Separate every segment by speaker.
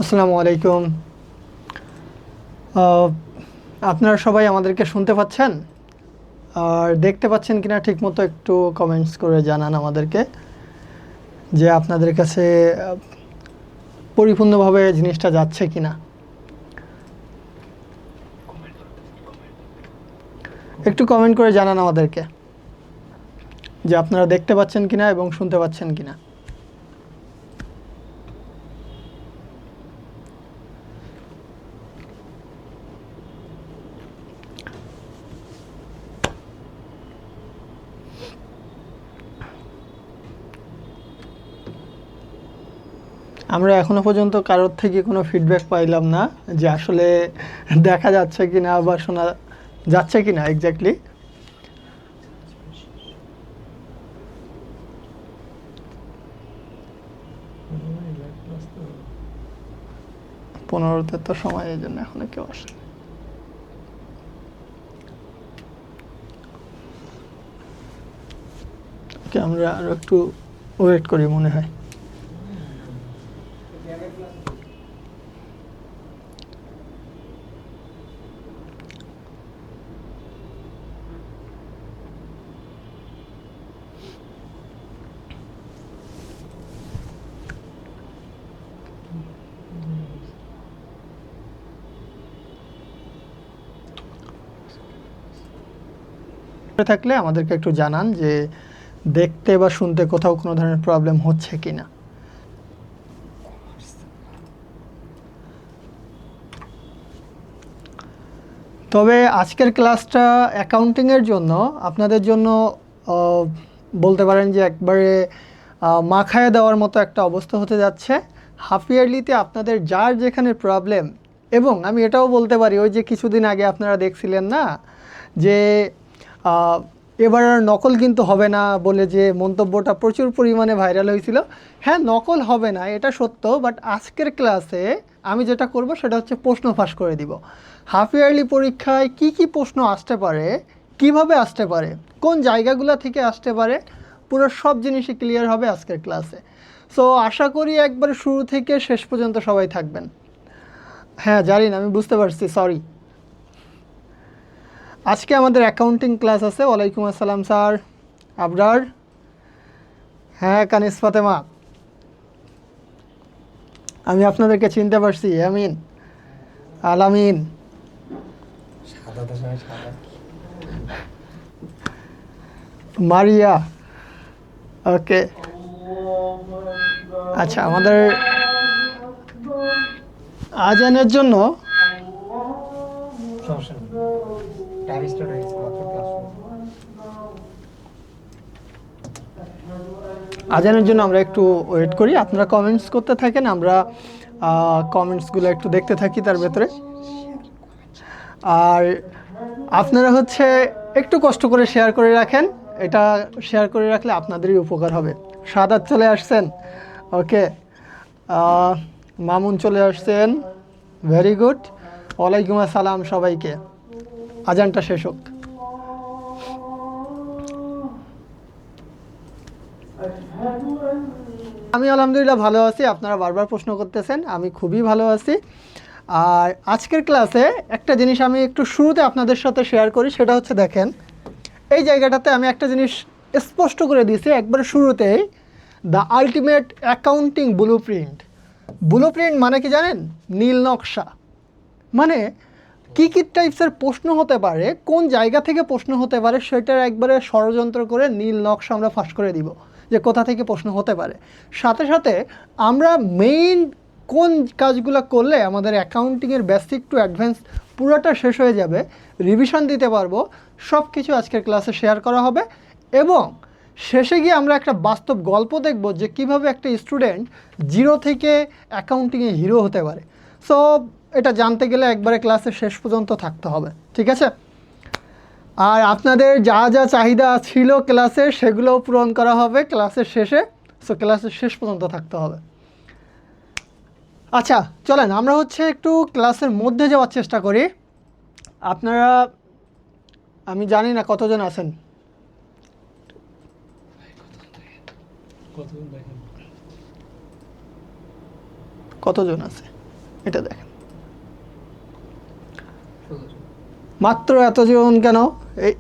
Speaker 1: আসসালামু আলাইকুম। আহ, আপনারা সবাই আমাদেরকে শুনতে পাচ্ছেন আর দেখতে পাচ্ছেন কিনা ঠিকমতো একটু কমেন্টস করে জানান আমাদেরকে যে আপনাদের কাছে পরিপূর্ণভাবে জিনিসটা যাচ্ছে কিনা। একটু কমেন্ট করে জানান আমাদেরকে যে আপনারা দেখতে পাচ্ছেন কিনা এবং শুনতে পাচ্ছেন কিনা। আমরা এখনো পর্যন্ত কারোর থেকে কোনো ফিডব্যাক পাইলাম না যে আসলে দেখা যাচ্ছে কিনা বা শোনা যাচ্ছে কিনা এক্স্যাক্টলি। 15তে তো সময়, এই জন্য এখনো কেউ আসে। আমরা আরো একটু ওয়েট করি মনে হয়। থাকলে আমাদেরকে একটু জানান যে দেখতে বা শুনতে কোথাও কোনো ধরনের প্রবলেম হচ্ছে কিনা। তবে আজকের ক্লাসটা অ্যাকাউন্টিংয়ের জন্য আপনাদের জন্য বলতে পারেন যে একবারে মাখায় দেওয়ার মতো একটা অবস্থা হতে যাচ্ছে। হাফ ইয়ারলিতে আপনাদের যার যেখানে প্রবলেম, এবং আমি এটাও বলতে পারি ওই যে কিছুদিন আগে আপনারা দেখছিলেন না যে এবার আর নকল কিন্তু হবে না বলে যে মন্তব্যটা প্রচুর পরিমাণে ভাইরাল হয়েছিল। হ্যাঁ, নকল হবে না এটা সত্য, বাট আজকের ক্লাসে আমি যেটা করব সেটা হচ্ছে প্রশ্ন ফাঁস করে দিব। হাফ ইয়ারলি পরীক্ষায় কি কি প্রশ্ন আসতে পারে, কিভাবে আসতে পারে, কোন জায়গাগুলো থেকে আসতে পারে, পুরো সব জিনিসই ক্লিয়ার হবে আজকের ক্লাসে। সো আশা করি একবার শুরু থেকে শেষ পর্যন্ত সবাই থাকবেন। হ্যাঁ জানি না, আমি বুঝতে পারছি, সরি। আজকে আমাদের অ্যাকাউন্টিং ক্লাস আছে। ওয়ালাইকুম আসসালাম স্যার। আবরার, হ্যাঁ কানিস ফাতেমা, আমি আপনাদেরকে চিনতে পারছি। আমিন, আলামিন, মারিয়া, ওকে। আচ্ছা, আমাদের আজানের জন্য আমরা একটু ওয়েট করি। আপনারা কমেন্টস করতে থাকেন, আমরা কমেন্টসগুলো একটু দেখতে থাকি তার ভেতরে। আর আপনারা হচ্ছে একটু কষ্ট করে শেয়ার করে রাখেন, এটা শেয়ার করে রাখলে আপনাদেরই উপকার হবে। সাদাত চলে আসছেন, ওকে। মামুন চলে আসছেন, ভেরি গুড। ওয়ালাইকুম আসসালাম সবাইকে। আজানটা শেষ হোক। আমি আলহামদুলিল্লাহ ভালো আছি। আপনারা বারবার প্রশ্ন করতেছেন, আমি খুবই ভালো আছি। আর আজকের ক্লাসে একটা জিনিস আমি একটু শুরুতে আপনাদের সাথে শেয়ার করি, সেটা হচ্ছে দেখেন এই জায়গাটাতে আমি একটা জিনিস স্পষ্ট করে দিয়েছি একবার শুরুতেই, the ultimate accounting blue print. Blue print মানে কি জানেন? নীল নকশা। মানে কী কী টাইপসের প্রশ্ন হতে পারে, কোন জায়গা থেকে প্রশ্ন হতে পারে, সেটার একবারে ষড়যন্ত্র করে নীল নকশা আমরা ফাঁস করে দিব যে কোথা থেকে প্রশ্ন হতে পারে। সাথে সাথে আমরা মেইন কোন কাজগুলো করলে আমাদের অ্যাকাউন্টিংয়ের বেসিক টু অ্যাডভান্স পুরোটা শেষ হয়ে যাবে, রিভিশন দিতে পারবো, সব কিছু আজকের ক্লাসে শেয়ার করা হবে। এবং শেষে গিয়ে আমরা একটা বাস্তব গল্প দেখব যে কিভাবে একটা স্টুডেন্ট জিরো থেকে অ্যাকাউন্টিংয়ে হিরো হতে পারে। সো এটা জানতে গেলে একবারে ক্লাসের শেষ পর্যন্ত থাকতে হবে, ঠিক আছে? আর আপনাদের যা যা চাহিদা ছিল ক্লাসে সেগুলোও পূরণ করা হবে ক্লাসের শেষে। সো ক্লাসের শেষ পর্যন্ত থাকতে হবে। আচ্ছা চলেন আমরা হচ্ছে একটু ক্লাসের মধ্যে যাওয়ার চেষ্টা করি। আপনারা, আমি জানি না কতজন আছেন, কতজন আছে? এটা দেখেন, মাত্র এতজন কেন?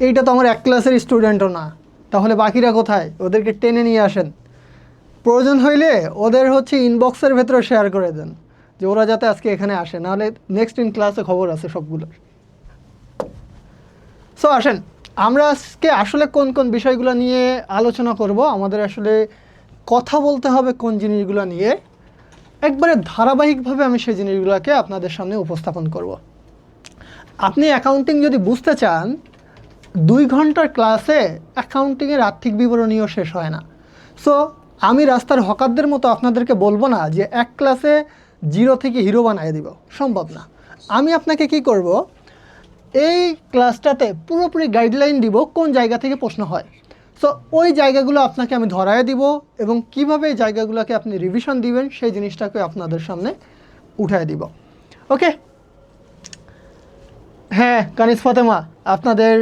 Speaker 1: এইটা তো আমার এক ক্লাসের স্টুডেন্টও না, তাহলে বাকিরা কোথায়? ওদেরকে টেনে নিয়ে আসেন, প্রয়োজন হইলে ওদের হচ্ছে ইনবক্সের ভেতরে শেয়ার করে দেন যে ওরা যাতে আজকে এখানে আসে, নাহলে নেক্সট ইন ক্লাসে খবর আছে সবগুলোর। সো আসেন আমরা আজকে আসলে কোন কোন বিষয়গুলো নিয়ে আলোচনা করব। আমাদের আসলে কথা বলতে হবে কোন জিনিসগুলো নিয়ে, একবারে ধারাবাহিকভাবে আমি সেই জিনিসগুলোকে আপনাদের সামনে উপস্থাপন করব। আপনি অ্যাকাউন্টিং যদি বুঝতে চান, 2 ঘন্টার ক্লাসে অ্যাকাউন্টিংয়ের আর্থিক বিবরণীও শেষ হয় না। সো আমি রাস্তার হকারদের মতো আপনাদেরকে বলবো না যে এক ক্লাসে 0 থেকে হিরো বানিয়ে দিব, সম্ভব না। আমি আপনাকে কি করব, এই ক্লাসটাতে পুরোপুরি গাইডলাইন দিব কোন জায়গা থেকে প্রশ্ন হয়। সো ওই জায়গাগুলো আপনাকে আমি ধরায় দিব এবং কিভাবে এই জায়গাগুলোকে আপনি রিভিশন দিবেন সেই জিনিসটাকে আপনাদের সামনে উঠায় দিব। ওকে, হ্যাঁ কানিজ ফাতেমা, আপনাদের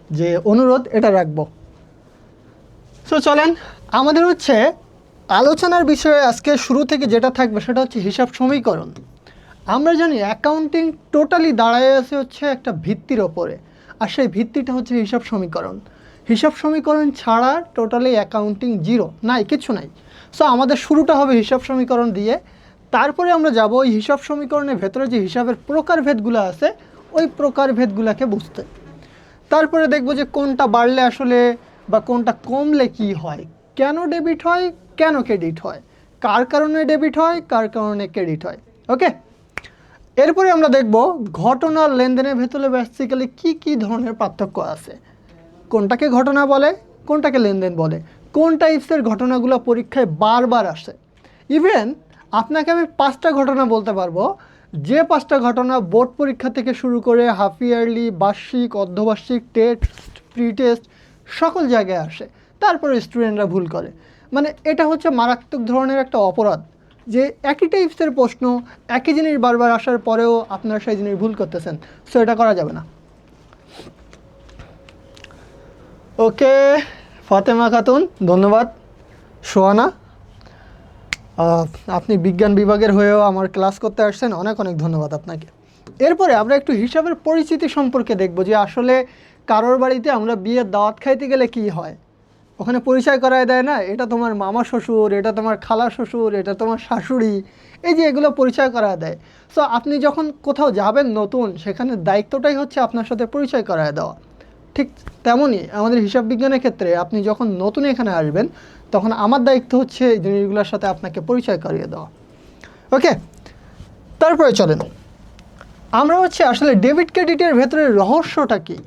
Speaker 1: যে অনুরোধ এটা রাখবো। সো চলেন, আমাদের হচ্ছে আলোচনার বিষয়ে আজকে শুরু থেকে যেটা থাকবে সেটা হচ্ছে হিসাব সমীকরণ। আমরা জানি অ্যাকাউন্টিং টোটালি দাঁড়ায় আছে হচ্ছে একটা ভিত্তির ওপরে, আর সেই ভিত্তিটা হচ্ছে হিসাব সমীকরণ। হিসাব সমীকরণ ছাড়া টোটালি অ্যাকাউন্টিং জিরো, নাই, কিছু নাই। সো আমাদের শুরুটা হবে হিসাব সমীকরণ দিয়ে, তারপরে আমরা যাব ওই হিসাব সমীকরণের ভেতরে যে হিসাবের প্রকারভেদগুলো আছে ওই প্রকারভেদগুলোকে বুঝতে। তারপরে দেখব যে কোনটা বাড়লে আসলে বা কোনটা কমলে কি হয়, কেন ডেবিট হয়, কেন ক্রেডিট হয়, কার কারণে ডেবিট হয়, কার কারণে ক্রেডিট হয়। ওকে, এরপরে আমরা দেখব ঘটনার লেনদেনের ভেতরে বেসিক্যালি কি কি ধরনের পার্থক্য আছে, কোনটাকে ঘটনা বলে, কোনটাকে লেনদেন বলে, কোন টাইপসের ঘটনাগুলো পরীক্ষায় বারবার আসে। ইভেন আপনাকে আমি 5টা ঘটনা বলতে পারবো, যে 5টা ঘটনা বোর্ড পরীক্ষা থেকে শুরু করে হাফ ইয়ারলি, বার্ষিক, অর্ধবার্ষিক, টেস্ট, প্রি টেস্ট সকল জায়গায় আসে, তারপরে স্টুডেন্টরা ভুল করে। মানে এটা হচ্ছে মারাত্মক ধরনের একটা অপরাধ যে একই টাইপসের প্রশ্ন একই জিনিস বারবার আসার পরেও আপনারা সেই জিনিস ভুল করতেছেন। সো এটা করা যাবে না। ওকে, ফাতেমা খাতুন ধন্যবাদ। সোহানা, আপনি বিজ্ঞান বিভাগের হয়েও আমার ক্লাস করতে আসছেন, অনেক অনেক ধন্যবাদ আপনাকে। এরপরে আমরা একটু হিসাবের পরিচিতি সম্পর্কে দেখব যে আসলে কারোর বাড়িতে আমরা বিয়ের দাওয়াত খাইতে গেলে কি হয়, ওখানে পরিচয় করায় দেয় না, এটা তোমার মামা শ্বশুর, এটা তোমার খালা শ্বশুর, এটা তোমার শাশুড়ি, এই যে এগুলো পরিচয় করায় দেয়। সো আপনি যখন কোথাও যাবেন নতুন, সেখানে দায়িত্বটাই হচ্ছে আপনার সাথে পরিচয় করায় দেওয়া। ঠিক তেমনই আমাদের হিসাব বিজ্ঞানের ক্ষেত্রে আপনি যখন নতুন এখানে আসবেন তখন আমার দায়িত্ব হচ্ছে এই জিনিসগুলোর সাথে আপনাকে পরিচয় করিয়ে দেওয়া। ওকে, তারপরে চলেন আমরা হচ্ছে আসলে ডেবিট ক্রেডিটের ভেতরে রহস্যটা কী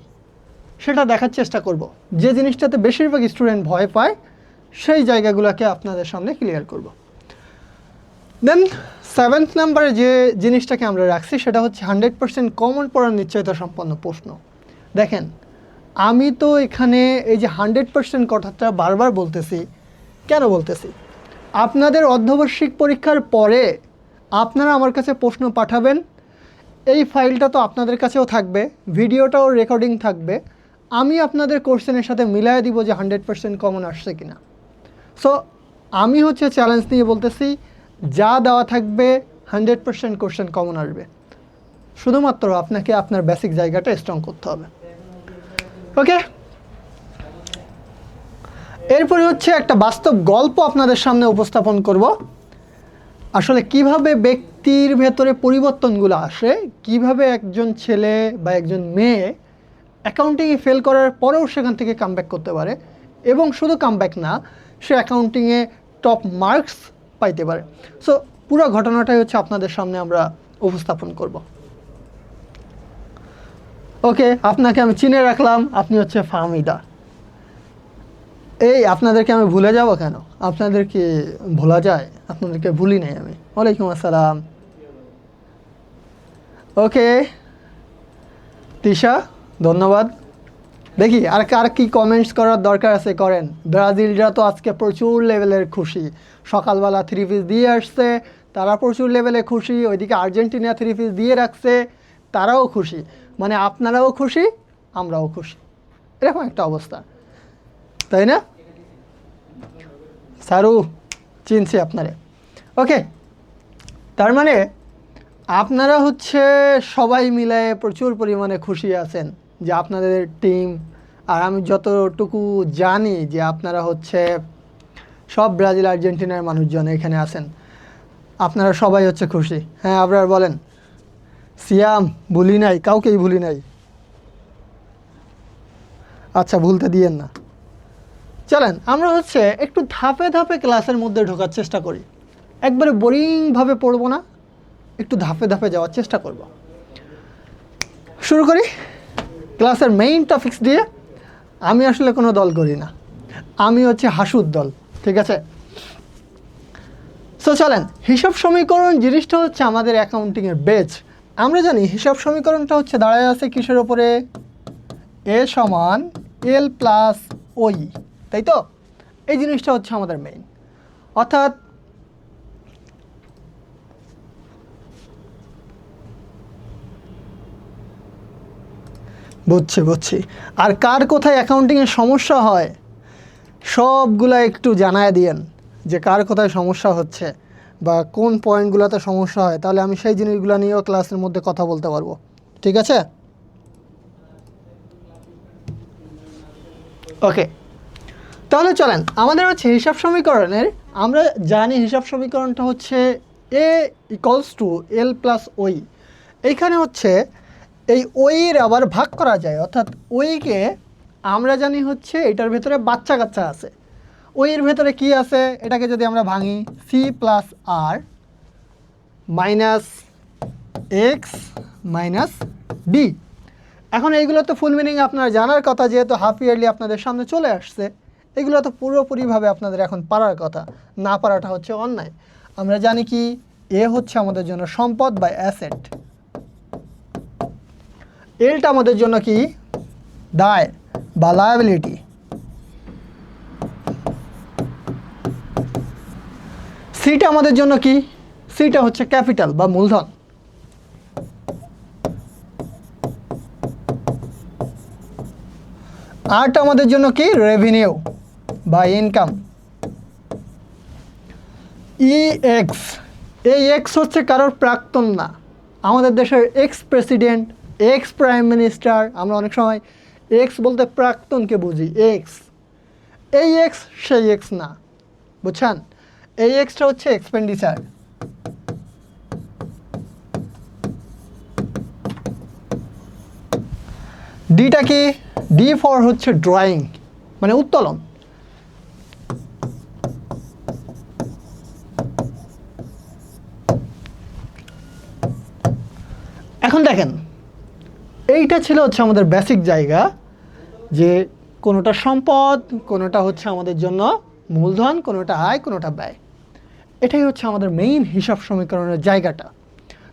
Speaker 1: সেটা দেখার চেষ্টা করব। যে জিনিসটাতে বেশিরভাগ স্টুডেন্ট ভয় পায় সেই জায়গাগুলোকে আপনাদের সামনে ক্লিয়ার করব। দেন 7th নাম্বারে যে জিনিসটাকে আমরা রাখছি সেটা হচ্ছে 100% কমন পড়ার নিশ্চয়তা সম্পন্ন প্রশ্ন। দেখেন, আমি তো এখানে এই যে 100% কথাটা বারবার বলতেছি, কেন বলতেছি? আপনাদের অর্ধবার্ষিক পরীক্ষার পরে আপনারা আমার কাছে প্রশ্ন পাঠাবেন, এই ফাইলটা তো আপনাদের কাছেও থাকবে, ভিডিওটাও রেকর্ডিং থাকবে, আমি আপনাদের কোশ্চেনের সাথে মিলাই দিব যে 100% কমন আসছে কিনা। সো আমি হচ্ছে চ্যালেঞ্জ নিয়ে বলতেছি, যা দেওয়া থাকবে 100% কোশ্চেন কমন আসবে, শুধুমাত্র আপনাকে আপনার বেসিক জায়গাটা স্ট্রং করতে হবে। ওকে, এরপরে হচ্ছে একটা বাস্তব গল্প আপনাদের সামনে উপস্থাপন করব, আসলে কিভাবে ব্যক্তির ভেতরে পরিবর্তনগুলো আসে, কিভাবে একজন ছেলে বা একজন মেয়ে অ্যাকাউন্টিংয়ে ফেল করার পরেও সেখান থেকে কামব্যাক করতে পারে, এবং শুধু কামব্যাক না, সে অ্যাকাউন্টিংয়ে টপ মার্কস পাইতে পারে। সো পুরো ঘটনাটাই হচ্ছে আপনাদের সামনে আমরা উপস্থাপন করব। ওকে, আপনাকে আমি চিনে রাখলাম, আপনি হচ্ছে ফাহমিদা। এই আপনাদেরকে আমি ভুলে যাব কেন? আপনাদেরকে ভোলা যায়? আপনাদেরকে ভুলি নাই আমি। ওয়ালাইকুম আসসালাম। ওকে তিশা, ধন্যবাদ। দেখি আর কার কি কমেন্টস করার দরকার আছে করেন। ব্রাজিলরা তো আজকে প্রচুর লেভেলের খুশি, সকালবেলা 3 পিস দিয়ে আসছে, তারা প্রচুর লেভেলে খুশি। ওইদিকে আর্জেন্টিনা 3 পিস দিয়ে রাখছে, তারাও খুশি। মানে আপনারাও খুশি, আমরাও খুশি, এরকম একটা অবস্থা, তাই না? সারু, চিনছি আপনারে। ওকে, তার মানে আপনারা হচ্ছে সবাই মিলে প্রচুর পরিমাণে খুশি আছেন যে আপনাদের টিম, আর আমি যতটুকু জানি যে আপনারা হচ্ছে সব ব্রাজিল আর্জেন্টিনার মানুষজন এখানে আছেন, আপনারা সবাই হচ্ছে খুশি। হ্যাঁ আবরার বলেন। সিয়াম ভুলি নাই, কাউকেই ভুলি নাই। আচ্ছা ভুলতে দিয়েন না। চলেন আমরা হচ্ছে একটু ধাপে ধাপে ক্লাসের মধ্যে ঢোকার চেষ্টা করি। একবারে বোরিংভাবে পড়বো না, একটু ধাপে ধাপে যাওয়ার চেষ্টা করব। শুরু করি ক্লাসের মেইন টপিকস দিয়ে। আমি আসলে কোনো দল করি না, আমি হচ্ছে হাসুর দল, ঠিক আছে? সো চলেন, হিসাব সমীকরণ জিনিসটা হচ্ছে আমাদের অ্যাকাউন্টিংয়ের বেজ। আমরা জানি হিসাব সমীকরণটা হচ্ছে দাঁড়ায় আছে কিসের ওপরে? এ সমান এল প্লাস ওই, তাই তো? এই জিনিসটা হচ্ছে আমাদের মেইন, অর্থাৎ বুঝছি। আর কার কোথায় অ্যাকাউন্টিংয়ের সমস্যা হয় সবগুলা একটু জানায় দিয়েন যে কার কোথায় সমস্যা হচ্ছে বা কোন পয়েন্টগুলোতে সমস্যা হয়, তাহলে আমি সেই জিনিসগুলো নিয়েও ক্লাসের মধ্যে কথা বলতে পারবো, ঠিক আছে? ওকে, তাহলে চলেন আমাদের হচ্ছে হিসাব সমীকরণের, আমরা জানি হিসাব সমীকরণটা হচ্ছে এ ইকুয়ালস টু এল প্লাস ওই। এইখানে হচ্ছে এই ওইয়ের আবার ভাগ করা যায়, অর্থাৎ ওইকে আমরা জানি হচ্ছে এটার ভেতরে বাচ্চা কাচ্চা আছে। ওইয়ের ভেতরে কি আছে এটাকে যদি আমরা ভাঙি, সি প্লাস আর মাইনাস এক্স মাইনাস বি। এখন এইগুলো তো ফুল মিনিং আপনার জানার কথা, যেহেতু হাফ ইয়ারলি আপনাদের সামনে চলে আসছে। এগুলো তো পুরোপুরিভাবে আপনাদের এখন পারার কথা, না পারাটা হচ্ছে অন্যায়। আমরা জানি কি এ হচ্ছে আমাদের জন্য সম্পদ বা অ্যাসেট, এলটা আমাদের জন্য কি দায় বা লায়াবিলিটি, সিটা আমাদের জন্য কি, সিটা হচ্ছে ক্যাপিটাল বা মূলধন, আরটা আমাদের জন্য কি রেভিনিউ বা ইনকাম। ই এক্স, এই এক্স হচ্ছে কারোর প্রাক্তন না, আমাদের দেশের x president, x prime minister, আমরা অনেক সময় এক্স বলতে প্রাক্তনকে বুঝি, এক্স। এই এক্স সেই এক্স না, বুঝছেন? এই এক্সটা হচ্ছে এক্সপেন্ডিচার। ডিটা কি, ডি ফর হচ্ছে ড্রয়িং মানে উত্তোলন। এখন দেখেন এইটা ছিল হচ্ছে আমাদের বেসিক জায়গা, যে কোনোটা সম্পদ, কোনোটা হচ্ছে আমাদের জন্য মূলধন, কোনোটা আয়, কোনোটা ব্যয়। এটাই হচ্ছে আমাদের মেইন হিসাব সমীকরণের জায়গাটা।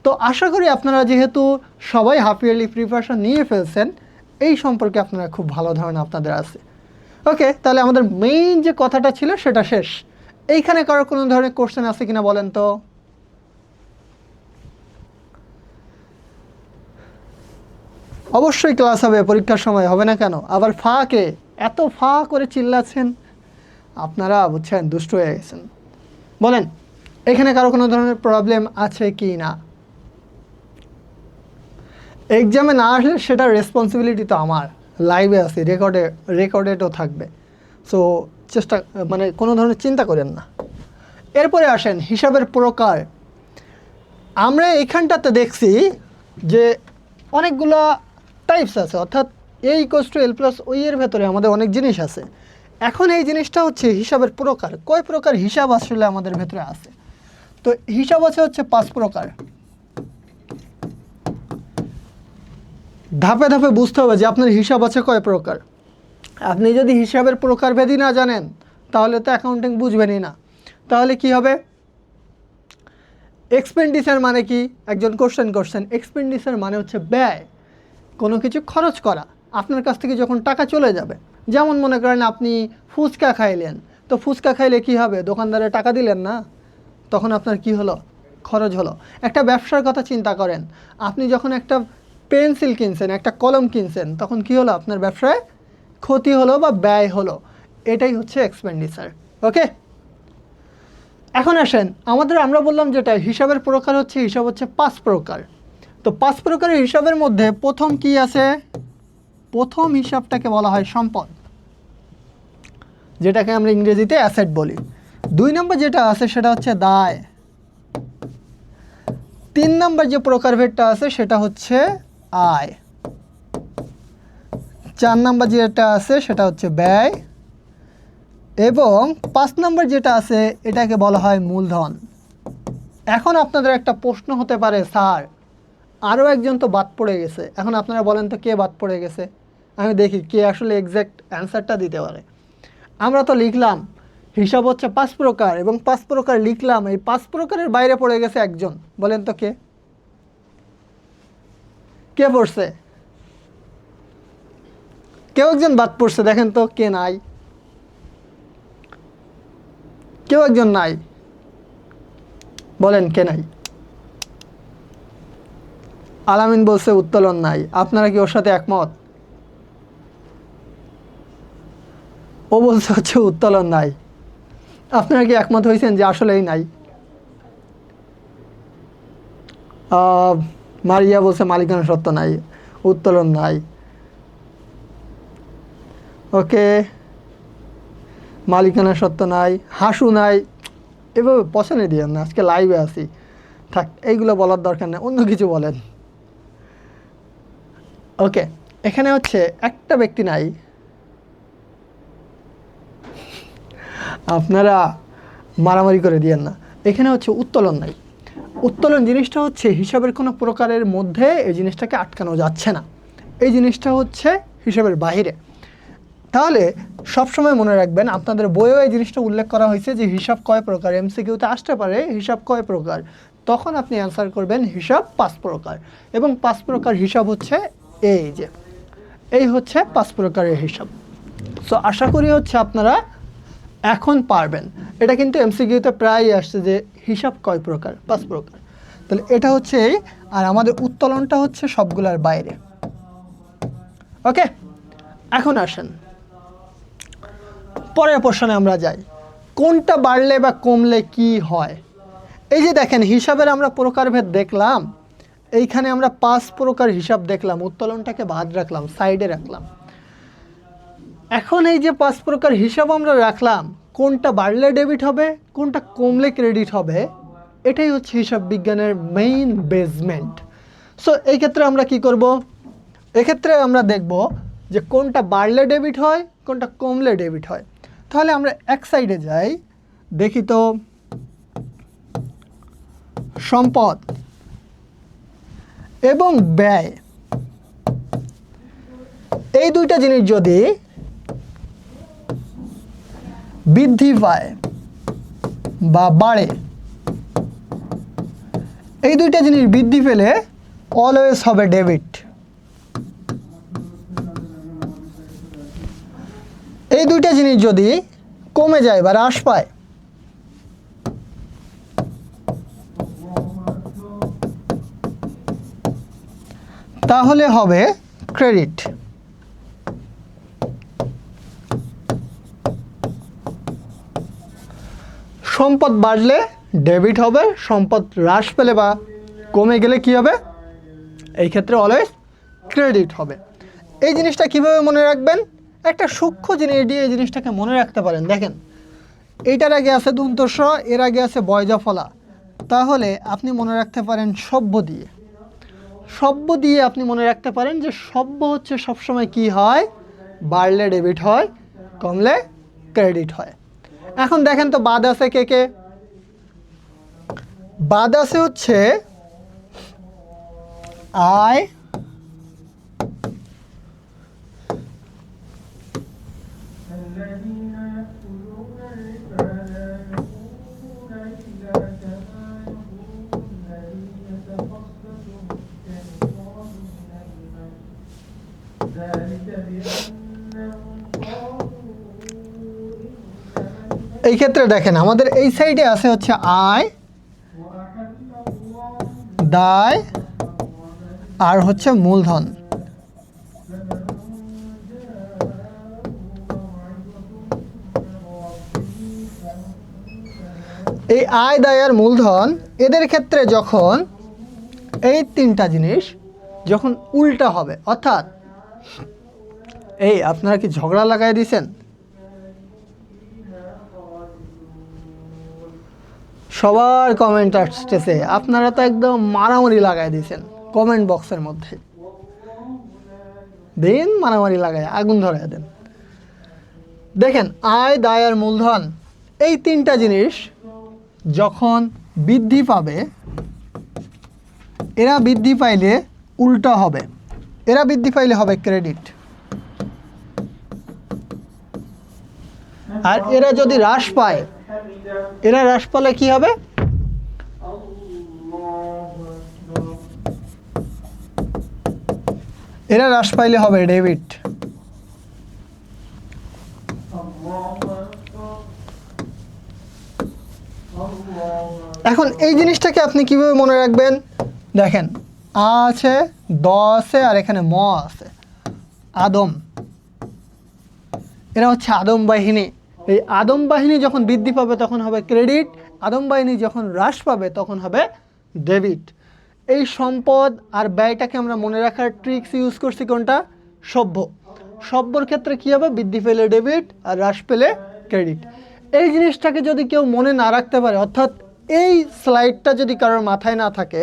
Speaker 1: তো আশা করি আপনারা যেহেতু সবাই হাফ ইয়ারলি প্রিপারেশন নিয়ে ফেলছেন, এই সম্পর্কে আপনারা খুব ভালো ধারণা আপনাদের আছে। ওকে, তাহলে আমাদের মেইন যে কথাটা ছিল সেটা শেষ। এইখানে কারোর কোনো ধরনের কোশ্চেন আছে কিনা বলেন তো? অবশ্যই ক্লাস হবে, পরীক্ষার সময় হবে না কেন? আবার ফাঁকে এত ফাঁ করে চিল্লাচ্ছেন আপনারা, বুঝছেন, দুষ্ট হয়ে গেছেন। বলেন এখানে কারো কোনো ধরনের প্রবলেম আছে কি না? এক্সামে না আসলে সেটার রেসপন্সিবিলিটি তো আমার, লাইভে আছি, রেকর্ডেডও থাকবে। সো চেষ্টা মানে কোনো ধরনের চিন্তা করেন না। এরপরে আসেন হিসাবের প্রকার। আমরা এখানটাতে দেখছি যে অনেকগুলা টাইপস আছে, অর্থাৎ এ ইকুয়ালস টু এল প্লাস ওই এর ভেতরে আমাদের অনেক জিনিস আছে। এখন এই জিনিসটা হচ্ছে হিসাবের প্রকার। কয় প্রকার হিসাব আসলে আমাদের ভেতরে আছে? তো হিসাব আছে হচ্ছে 5 প্রকার। ধাপে ধাপে বুঝতে হবে যে আপনার হিসাব আছে কয় প্রকার। আপনি যদি হিসাবের প্রকারভেদই না জানেন তাহলে তো অ্যাকাউন্টিং বুঝবেনই না। তাহলে কি হবে? এক্সপেন্ডিচার মানে কি? একজন কোশ্চেন করছেন, এক্সপেন্ডিচার মানে হচ্ছে ব্যয়, কোনো কিছু খরচ করা। আপনার কাছ থেকে যখন টাকা চলে যাবে, যেমন মনে করেন আপনি ফুচকা খাইলেন, তো ফুচকা খাইলে কি হবে? দোকানদারে টাকা দিলেন না, তখন আপনার কি হলো? খরচ হলো। একটা ব্যবসার কথা চিন্তা করেন, আপনি যখন একটা পেন্সিল কিনছেন, একটা কলম কিনছেন, তখন কি হলো? আপনার ব্যবসায় ক্ষতি হলো বা ব্যয় হলো। এটাই হচ্ছে এক্সপেন্ডিচার। ওকে, এখন আসেন আমরা বললাম যেটা হিসাবের প্রকার হচ্ছে, হিসাব হচ্ছে 5 প্রকার। তো 5 প্রকারের হিসাবের মধ্যে প্রথম কি আছে? প্রথম হিসাবটাকে বলা হয় সম্পদ, যেটাকে আমরা ইংরেজিতে অ্যাসেট বলি। 2 নম্বর যেটা আছে সেটা হচ্ছে দায়। 3 নম্বর যে প্রকারভেদটা আছে সেটা হচ্ছে আয়। 4 নম্বর যেটা আছে সেটা হচ্ছে ব্যয়, এবং 5 নম্বর যেটা আছে এটাকে বলা হয় মূলধন। এখন আপনাদের একটা প্রশ্ন হতে পারে, স্যার আরও একজন তো বাদ পড়ে গেছে, এখন আপনারা বলেন তো কে বাদ পড়ে গেছে, আমি দেখি কে আসলে এক্স্যাক্ট অ্যান্সারটা দিতে পারে। আমরা তো লিখলাম হিসাব হচ্ছে 5 প্রকার, এবং 5 প্রকার লিখলাম, এই 5 প্রকারের বাইরে পড়ে গেছে একজন, বলেন তো কে? কে পড়ছে? কেউ একজন বাদ পড়ছে, দেখেন তো কে নাই? কেউ একজন নাই, বলেন কে নাই? আলামিন বলছে উত্তোলন নাই, আপনারা কি ওর সাথে একমত? ও বলছে হচ্ছে উত্তোলন নাই, আপনারা কি একমত হয়েছেন যে আসলেই নাই? মারিয়া বলছে মালিকানা সত্ত্ব নাই, উত্তোলন নাই। ওকে, মালিকানা সত্ত্ব নাই, হাসু নাই। এভাবে পছন্দ দিয়েন না, আজকে লাইভে আছি, থাক এইগুলো বলার দরকার নেই, অন্য কিছু বলেন। ওকে, এখানে হচ্ছে একটা ব্যক্তি নাই, আপনারা মারামারি করে দিয়েন না। এখানে হচ্ছে উত্তোলন নাই। উত্তোলন জিনিসটা হচ্ছে হিসাবের কোনো প্রকারের মধ্যে এই জিনিসটাকে আটকানো যাচ্ছে না, এই জিনিসটা হচ্ছে হিসাবের বাইরে। তাহলে সবসময় মনে রাখবেন, আপনাদের বইয়েও এই জিনিসটা উল্লেখ করা হয়েছে যে হিসাব কয় প্রকার, এমসিকিউতে আসতে পারে হিসাব কয় প্রকার, তখন আপনি অ্যান্সার করবেন হিসাব 5 প্রকার। এবং 5 প্রকার হিসাব হচ্ছে এই হচ্ছে 5 প্রকারের হিসাব। সো আশা করি হচ্ছে আপনারা এখন পারবেন। এটা কিন্তু এমসিকিউতে প্রায়ই আসছে যে হিসাব কয় প্রকার, 5 প্রকার। তাহলে এটা হচ্ছে এই, আর আমাদের উত্তোলনটা হচ্ছে সবগুলোর বাইরে। ওকে, এখন আসেন পরের প্রশ্নে আমরা যাই। কোনটা বাড়লে বা কমলে কি হয়? এই যে দেখেন হিসাবের আমরা প্রকারভেদ দেখলাম, এইখানে আমরা 5 প্রকার হিসাব দেখলাম, উত্তোলনটাকে বাদ রাখলাম, সাইডে রাখলাম। এখন এই যে 5 প্রকার হিসাব আমরা রাখলাম, কোনটা বাড়লে ডেবিট হবে, কোনটা কমলে ক্রেডিট হবে, এটাই হচ্ছে হিসাব বিজ্ঞানের মেইন বেসমেন্ট। সো এই ক্ষেত্রে আমরা কি করব? এক্ষেত্রে আমরা দেখব যে কোনটা বাড়লে ডেবিট হয়, কোনটা কমলে ডেবিট হয়। তাহলে আমরা এক সাইডে যাই, দেখি তো সম্পদ এবং ব্যয়, এই দুইটা জিনিস যদি বৃদ্ধি পায় বা বাড়ে, এই দুইটা জিনিস বৃদ্ধি পেলে অলওয়েজ হবে ডেবিট। এই দুইটা জিনিস যদি কমে যায় বা হ্রাস পায়, তাহলে হবে ক্রেডিট। সম্পদ বাড়লে ডেবিট হবে, সম্পদ হ্রাস পেলে বা কমে গেলে কি হবে? এই ক্ষেত্রে অলওয়েজ ক্রেডিট হবে। এই জিনিসটা কিভাবে মনে রাখবেন? একটা সূক্ষ্ম জিনিস দিয়ে এই জিনিসটাকে মনে রাখতে পারেন। দেখেন এইটার আগে আছে দন্ত স, এর আগে আছে বয়জা ফলা, তাহলে আপনি মনে রাখতে পারেন সভ্য দিয়ে। সভ্য দিয়ে আপনি মনে রাখতে পারেন যে সভ্য হচ্ছে সবসময় কি হয়? বাড়লে ডেবিট হয়, কমলে ক্রেডিট হয়। এখন দেখেন তো বাদ আছে কে কে? বাদ আছে হচ্ছে আয়, এই ক্ষেত্রে দেখেন আমাদের এই সাইডে আছে হচ্ছে আয়, দায় আর হচ্ছে মূলধন। এই আয় দায় আর মূলধন এদের ক্ষেত্রে যখন এই তিনটা জিনিস যখন উল্টা হবে, অর্থাৎ এই আপনারা কি ঝগড়া লাগাই দিয়েছেন? সবার কমেন্ট আসতেছে, আপনারা তো একদম মারামারি লাগাই দিয়েছেন কমেন্ট বক্সের মধ্যে। দেন মারামারি লাগায় আগুন ধরায় দেন। দেখেন আয় দায় আর মূলধন এই তিনটা জিনিস যখন বৃদ্ধি পাবে, এরা বৃদ্ধি পাইলে উল্টা হবে, এরা বৃদ্ধি পাইলে হবে ক্রেডিট, আর এরা যদি হ্রাস পায়, এরা হ্রাস পালে কি হবে? এরা হ্রাস পাইলে হবে ডেবিট। এখন এই জিনিসটাকে আপনি কিভাবে মনে রাখবেন? দেখেন আ আছে, দ আছে, আর এখানে ম আছে, আদম, এরা হচ্ছে আদম বাহিনী। এই আদম বাহিনী যখন বৃদ্ধি পাবে তখন হবে ক্রেডিট, আদম বাহিনী যখন হ্রাস পাবে তখন হবে ডেবিট। এই সম্পদ আর ব্যয়টাকে আমরা মনে রাখার ট্রিক্স ইউজ করছি কোনটা? সভ্য। সভ্যর ক্ষেত্রে কী হবে? বৃদ্ধি পেলে ডেবিট আর হ্রাস পেলে ক্রেডিট। এই জিনিসটাকে যদি কেউ মনে না রাখতে পারে, অর্থাৎ এই স্লাইডটা যদি কারোর মাথায় না থাকে,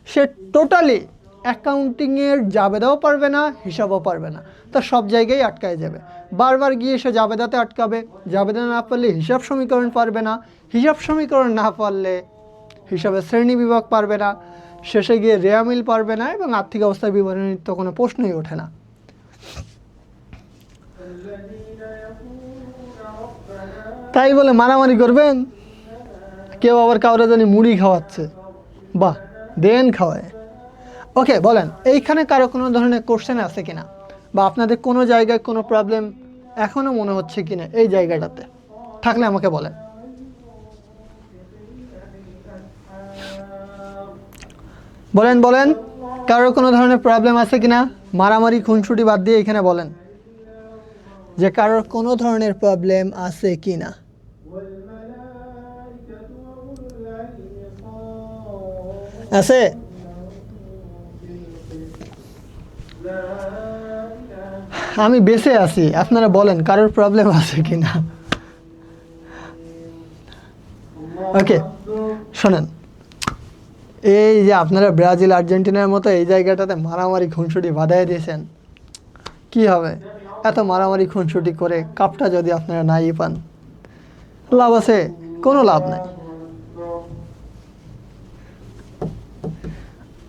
Speaker 1: সে টোটালি অ্যাকাউন্টিংয়ের জাবেদাও পারবে না, হিসাবও পারবে না, তা সব জায়গায় আটকায় যাবে। বারবার গিয়ে সে জাবেদাতে আটকাবে, জাবেদা না পারলে হিসাব সমীকরণ পারবে না, হিসাব সমীকরণ না পারলে হিসাবের শ্রেণী বিভাগ পারবে না, শেষে গিয়ে রেয়ামিল পারবে না, এবং আর্থিক অবস্থার বিবরণীর তো কোনো প্রশ্নই ওঠে না। তাই বলে মারামারি করবেন? কেউ আবার কাউরে জানি মুড়ি খাওয়াচ্ছে, বাহ, দেন খাওয়ায়। ওকে, বলেন এইখানে কারো কোনো ধরনের কোশ্চেন আছে কিনা, বা আপনাদের কোনো জায়গায় কোনো প্রবলেম এখনও মনে হচ্ছে কিনা এই জায়গাটাতে, থাকলে আমাকে বলেন। বলেন বলেন, কারোর কোনো ধরনের প্রবলেম আছে কিনা? মারামারি খুনসুটি বাদ দিয়ে এখানে বলেন যে কারোর কোনো ধরনের প্রবলেম আছে কিনা। আছে? আমি বেঁচে আছি, আপনারা বলেন কারোর প্রবলেম আছে কিনা। ওকে, শোনেন, এই যে আপনারা ব্রাজিল আর্জেন্টিনার মতো এই জায়গাটাতে মারামারি খুনসুটি বাঁধাই দিয়েছেন, কি হবে? এত মারামারি খুনসুটি করে কাপটা যদি আপনারা নাই পান, লাভ আছে? কোনো লাভ নাই।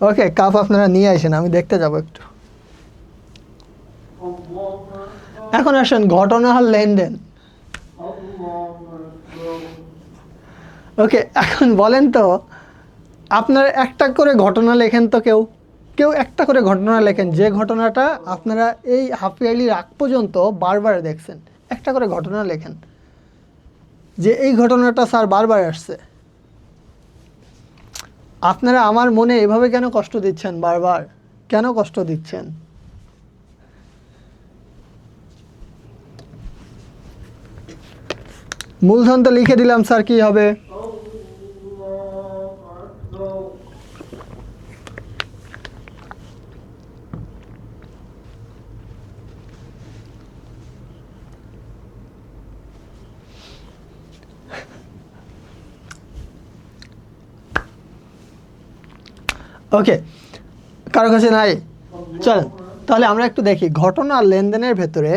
Speaker 1: ওকে, কাপ আপনারা নিয়ে আসেন, আমি দেখতে যাব একটু। এখন আসেন ঘটনা আর লেনদেন। ওকে, এখন বলেন তো, আপনারা একটা করে ঘটনা লেখেন তো, কেউ কেউ একটা করে ঘটনা লেখেন যে ঘটনাটা আপনারা এই হাফ ইয়ারলির আগ পর্যন্ত বারবার দেখছেন। একটা করে ঘটনা লেখেন যে এই ঘটনাটা স্যার বারবার আসছে। আপনারা আমার মনে এভাবে কেন কষ্ট দিচ্ছেন? বারবার কেন কষ্ট দিচ্ছেন? মূলধন তো লিখে দিলাম স্যার, কি হবে? ওকে, কারো কাছে নাই? চলেন তাহলে আমরা একটু দেখি ঘটনা আর লেনদেনের ভেতরে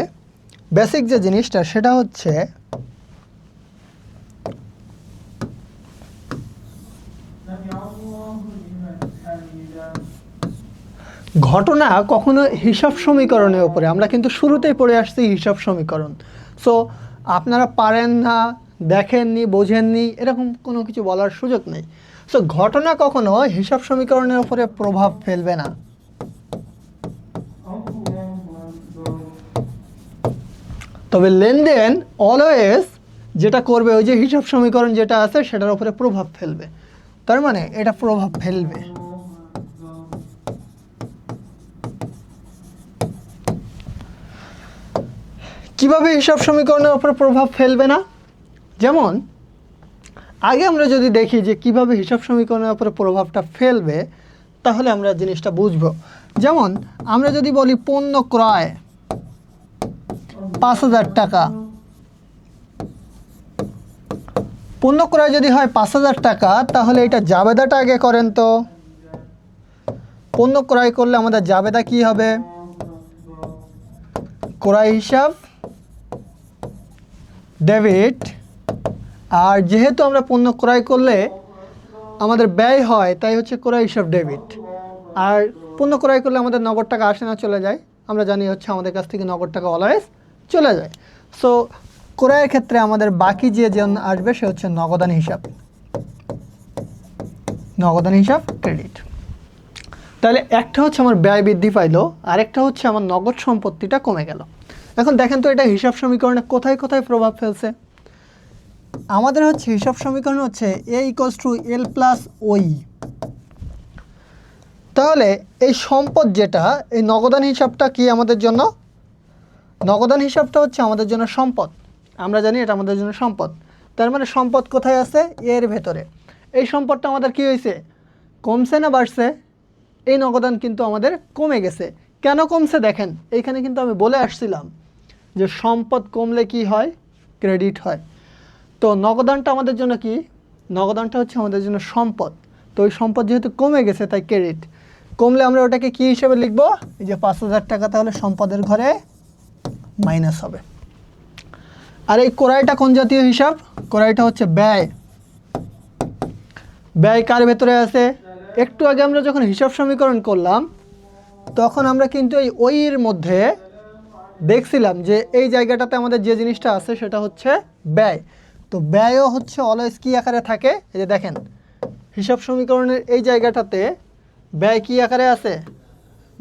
Speaker 1: বেসিক যে জিনিসটা, সেটা হচ্ছে ঘটনা কখনো হিসাব সমীকরণের উপরে, আমরা কিন্তু শুরুতেই পড়ে আসছি হিসাব সমীকরণ। সো আপনারা পারেন না, দেখেননি, বোঝেননি, এরকম কোনো কিছু বলার সুযোগ নেই। সো ঘটনা কখনো হিসাব সমীকরণের উপরে প্রভাব ফেলবে না। তবে লেনদেন অলওয়েজ যেটা করবে, ওই যে হিসাব সমীকরণ যেটা আছে সেটার উপরে প্রভাব ফেলবে। তার মানে এটা প্রভাব ফেলবে। কিভাবে হিসাব সমীকরণের উপর প্রভাব ফেলবে না? যেমন আগে আমরা যদি দেখি যে কিভাবে হিসাব সমীকরণের উপরে প্রভাবটা ফেলবে, তাহলে আমরা জিনিসটা বুঝবো। যেমন আমরা যদি বলি পণ্য ক্রয় 5,000 টাকা, পণ্য ক্রয় যদি হয় 5,000 টাকা, তাহলে এটা জাবেদাটা আগে করেন তো। পণ্য ক্রয় করলে আমাদের জাবেদা কি হবে? ক্রয় হিসাব ডেবিট। আর যেহেতু আমরা পণ্য ক্রয় করলে আমাদের ব্যয় হয়, তাই হচ্ছে ক্রয় হিসাব ডেবিট। আর পণ্য ক্রয় করলে আমাদের নগদ টাকা আসে না, চলে যায়। আমরা জানি হচ্ছে আমাদের কাছ থেকে নগদ টাকা অলওয়েজ চলে যায়। সো ক্রয়ের ক্ষেত্রে আমাদের বাকি যে আসবে সে হচ্ছে নগদান হিসাব, নগদান হিসাব ক্রেডিট। তাহলে একটা হচ্ছে আমার ব্যয় বৃদ্ধি পাইলো, আরেকটা হচ্ছে আমার নগদ সম্পত্তিটা কমে গেল। এখন দেখেন তো এটা হিসাব সমীকরণে কোথায় কোথায় প্রভাব ফেলছে। আমাদের হচ্ছে হিসাব সমীকরণ হচ্ছে এ ইকুয়ালস টু এল প্লাস ওই। তাহলে এই সম্পদ যেটা, এই নগদান হিসাবটা কি আমাদের জন্য? নগদান হিসাবটা হচ্ছে আমাদের জন্য সম্পদ। আমরা জানি এটা আমাদের জন্য সম্পদ। তার মানে সম্পদ কোথায় আছে? এর ভেতরে। এই সম্পদটা আমাদের কি হয়েছে? কমছে না বাড়ছে? এই নগদান কিন্তু আমাদের কমে গেছে। কেন কমছে দেখেন, এইখানে কিন্তু আমি বলে আসছিলাম যে সম্পদ কমলে কি হয়? ক্রেডিট হয়। তো নগদানটা আমাদের জন্য কি? নগদানটা হচ্ছে আমাদের জন্য সম্পদ। তো ওই সম্পদ যেহেতু কমে গেছে তাই ক্রেডিট। কমলে আমরা ওটাকে কি হিসেবে লিখব? এই যে 5,000 টাকা, তাহলে সম্পদের ঘরে মাইনাস হবে। আর এই ক্রয়টা কোন জাতীয় হিসাব? ক্রয়টা হচ্ছে ব্যয়। ব্যয় কার ভেতরে আছে? একটু আগে আমরা যখন হিসাব সমীকরণ করলাম তখন আমরা কিন্তু এই ওইয়ের মধ্যে দেখছিলাম যে এই জায়গাটাতে আমাদের যে জিনিসটা আছে সেটা হচ্ছে ব্যয়। তো ব্যয়ও হচ্ছে অলওয়েজ কি আকারে থাকে? এই যে দেখেন হিসাব সমীকরণের এই জায়গাটাতে ব্যয় কি আকারে আছে?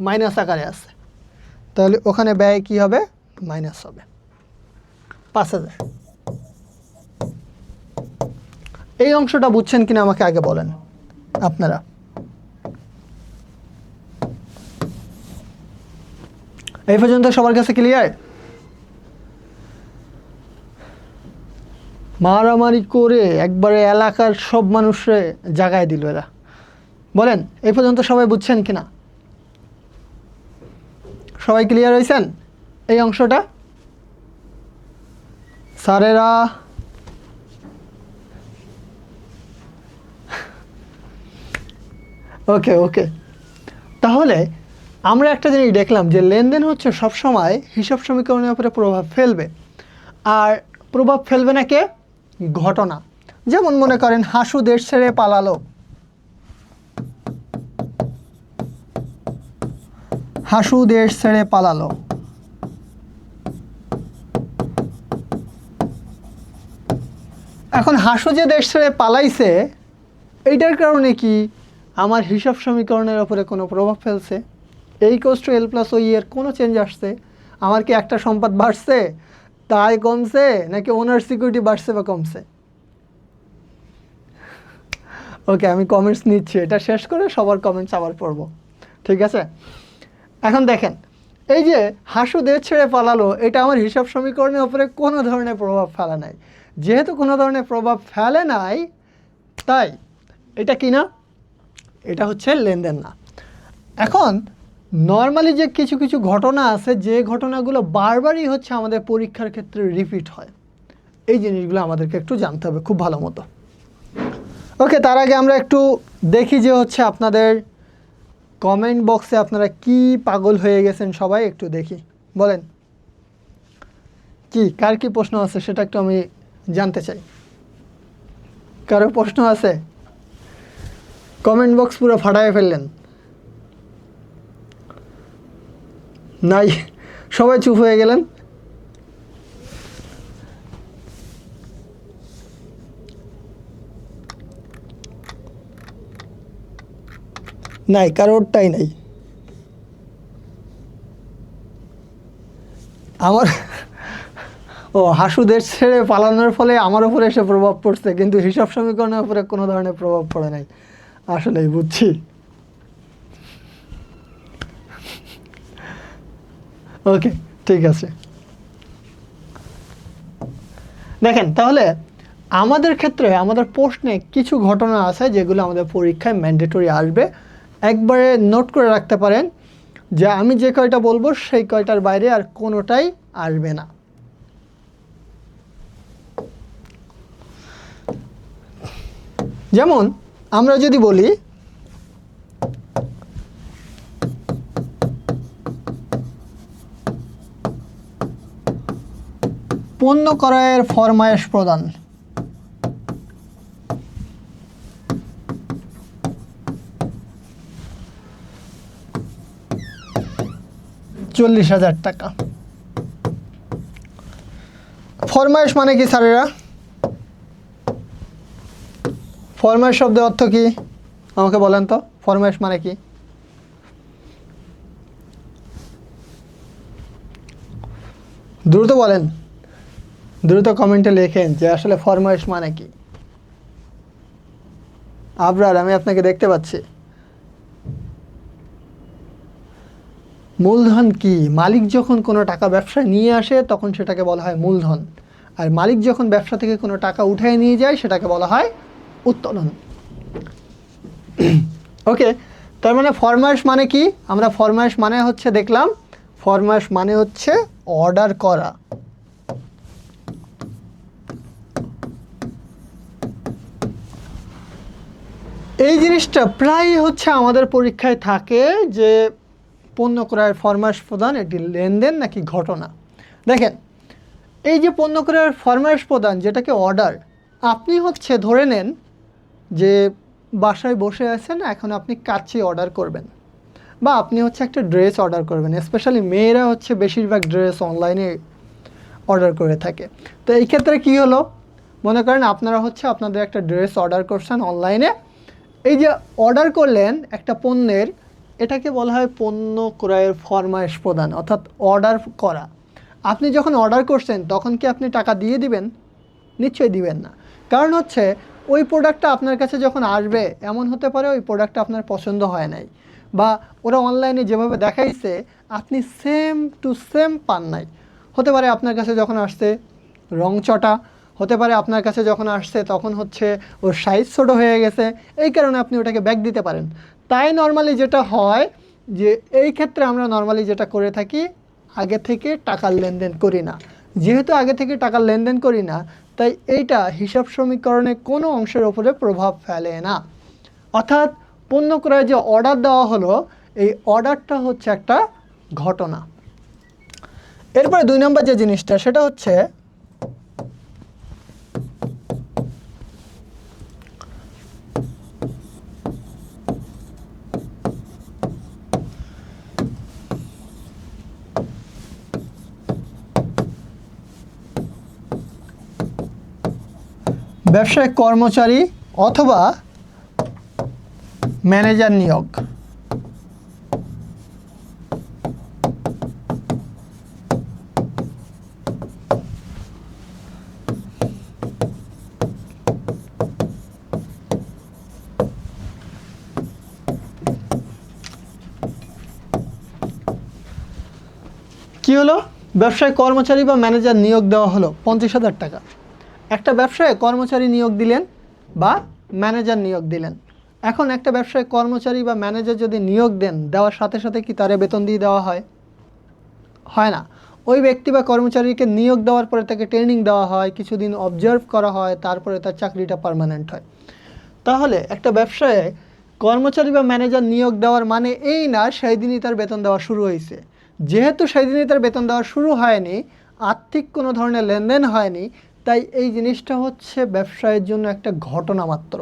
Speaker 1: মাইনাস আকারে আছে। তাহলে ওখানে ব্যয় কি হবে? মাইনাস হবে 5,000। এই অংশটা বুঝছেন কিনা আমাকে আগে বলেন আপনারা। এই পর্যন্ত সবার কাছে ক্লিয়ার? মারামারি করে একবারে এলাকার সব মানুষে জাগায় দিল এরা। বলেন এই পর্যন্ত সবাই বুঝছেন কিনা? সবাই ক্লিয়ার হয়েছেন এই অংশটা? স্যারেরা ওকে ওকে। তাহলে আমরা একটা জিনিস দেখলাম যে লেনদেন হচ্ছে সবসময় হিসাব সমীকরণের উপরে প্রভাব ফেলবে। আর প্রভাব ফেলবে না কে? ঘটনা। যেমন মনে করেন হাসু দেশ ছেড়ে পালালো। হাসু দেশ ছেড়ে পালালো। এখন হাসু যে দেশ ছেড়ে পালাইছে এইটার কারণে কি আমার হিসাব সমীকরণের উপরে কোনো প্রভাব ফেলছে? এই কোস্ট এল প্লাস ওই এর কোনো চেঞ্জ আসছে? আমার কি একটা সম্পদ বাড়ছে তাই কমছে, নাকি ওনার সিকিউরিটি বাড়ছে বা কমছে? ওকে, আমি কমেন্টস নিচ্ছি, এটা শেষ করে সবার কমেন্টস আবার পড়ব, ঠিক আছে? এখন দেখেন এই যে হাসু দেশ ছেড়ে পালালো, এটা আমার হিসাব সমীকরণের উপরে কোনো ধরনের প্রভাব ফেলে নাই। যেহেতু কোনো ধরনের প্রভাব ফেলে নাই, তাই এটা কি না? এটা হচ্ছে লেনদেন না। এখন নর্মালি যে কিছু কিছু ঘটনা আছে, যে ঘটনাগুলো বারবারই হচ্ছে আমাদের পরীক্ষার ক্ষেত্রে রিপিট হয়, এই জিনিসগুলো আমাদেরকে একটু জানতে হবে খুব ভালো মতো। ওকে, তার আগে আমরা একটু দেখি যে হচ্ছে আপনাদের কমেন্ট বক্সে আপনারা কি পাগল হয়ে গেছেন সবাই, একটু দেখি। বলেন কি, কার কি প্রশ্ন আছে সেটা একটু আমি জানতে চাই। কারো প্রশ্ন আছে? কমেন্ট বক্স পুরো ফাটায় ফেললেন। নাই, সবাই চুপ হয়ে গেলেন। নাই, কারোরটাই নাই। আমার ও হাসু দেশ ছেড়ে পালানোর ফলে আমার উপরে এসে প্রভাব পড়ছে, কিন্তু হিসাব সমীকরণের উপরে কোনো ধরনের প্রভাব পড়ে নাই। আসলেই বুঝছি। ওকে, ঠিক আছে। দেখেন তাহলে আমাদের ক্ষেত্রে আমাদের প্রশ্নে কিছু ঘটনা আছে যেগুলো আমাদের পরীক্ষায় ম্যান্ডেটরি আসবে। একবারে নোট করে রাখতে পারেন যে আমি যে কয়টা বলবো সেই কয়টার বাইরে আর কোনোটাই আসবে না। যেমন আমরা যদি বলি পণ্য ক্রয়ের ফরমায়েশ প্রদান, 40,000 টাকা। ফরমায়েশ মানে কি স্যারেরা? ফরমায়েশ শব্দের অর্থ কি আমাকে বলেন তো, ফরমায়েশ মানে কি? দ্রুত বলেন, দ্রুত কমেন্টে লেখেন যে আসলে ফরমায়েশ মানে কি। আবরার, আমি আপনাকে দেখতে পাচ্ছি। মূলধন কি? মালিক যখন কোনো টাকা ব্যবসায় নিয়ে আসে তখন সেটাকে বলা হয় মূলধন, আর মালিক যখন ব্যবসা থেকে কোনো টাকা উঠিয়ে নিয়ে যায় সেটাকে বলা হয় উত্তোলন। ওকে, তার মানে ফরমায়েশ মানে কি? আমরা ফরমায়েশ মানে হচ্ছে দেখলাম, ফরমায়েশ মানে হচ্ছে অর্ডার করা। এই জিনিসটা প্রায় হচ্ছে আমাদের পরীক্ষায় থাকে যে পণ্য ক্রয়ের ফরমায়েশ প্রদান এটি লেনদেন নাকি ঘটনা। দেখেন, এই যে পণ্য ক্রয়ের ফরমায়েশ প্রদান যেটাকে অর্ডার, আপনি হচ্ছে ধরে নেন যে বাসায় বসে আছেন, এখন আপনি কাচ্চি অর্ডার করবেন, বা আপনি হচ্ছে একটা ড্রেস অর্ডার করবেন। স্পেশালি মেয়েরা হচ্ছে বেশিরভাগ ড্রেস অনলাইনে অর্ডার করে থাকে। তো এই ক্ষেত্রে কী হলো, মনে করেন আপনারা হচ্ছে আপনাদের একটা ড্রেস অর্ডার করছেন অনলাইনে। এই যে অর্ডার করলেন একটা পণ্যের, এটাকে বলা হয় পণ্য ক্রয়ের ফরমায়েশ প্রদান, অর্থাৎ অর্ডার করা। আপনি যখন অর্ডার করছেন তখন কি আপনি টাকা দিয়ে দিবেন? নিশ্চয়ই দিবেন না। কারণ হচ্ছে ওই প্রোডাক্টটা আপনার কাছে যখন আসবে এমন হতে পারে ওই প্রোডাক্টটা আপনার পছন্দ হয় নাই, বা ওরা অনলাইনে যেভাবে দেখাইছে আপনি সেম টু সেম পান নাই। হতে পারে আপনার কাছে যখন আসছে রং চটা, হতে পারে আপনার কাছে যখন আসছে তখন হচ্ছে ওর সাইজ ছোটো হয়ে গেছে, এই কারণে আপনি ওটাকে ব্যাক দিতে পারেন। তাই নর্মালি যেটা হয় যে এই ক্ষেত্রে আমরা নর্মালি যেটা করে থাকি, আগে থেকে টাকার লেনদেন করি না। যেহেতু আগে থেকে টাকার লেনদেন করি না, তাই এইটা হিসাব সমীকরণে কোনো অংশের ওপরে প্রভাব ফেলে না। অর্থাৎ পণ্য ক্রয়ে যে অর্ডার দেওয়া হলো, এই অর্ডারটা হচ্ছে একটা ঘটনা। এরপরে 2 নম্বর যে জিনিসটা সেটা হচ্ছে ব্যবসায়িক কর্মচারী অথবা ম্যানেজার নিয়োগ। কি হলো, ব্যবসায় কর্মচারী বা ম্যানেজার নিয়োগ দেওয়া হলো 50,000 টাকা। একটা ব্যবসায় কর্মচারী নিয়োগ দিলেন বা ম্যানেজার নিয়োগ দিলেন। এখন একটা ব্যবসায় কর্মচারী বা ম্যানেজার যদি নিয়োগ দেন, দেওয়ার সাথে সাথে কি তারে বেতন দিয়ে দেওয়া হয়? হয় না। ওই ব্যক্তি বা কর্মচারীকে নিয়োগ দেওয়ার পরে তাকে ট্রেনিং দেওয়া হয়, কিছুদিন অবজার্ভ করা হয়, তারপরে তার চাকরিটা পার্মানেন্ট হয়। তাহলে একটা ব্যবসায় কর্মচারী বা ম্যানেজার নিয়োগ দেওয়ার মানে এই না সেই দিনই তার বেতন দেওয়া শুরু হয়েছে। যেহেতু সেই দিনই তার বেতন দেওয়া শুরু হয়নি, আর্থিক কোনো ধরনের লেনদেন হয়নি, তাই এই জিনিসটা হচ্ছে ব্যবসায়ের জন্য একটা ঘটনা মাত্র।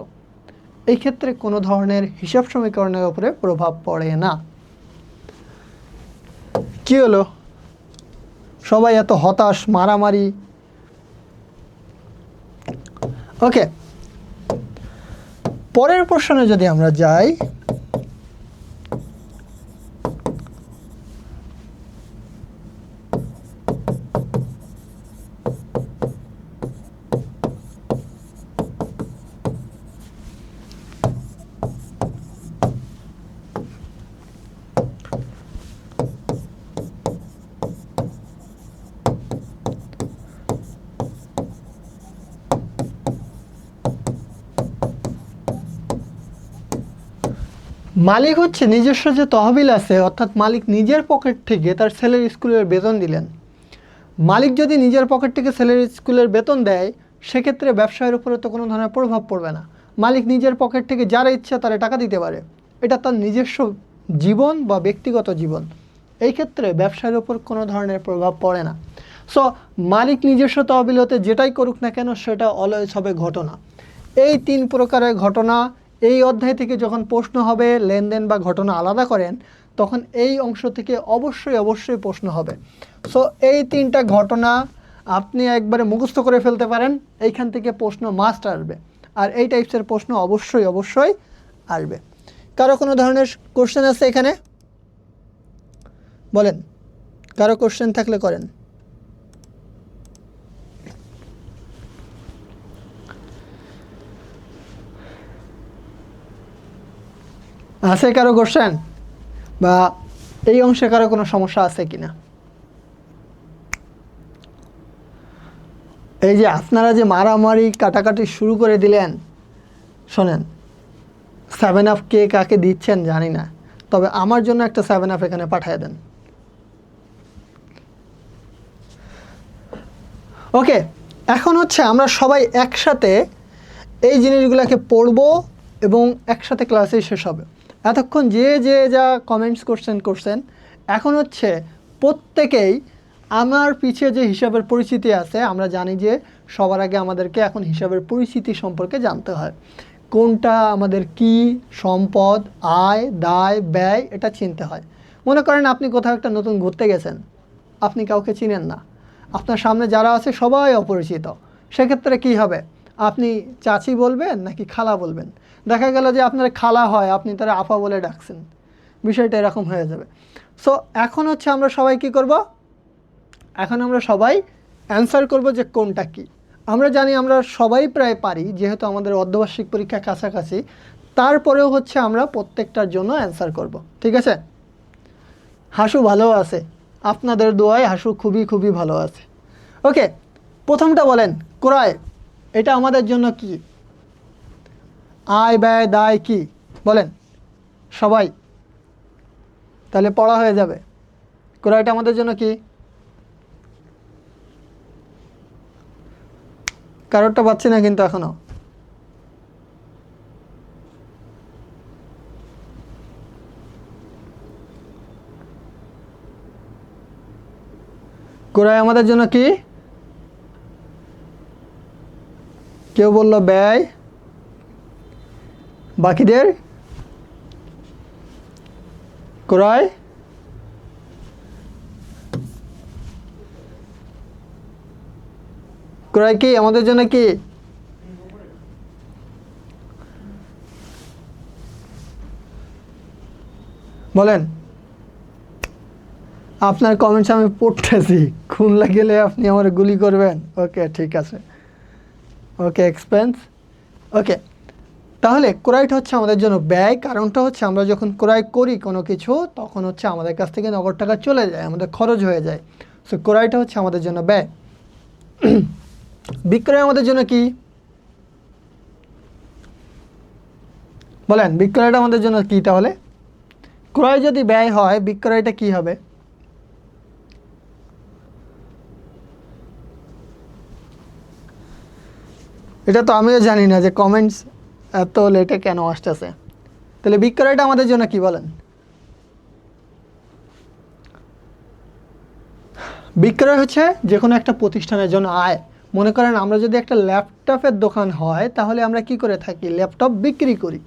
Speaker 1: এই ক্ষেত্রে কোনো ধরনের হিসাব সমীকরণের উপরে প্রভাব পড়ে না। কি হলো, সবাই এত হতাশ, মারামারি? ওকে, পরের প্রশ্নে যদি আমরা যাই, মালিক হচ্ছে নিজস্ব যে তহবিল আছে, অর্থাৎ মালিক নিজের পকেট থেকে তার ছেলের স্কুলের বেতন দিলেন। মালিক যদি নিজের পকেট থেকে ছেলের স্কুলের বেতন দেয়, সেক্ষেত্রে ব্যবসায়ের উপরে তো কোনো ধরনের প্রভাব পড়বে না। মালিক নিজের পকেট থেকে যারা ইচ্ছা তারা টাকা দিতে পারে, এটা তার নিজস্ব জীবন বা ব্যক্তিগত জীবন। এই ক্ষেত্রে ব্যবসায়ের উপর কোনো ধরনের প্রভাব পড়ে না। সো মালিক নিজস্ব তহবিল হতে যেটাই করুক না কেন সেটা অলওয়েজ হবে ঘটনা। এই 3 প্রকারের ঘটনা এই অধ্যায় থেকে যখন প্রশ্ন হবে, লেনদেন বা ঘটনা আলাদা করেন, তখন এই অংশ থেকে অবশ্যই প্রশ্ন হবে। সো এই 3টা ঘটনা আপনি একবারে মুখস্থ করে ফেলতে পারেন, এইখান থেকে প্রশ্ন মাস্ট আসবে। আর এই টাইপসের প্রশ্ন অবশ্যই আসবে। কারো কোনো ধরনের কোশ্চেন আছে এখানে? বলেন, কারো কোশ্চেন থাকলে করেন। আছে কারো কোশ্চেন, বা এই অংশে কারো কোনো সমস্যা আছে কিনা? এই যে আপনারা যে মারামারি কাটাকাটি শুরু করে দিলেন, শোনেন, 7 আপ কে কাকে দিচ্ছেন জানি না, তবে আমার জন্য একটা 7 আপ এখানে পাঠিয়ে দেন। ওকে, এখন হচ্ছে আমরা সবাই একসাথে এই জিনিসগুলোকে পড়ব এবং একসাথে ক্লাসে শেষ হবে। এতক্ষণ যে যা কমেন্টস করছেন, এখন হচ্ছে প্রত্যেকেই আমার পিছিয়ে যে হিসাবের পরিচিতি আছে, আমরা জানি যে সবার আগে আমাদেরকে এখন হিসাবের পরিচিতি সম্পর্কে জানতে হয়। কোনটা আমাদের কি সম্পদ, আয়, দায়, ব্যয়, এটা চিনতে হয়। মনে করেন আপনি কোথাও একটা নতুন ঘুরতে গেছেন, আপনি কাউকে চিনেন না, আপনার সামনে যারা আছে সবাই অপরিচিত, সেক্ষেত্রে কি হবে? আপনি চাচি বলবেন নাকি খালা বলবেন? দেখা গেল যে আপনার খালা হয়, আপনি তারা আপা বলে ডাকছেন, বিষয়টা এরকম হয়ে যাবে। সো এখন হচ্ছে আমরা সবাই কি করব? এখন আমরা সবাই অ্যান্সার করব যে কোনটা কি। আমরা জানি আমরা সবাই প্রায় পারি, যেহেতু আমাদের অর্ধবার্ষিক পরীক্ষা কাছাকাছি, তারপরেও হচ্ছে আমরা প্রত্যেকটার জন্য অ্যান্সার করব। ঠিক আছে? হাসু ভালো আছে, আপনাদের দোয়ায় হাসু খুবই ভালো আছে। ওকে, প্রথমটা বলেন, ক্রয়, এটা আমাদের জন্য কি? আয়, ব্যয়, দায় কি? বলেন সবাই, তাহলে পড়া হয়ে যাবে। ক্রয়টা আমাদের জন্য কি? কারোরটা পাচ্ছি না কিন্তু এখনো। ক্রয় আমাদের জন্য কি? কেউ বলল ব্যয়, বাকিদের ক্রয়। ক্রয় কি আমাদের জন্য কি? বলেন। আপনার কমেন্টস আমি পড়তেছি, খুন লাগলে আপনি আমার গুলি করবেন। ওকে, ঠিক আছে। ওকে, এক্সপেন্স। ওকে, তাহলে ক্রয়টা হচ্ছে আমাদের জন্য ব্যয়। কারণটা হচ্ছে আমরা যখন ক্রয় করি কোনো কিছু, তখন হচ্ছে আমাদের কাছ থেকে নগদ টাকা চলে যায়, আমাদের খরচ হয়ে যায়। সো ক্রয়টা হচ্ছে আমাদের জন্য ব্যয়। বিক্রয় আমাদের জন্য কি? বলেন, বিক্রয়টা আমাদের জন্য কি? তাহলে ক্রয় যদি ব্যয় হয়, বিক্রয়টা কি হবে? এটা তো আমিও জানি না যে কমেন্টস এত লেটে কেন আসতেছে। তাহলে বিক্রয়টা আমাদের জন্য কি? বলেন। বিক্রয় হচ্ছে যে কোনো একটা প্রতিষ্ঠানের জন্য আয়। মনে করেন আমরা যদি একটা ল্যাপটপের দোকান হয়, তাহলে আমরা কি করে থাকি? ল্যাপটপ বিক্রি করি।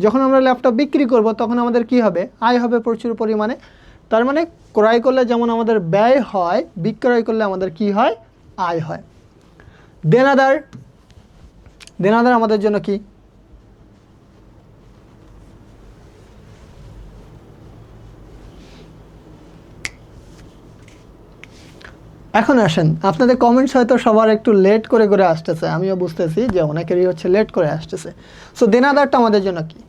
Speaker 1: যখন আমরা ল্যাপটপ বিক্রি করব, তখন আমাদের কি হবে? আয় হবে প্রচুর পরিমাণে। তার মানে ক্রয় করলে যেমন আমাদের ব্যয় হয়, বিক্রয় করলে আমাদের কি হয়? আয় হয়। দেনাদার, দেনাদার আমাদের জন্য কি? এখন আসেন, আপনাদের কমেন্টস হয়তো সবার একটু লেট করে আসতেছে, আমিও বুঝতেছি যে অনেকেরই হচ্ছে লেট করে আসতেছে। সো দেনাদারটা আমাদের জন্য কি?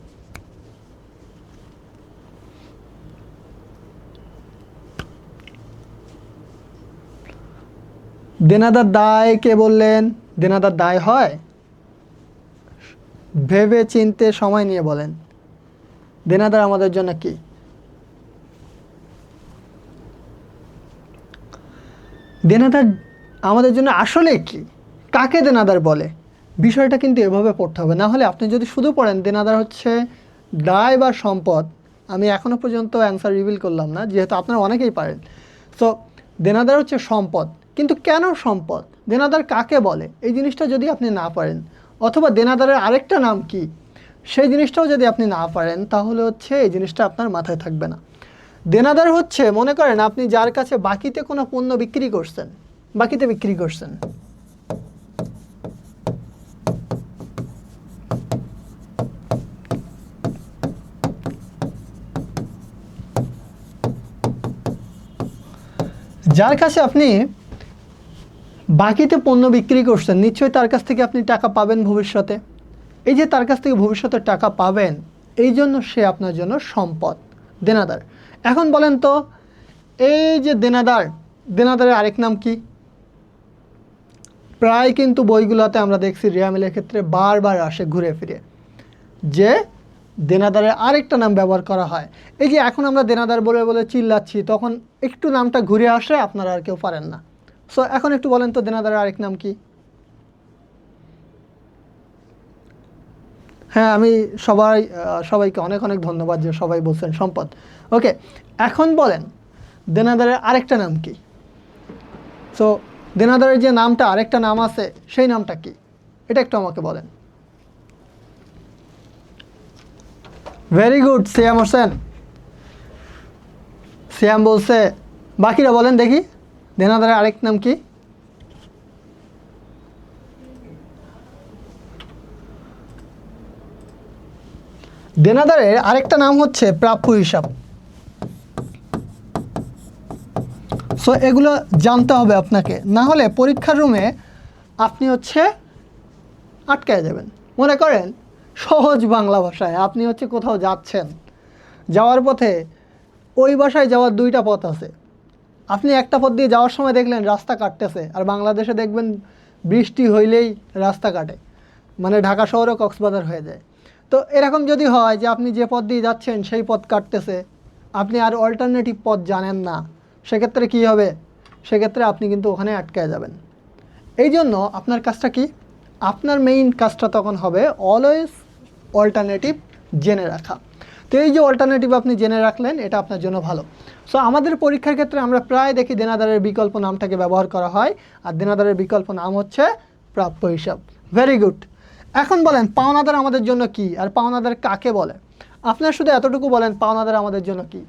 Speaker 1: দেনাদার দায় কে বললেন? দেনাদার দায় হয়? ভেবে চিনতে সময় নিয়ে বলেন। দেনাদার আমাদের জন্য কি? দেনাদার আমাদের জন্য আসলে কি, কাকে দেনাদার বলে, বিষয়টা কিন্তু এভাবে পড়তে হবে। না হলে আপনি যদি শুধু পড়েন দেনাদার হচ্ছে দায় বা সম্পদ, আমি এখনও পর্যন্ত অ্যান্সার রিভিল করলাম না, যেহেতু আপনারা অনেকেই পারেন। সো দেনাদার হচ্ছে সম্পদ, কিন্তু কেন সম্পদ, দেনাদার কাকে বলে, এই জিনিসটা যদি আপনি না পারেন, অথবা দেনাদারের আরেকটা নাম কি সেই জিনিসটাও যদি আপনি না পারেন, তাহলে হচ্ছে এই জিনিসটা আপনার মাথায় থাকবে না। দেনাদার হচ্ছে, মনে করেন আপনি যার কাছে বাকিতে কোনো পণ্য বিক্রি করছেন, বাকিতে বিক্রি করছেন, যার কাছে আপনি বাকিতে পণ্য বিক্রি করছেন, নিশ্চয়ই তার কাছ থেকে আপনি টাকা পাবেন ভবিষ্যতে। এই যে তার কাছ থেকে ভবিষ্যতে টাকা পাবেন, এই জন্য সে আপনার জন্য সম্পদ, দেনাদার। এখন বলেন তো, এই যে দেনাদার, দেনাদারের আরেক নাম কি? প্রায় কিন্তু বইগুলোতে আমরা দেখছি রিয়ামিলের ক্ষেত্রে বারবার আসে ঘুরে ফিরে যে দেনাদারের আরেকটা নাম ব্যবহার করা হয়। এই যে এখন আমরা দেনাদার বলে বলে চিল্লাচ্ছি, তখন একটু নামটা ঘুরে আসে, আপনারা আর কেউ পারেন না। সো এখন একটু বলেন তো দেনাদারের আরেক নাম কি? হ্যাঁ, আমি সবাইকে অনেক অনেক ধন্যবাদ যে সবাই বলছেন সম্পদ। ওকে, এখন বলেন দেনাদারের আরেকটা নাম কি? সো দেনাদারের যে নামটা আরেকটা নাম আছে, সেই নামটা কি, এটা একটু আমাকে বলেন। ভেরি গুড, সিয়াম হোসেন। সিয়াম বলছে, বাকিরা বলেন দেখি দেনাদারের আরেক নাম কি? দেনাদারের আরেকটা নাম হচ্ছে প্রাপ্য হিসাব। সো এগুলো জানতে হবে আপনাকে, না হলে পরীক্ষার রুমে আপনি হচ্ছে আটকায় যাবেন। মনে করেন সহজ বাংলা ভাষায়, আপনি হচ্ছে কোথাও যাচ্ছেন, যাওয়ার পথে ওই বাসায় যাওয়ার দুইটা পথ আছে। আপনি একটা পথ দিয়ে যাওয়ার সময় দেখলেন রাস্তা কাটতেছে, আর বাংলাদেশে দেখবেন বৃষ্টি হইলেই রাস্তা কাটে, মানে ঢাকা শহরও কক্সবাজার হয়ে যায়। তো এরকম যদি হয় যে আপনি যে পথ দিয়ে যাচ্ছেন সেই পথ কাটতেছে, আপনি আর অল্টারনেটিভ পথ জানেন না, সেক্ষেত্রে কী হবে? সেক্ষেত্রে আপনি কিন্তু ওখানে আটকায় যাবেন। এই জন্য আপনার কাজটা কি? আপনার মেইন কাজটা তখন হবে অলওয়েজ অল্টারনেটিভ জেনে রাখা। তো এই যে অল্টারনেটিভ আপনি জেনে রাখলেন, এটা আপনার জন্য ভালো। সো আমাদের পরীক্ষার ক্ষেত্রে আমরা প্রায় দেখি দেনাদারের বিকল্প নামটাকে ব্যবহার করা হয়, আর দেনাদারের বিকল্প নাম হচ্ছে প্রাপ্য হিসাব। Very good. এখন বলেন পাওনাদার আমাদের জন্য কি, আর পাওনাদার কাকে বলে? আপনার শুধু এতটুকু বলেন পাওনাদার আমাদের জন্য কি।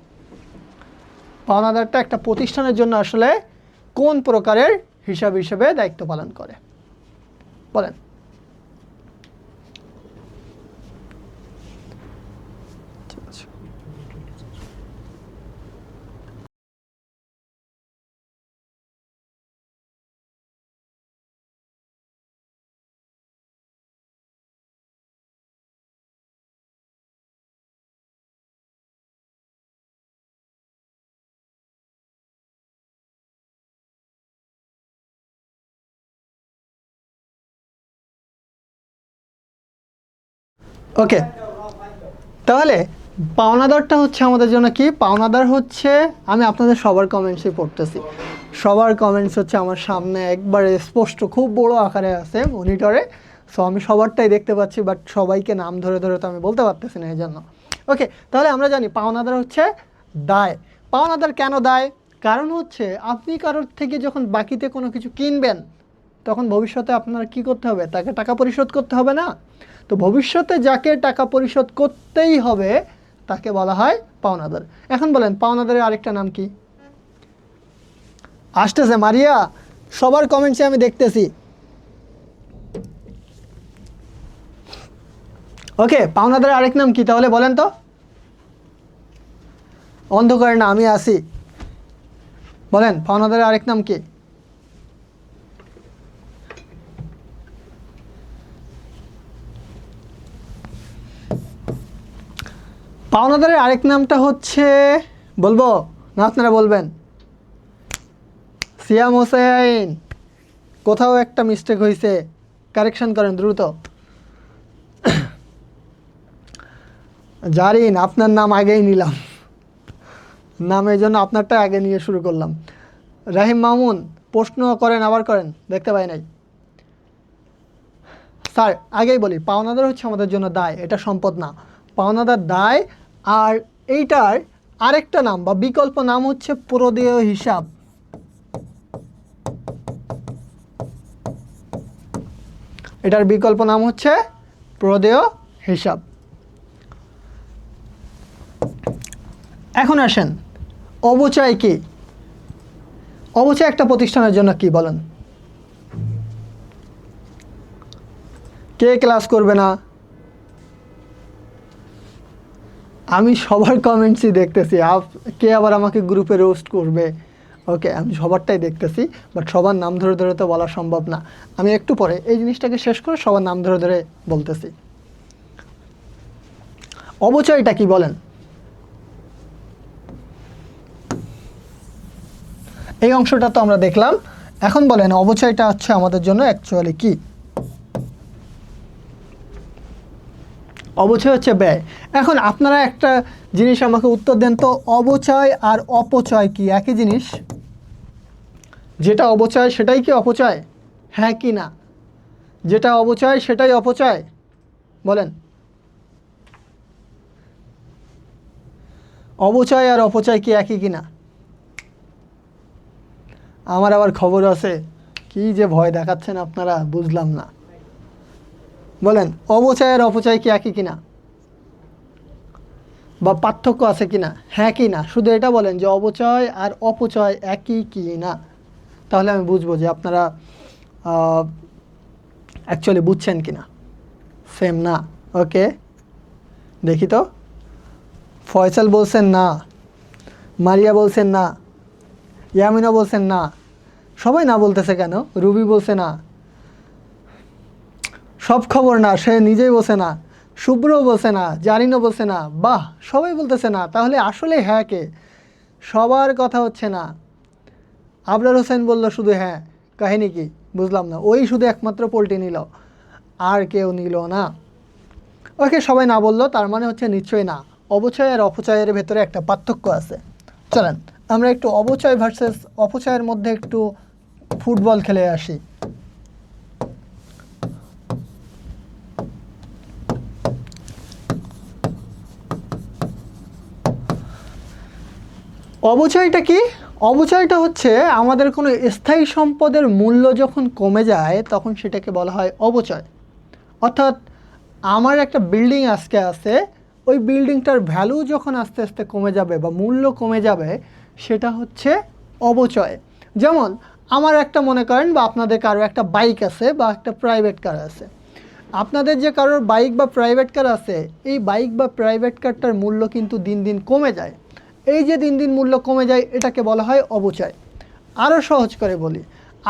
Speaker 1: পাওনাদারটা একটা প্রতিষ্ঠানের জন্য আসলে কোন প্রকারের হিসাব হিসেবে দায়িত্ব পালন করে, বলেন। ওকে, তাহলে পাওনাদারটা হচ্ছে আমাদের জন্য কি? পাওনাদার হচ্ছে, আমি আপনাদের সবার কমেন্টসই পড়তেছি, সবার কমেন্টস হচ্ছে আমার সামনে একবারে স্পষ্ট, খুব বড় আকারে আছে মনিটরে। সো আমি সবারটাই দেখতে পাচ্ছি, বাট সবাইকে নাম ধরে ধরে তো আমি বলতে পারতেছি না, এই জন্য। ওকে, তাহলে আমরা জানি পাওনাদার হচ্ছে দায়। পাওনাদার কেন দায়? কারণ হচ্ছে আপনি কারোর থেকে যখন বাকিতে কোনো কিছু কিনবেন, তখন ভবিষ্যতে আপনার কি করতে হবে? তাকে টাকা পরিশোধ করতে হবে না? তো ভবিষ্যতে যাকে টাকা পরিশোধ করতেই হবে তাকে বলা হয় পাওনাদার। এখন বলেন পাওনাদারের আরেকটা নাম কি? আসতেছে মারিয়া, সবার কমেন্টসে আমি দেখতেছি। ওকে, পাওনাদারের আরেক নাম কি তাহলে বলেন তো? অন্ধকারে না, আমি আসি, বলেন পাওনাদারের আরেক নাম কি? পাওনাদারের আরেক নামটা হচ্ছে, বলবো না আপনারা বলবেন? সিয়াম হোসেন, কোথাও একটা মিস্টেক হয়েছে, কারেকশন করেন দ্রুত। জারিন, আপনার নাম আগেই নিলাম, নামের জন্য আপনারটা আগে নিয়ে শুরু করলাম। রাহিম মামুন, প্রশ্ন করেন, আবার করেন, দেখতে পাই নাই। স্যার আগেই বলি, পাওনাদার হচ্ছে আমাদের জন্য দায়, এটা সম্পদ না। পাওনাদার দায়, আর এইটার আরেকটা নাম বা বিকল্প নাম হচ্ছে প্রদেয় হিসাব। এটার বিকল্প নাম হচ্ছে প্রদেয় হিসাব। এখন আসেন, অবচয় কি? অবচয় একটা প্রতিষ্ঠানের জন্য কি বলেন? কে ক্লাস করবে না? আমি সবার কমেন্টসই দেখতেছি, কে আবার আমাকে গ্রুপে রোস্ট করবে। ওকে, আমি সবারটাই দেখতেছি, বাট সবার নাম ধরে ধরে তো বলা সম্ভব না। আমি একটু পরে এই জিনিসটাকে শেষ করে সবার নাম ধরে ধরে বলতেছি। অবচয়টা কি বলেন? এই অংশটা তো আমরা দেখলাম, এখন বলেন অবচয়টা হচ্ছে আমাদের জন্য অ্যাকচুয়ালি কি? অবচয় হচ্ছে ব্যয়। এখন আপনারা একটা জিনিস আমাকে উত্তর দেন তো, অবচয় আর অপচয় কি একই জিনিস? যেটা অবচয় সেটাই কি অপচয়? হ্যাঁ কি না? যেটা অবচয় সেটাই অপচয়, বলেন। অবচয় আর অপচয় কি একই কি না? আমার আবার খবর আছে, কি যে ভয় দেখাচ্ছেন আপনারা, বুঝলাম না। বলেন, অবচয় আর অপচয় কি একই কিনা, বা পার্থক্য আছে কিনা? হ্যাঁ কি না? শুধু এটা বলেন যে অবচয় আর অপচয় একই কি না, তাহলে আমি বুঝবো যে আপনারা অ্যাকচুয়ালি বুঝছেন কিনা। সেম না? ওকে, দেখি তো। ফয়সাল বলছেন না, মারিয়া বলছেন না, ইয়ামিনা বলছেন না। সবাই না বলতেছে কেন? রুবি বলছে না, সব খবর না, সে নিজেই বলছে না, শুভ্রও বলছে না, জারিনও বলছে না। বাহ, সবাই বলতেছে না, তাহলে আসলে হ্যাঁ কে? সবার কথা হচ্ছে না। আবরার হোসেন বলল শুধু হ্যাঁ, কাহিনী কি বুঝলাম না। ওই শুধু একমাত্র পোল্টি নিল, আর কেউ নিল না। ওকে, সবাই না বললো, তার মানে হচ্ছে নিশ্চয়ই না। অবচয় আর অপচয়ের ভেতরে একটা পার্থক্য আছে। চলেন আমরা একটু অবচয় ভার্সেস অপচয়ের মধ্যে একটু ফুটবল খেলে আসি। অবচয়টা কি? অবচয়টা হচ্ছে আমাদের কোনো স্থায়ী সম্পদের মূল্য যখন কমে যায় তখন সেটাকে বলা হয় অবচয়। অর্থাৎ আমার একটা বিল্ডিং আজকে আছে, ওই বিল্ডিংটার ভ্যালু যখন আস্তে আস্তে কমে যাবে বা মূল্য কমে যাবে, সেটা হচ্ছে অবচয়। যেমন আমার একটা, মনে করেন, বা আপনাদের কারো একটা বাইক আছে বা একটা প্রাইভেট কার আছে। আপনাদের যে কারোর বাইক বা প্রাইভেট কার আছে, এই বাইক বা প্রাইভেট কারটার মূল্য কিন্তু দিন দিন কমে যায়। এই যে দিন দিন মূল্য কমে যায়, এটাকে বলা হয় অবচয়। আরও সহজ করে বলি,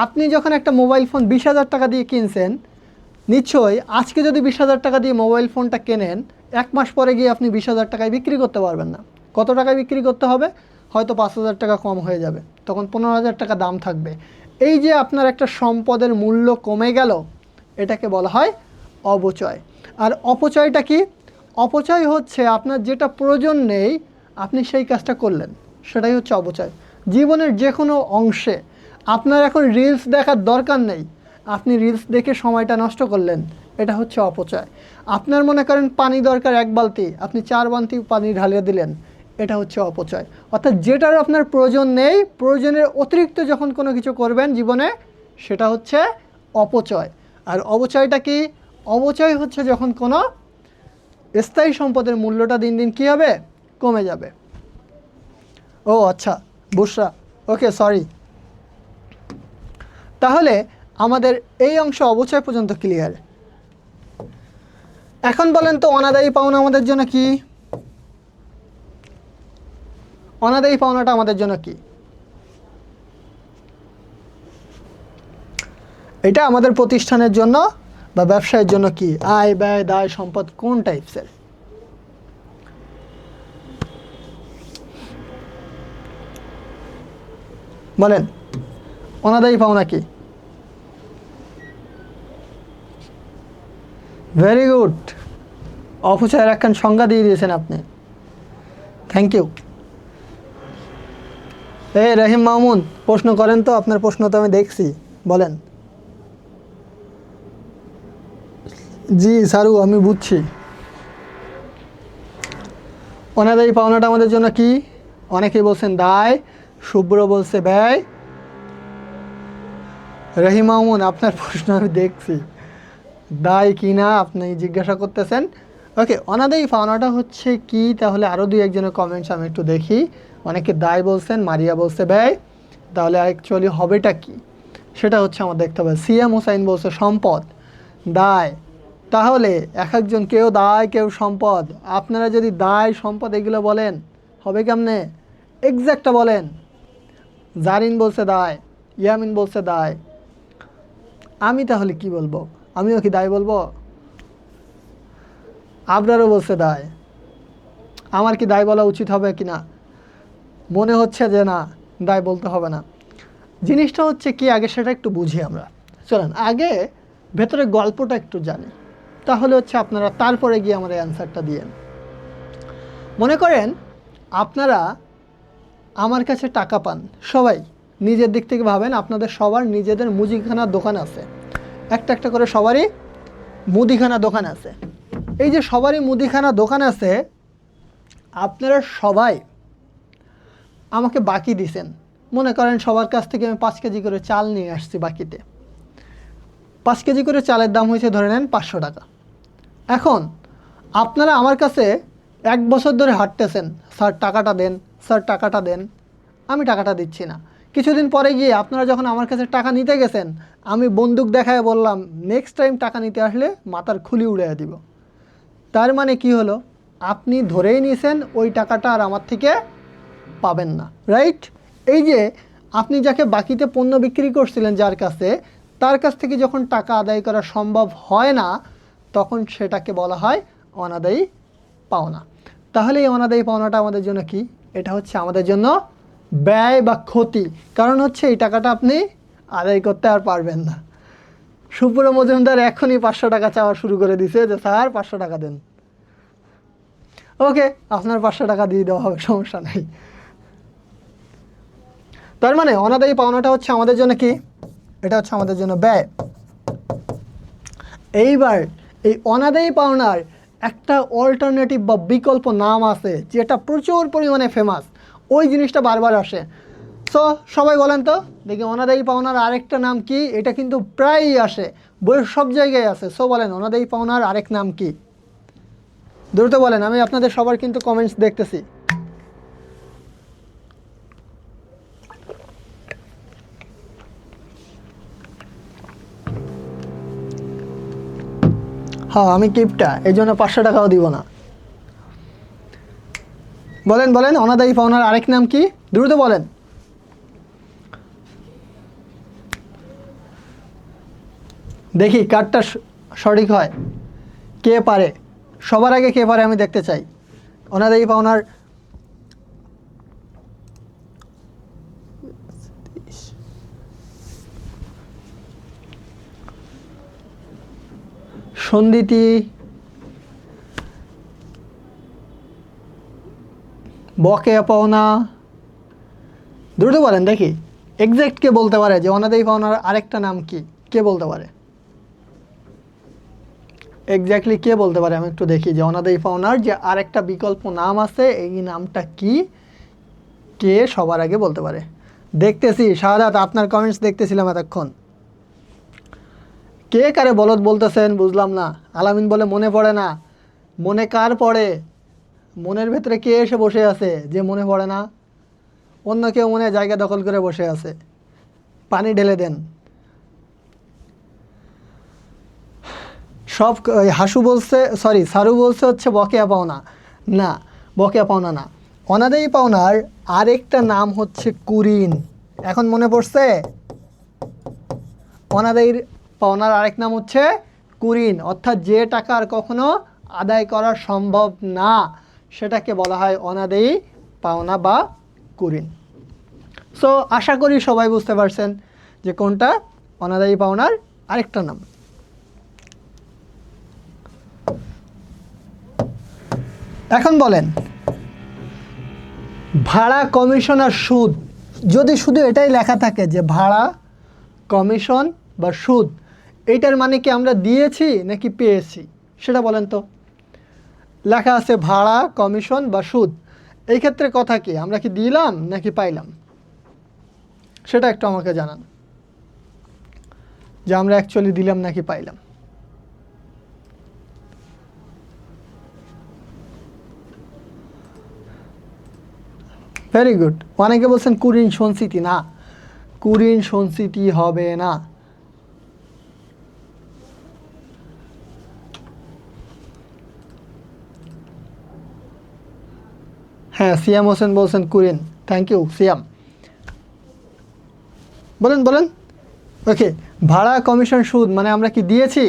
Speaker 1: আপনি যখন একটা মোবাইল ফোন 20,000 টাকা দিয়ে কিনছেন, নিশ্চয়ই আজকে যদি 20,000 টাকা দিয়ে মোবাইল ফোনটা কেনেন, 1 মাস পরে গিয়ে আপনি 20,000 টাকায় বিক্রি করতে পারবেন না। কত টাকায় বিক্রি করতে হবে? হয়তো 5,000 টাকা কম হয়ে যাবে, তখন 15,000 টাকা দাম থাকবে। এই যে আপনার একটা সম্পদের মূল্য কমে গেল, এটাকে বলা হয় অবচয়। আর অপচয়টা কি? অপচয় হচ্ছে আপনার যেটা প্রয়োজন নেই, আপনি সেই কাজটা করলেন, সেটাই হচ্ছে অপচয়। জীবনের যে কোনো অংশে আপনার এখন রিলস দেখার দরকার নেই, আপনি রিলস দেখে সময়টা নষ্ট করলেন, এটা হচ্ছে অপচয়। আপনার মনে করেন পানি দরকার 1 বালতি, আপনি 4 বালতি পানি ঢালিয়ে দিলেন, এটা হচ্ছে অপচয়। অর্থাৎ যেটার আপনার প্রয়োজন নেই, প্রয়োজনের অতিরিক্ত যখন কোনো কিছু করবেন জীবনে, সেটা হচ্ছে অপচয়। আর অবচয়টা কি? অবচয় হচ্ছে যখন কোনো স্থায়ী সম্পদের মূল্যটা দিন দিন কী হবে? কমে যাবে। ও আচ্ছা, বুশরা, ওকে, সরি। তাহলে আমাদের এই অংশ অবচয় পর্যন্ত ক্লিয়ার। এখন বলেন তো, অনাদায়ী পাওনা আমাদের জন্য কি? অনাদায়ী পাওনাটা আমাদের জন্য কি? এটা আমাদের প্রতিষ্ঠানের জন্য বা ব্যবসায়ের জন্য কি? আয়, ব্যয়, দায়, সম্পদ কোন টাইপসের? বলেন, অনাদায়ী পাওনা কি? Very good. অপচয়ের একখান সংজ্ঞা দিয়ে দিয়েছেন আপনি, থ্যাংক ইউ। রহিম মামুন প্রশ্ন করেন তো, আপনার প্রশ্ন তো আমি দেখছি, বলেন। জি সারু, আমি বুঝছি। অনাদায়ী পাওনাটা আমাদের জন্য কি? অনেকেই বলছেন দায়, শুভ্র বলছে ব্যয়। রহিম মামুন আপনার প্রশ্ন আমি দেখছি, দায় কি না আপনি জিজ্ঞাসা করতেছেন। ওকে, অনাদায়ী পাওনাটা হচ্ছে কি তাহলে? আরও দুই একজনের কমেন্টস আমি একটু দেখি। অনেকে দায় বলছেন, মারিয়া বলছে ব্যয়। তাহলে অ্যাকচুয়ালি হবেটা কি সেটা হচ্ছে আমার দেখতে হবে। সিএম হুসাইন বলছে সম্পদ, দায়। তাহলে এক একজন, কেউ দায় কেউ সম্পদ। আপনারা যদি দায় সম্পদ এগুলো বলেন হবে কেমনে? এক্স্যাক্টটা বলেন। জারিন বলছে দায়, ইয়ামিন বলছে দায়। আমি তাহলে কি বলবো? আমিও কি দায় বলবো? আবরারও বলছে দায়। আমার কি দায় বলা উচিত হবে কি না? মনে হচ্ছে যে না, দায় বলতে হবে না। জিনিসটা হচ্ছে কি, আগে সেটা একটু বুঝি আমরা। চলেন আগে ভেতরে গল্পটা একটু জানি, তাহলে হচ্ছে আপনারা তারপরে গিয়ে আমার অ্যান্সারটা দিয়েন। মনে করেন আপনারা আমার কাছে টাকা পান, সবাই নিজের দিক থেকে ভাবেন, আপনাদের সবার নিজেদের মুদিখানার দোকান আছে, একটা একটা করে সবারই মুদিখানা দোকান আছে। এই যে সবারই মুদিখানা দোকান আছে, আপনারা সবাই আমাকে বাকি দিছেন। মনে করেন সবার কাছ থেকে আমি 5 কেজি করে চাল নিয়ে আসছি বাকিতে। 5 কেজি করে চালের দাম হয়েছে ধরে নেন 500 টাকা। এখন আপনারা আমার কাছে 1 বছর ধরে হাঁটতেছেন, স্যার টাকাটা দেন, স্যার টাকাটা দেন। আমি টাকাটা দিচ্ছি না। কিছুদিন পরে গিয়ে আপনারা যখন আমার কাছে টাকা নিতে গেছেন, আমি বন্দুক দেখায় বললাম নেক্সট টাইম টাকা নিতে আসলে মাথার খুলি উড়িয়ে দিব। তার মানে কি হলো? আপনি ধরেই নিয়েছেন ওই টাকাটা আর আমার থেকে পাবেন না, রাইট? এই যে আপনি যাকে বাকিতে পণ্য বিক্রি করছিলেন, যার কাছে, তার কাছ থেকে যখন টাকা আদায় করা সম্ভব হয় না, তখন সেটাকে বলা হয় অনাদায়ী পাওনা। তাহলে এই অনাদায়ী পাওনাটা আমাদের জন্য কি? এটা হচ্ছে আমাদের জন্য ব্যয় বা ক্ষতি। কারণ হচ্ছে এই টাকাটা আপনি আদায় করতে আর পারবেন না। শুভ্র মজুমদার এখনই 500 টাকা চাওয়া শুরু করে দিছে যে স্যার 500 টাকা দেন। ওকে, আপনার 500 টাকা দিয়ে দেওয়া হবে, সমস্যা নাই। তার মানে অনাদায়ী পাওনাটা হচ্ছে আমাদের জন্য কি? এটা হচ্ছে আমাদের জন্য ব্যয়। এইবার এই অনাদায়ী পাওনার একটা অল্টারনেটিভ বা বিকল্প নাম আছে, যেটা প্রচুর পরিমাণে ফেমাস। ওই জিনিসটা বারবার আসে। সো সবাই বলেন তো দেখি, অনাদায়ী পাওনার আরেকটা নাম কি? এটা কিন্তু প্রায়ই আসে, বইয়ের সব জায়গায় আছে। সো বলেন, অনাদায়ী পাওনার আরেক নাম কি? দ্রুত বলেন, আমি আপনাদের সবার কিন্তু কমেন্টস দেখতেছি। হ্যাঁ, আমি কিপটা, এই জন্য 500 টাকাও দিব না। বলেন বলেন, অনাদায়ী পাওনার আরেক নাম কি? দ্রুত বলেন। দেখি কারটা সঠিক হয়, কে পারে সবার আগে, কে পারে আমি দেখতে চাই। অনাদায়ী পাওনার সন্ধিতি, বকেয়া পাওনা, দ্রুত বলেন দেখি এক্স্যাক্ট কে বলতে পারে যে অনাদায়ী পাওনার আরেকটা নাম কি? কে বলতে পারে এক্স্যাক্টলি? কে বলতে পারে? আমি একটু দেখি যে অনাদায়ী পাওনার যে আরেকটা বিকল্প নাম আছে, এই নামটা কি? কে সবার আগে বলতে পারে? দেখতেছি শাহাদাত, আপনার কমেন্টস দেখতেছিলাম এতক্ষণ। কে কারে বলদ বলতেছেন বুঝলাম না। আলামিন বলে মনে পড়ে না। মনে কার পড়ে? মনের ভেতরে কে এসে বসে আছে যে মনে পড়ে না? অন্য কেউ মনে জায়গা দখল করে বসে আছে, পানি ঢেলে দেন। সব হাসু বলছে, সরি সারু বলছে হচ্ছে বকেয়া পাওনা। না, বকেয়া পাওনা না। অনাদায়ী পাওনার আরেকটা নাম হচ্ছে কুরিন। এখন মনে পড়ছে? অনাদায়ী পাওনার আরেক নাম হচ্ছে কুরিন, অর্থাৎ যে টাকা আর কখনো আদায় করা সম্ভব না, সেটাকে বলা হয় অনাদায়ী পাওনা বা কুরিন। সো আশা করি সবাই বুঝতে পারছেন যে কোনটা অনাদায়ী পাওনার আরেকটা নাম। এখন বলেন ভাড়া কমিশন আর সুদ, যদি শুধু এটাই লেখা থাকে যে ভাড়া কমিশন বা সুদ, এইটার মানে কি আমরা দিয়েছি নাকি পেয়েছি সেটা বলেন তো। লেখা আছে ভাড়া কমিশন বা সুদ, এই ক্ষেত্রে কথা কি আমরা কি দিলাম নাকি পাইলাম, সেটা একটু আমাকে জানান যে আমরা অ্যাকচুয়ালি দিলাম নাকি পাইলাম। Very good. অনেকে বলছেন কুরিন সঞ্চিতি, না কুরিন সঞ্চিতি হবে না। হ্যাঁ সিয়াম হোসেন বলছেন কুরিন, থ্যাংক ইউ সিয়াম। বলেন বলেন। ওকে, ভাড়া কমিশন সুদ মানে আমরা কি দিয়েছি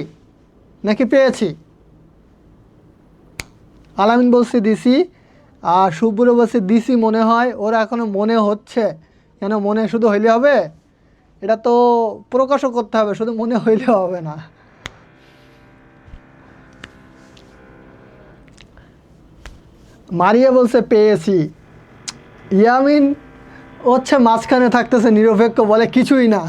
Speaker 1: নাকি পেয়েছি? আলামিন বলছে দিছি, আর শুভ্র বলছে দিছি মনে হয়, ওরা এখনো মনে হচ্ছে। কেন মনে শুধু হইলে হবে? এটা তো প্রকাশও করতে হবে, শুধু মনে হইলে হবে না। মারিয়া বলছে পেয়েছি। ইয়ামিন হচ্ছে মাঝখানে থাকতেছে নিরপেক্ষ, বলে কিছুই না।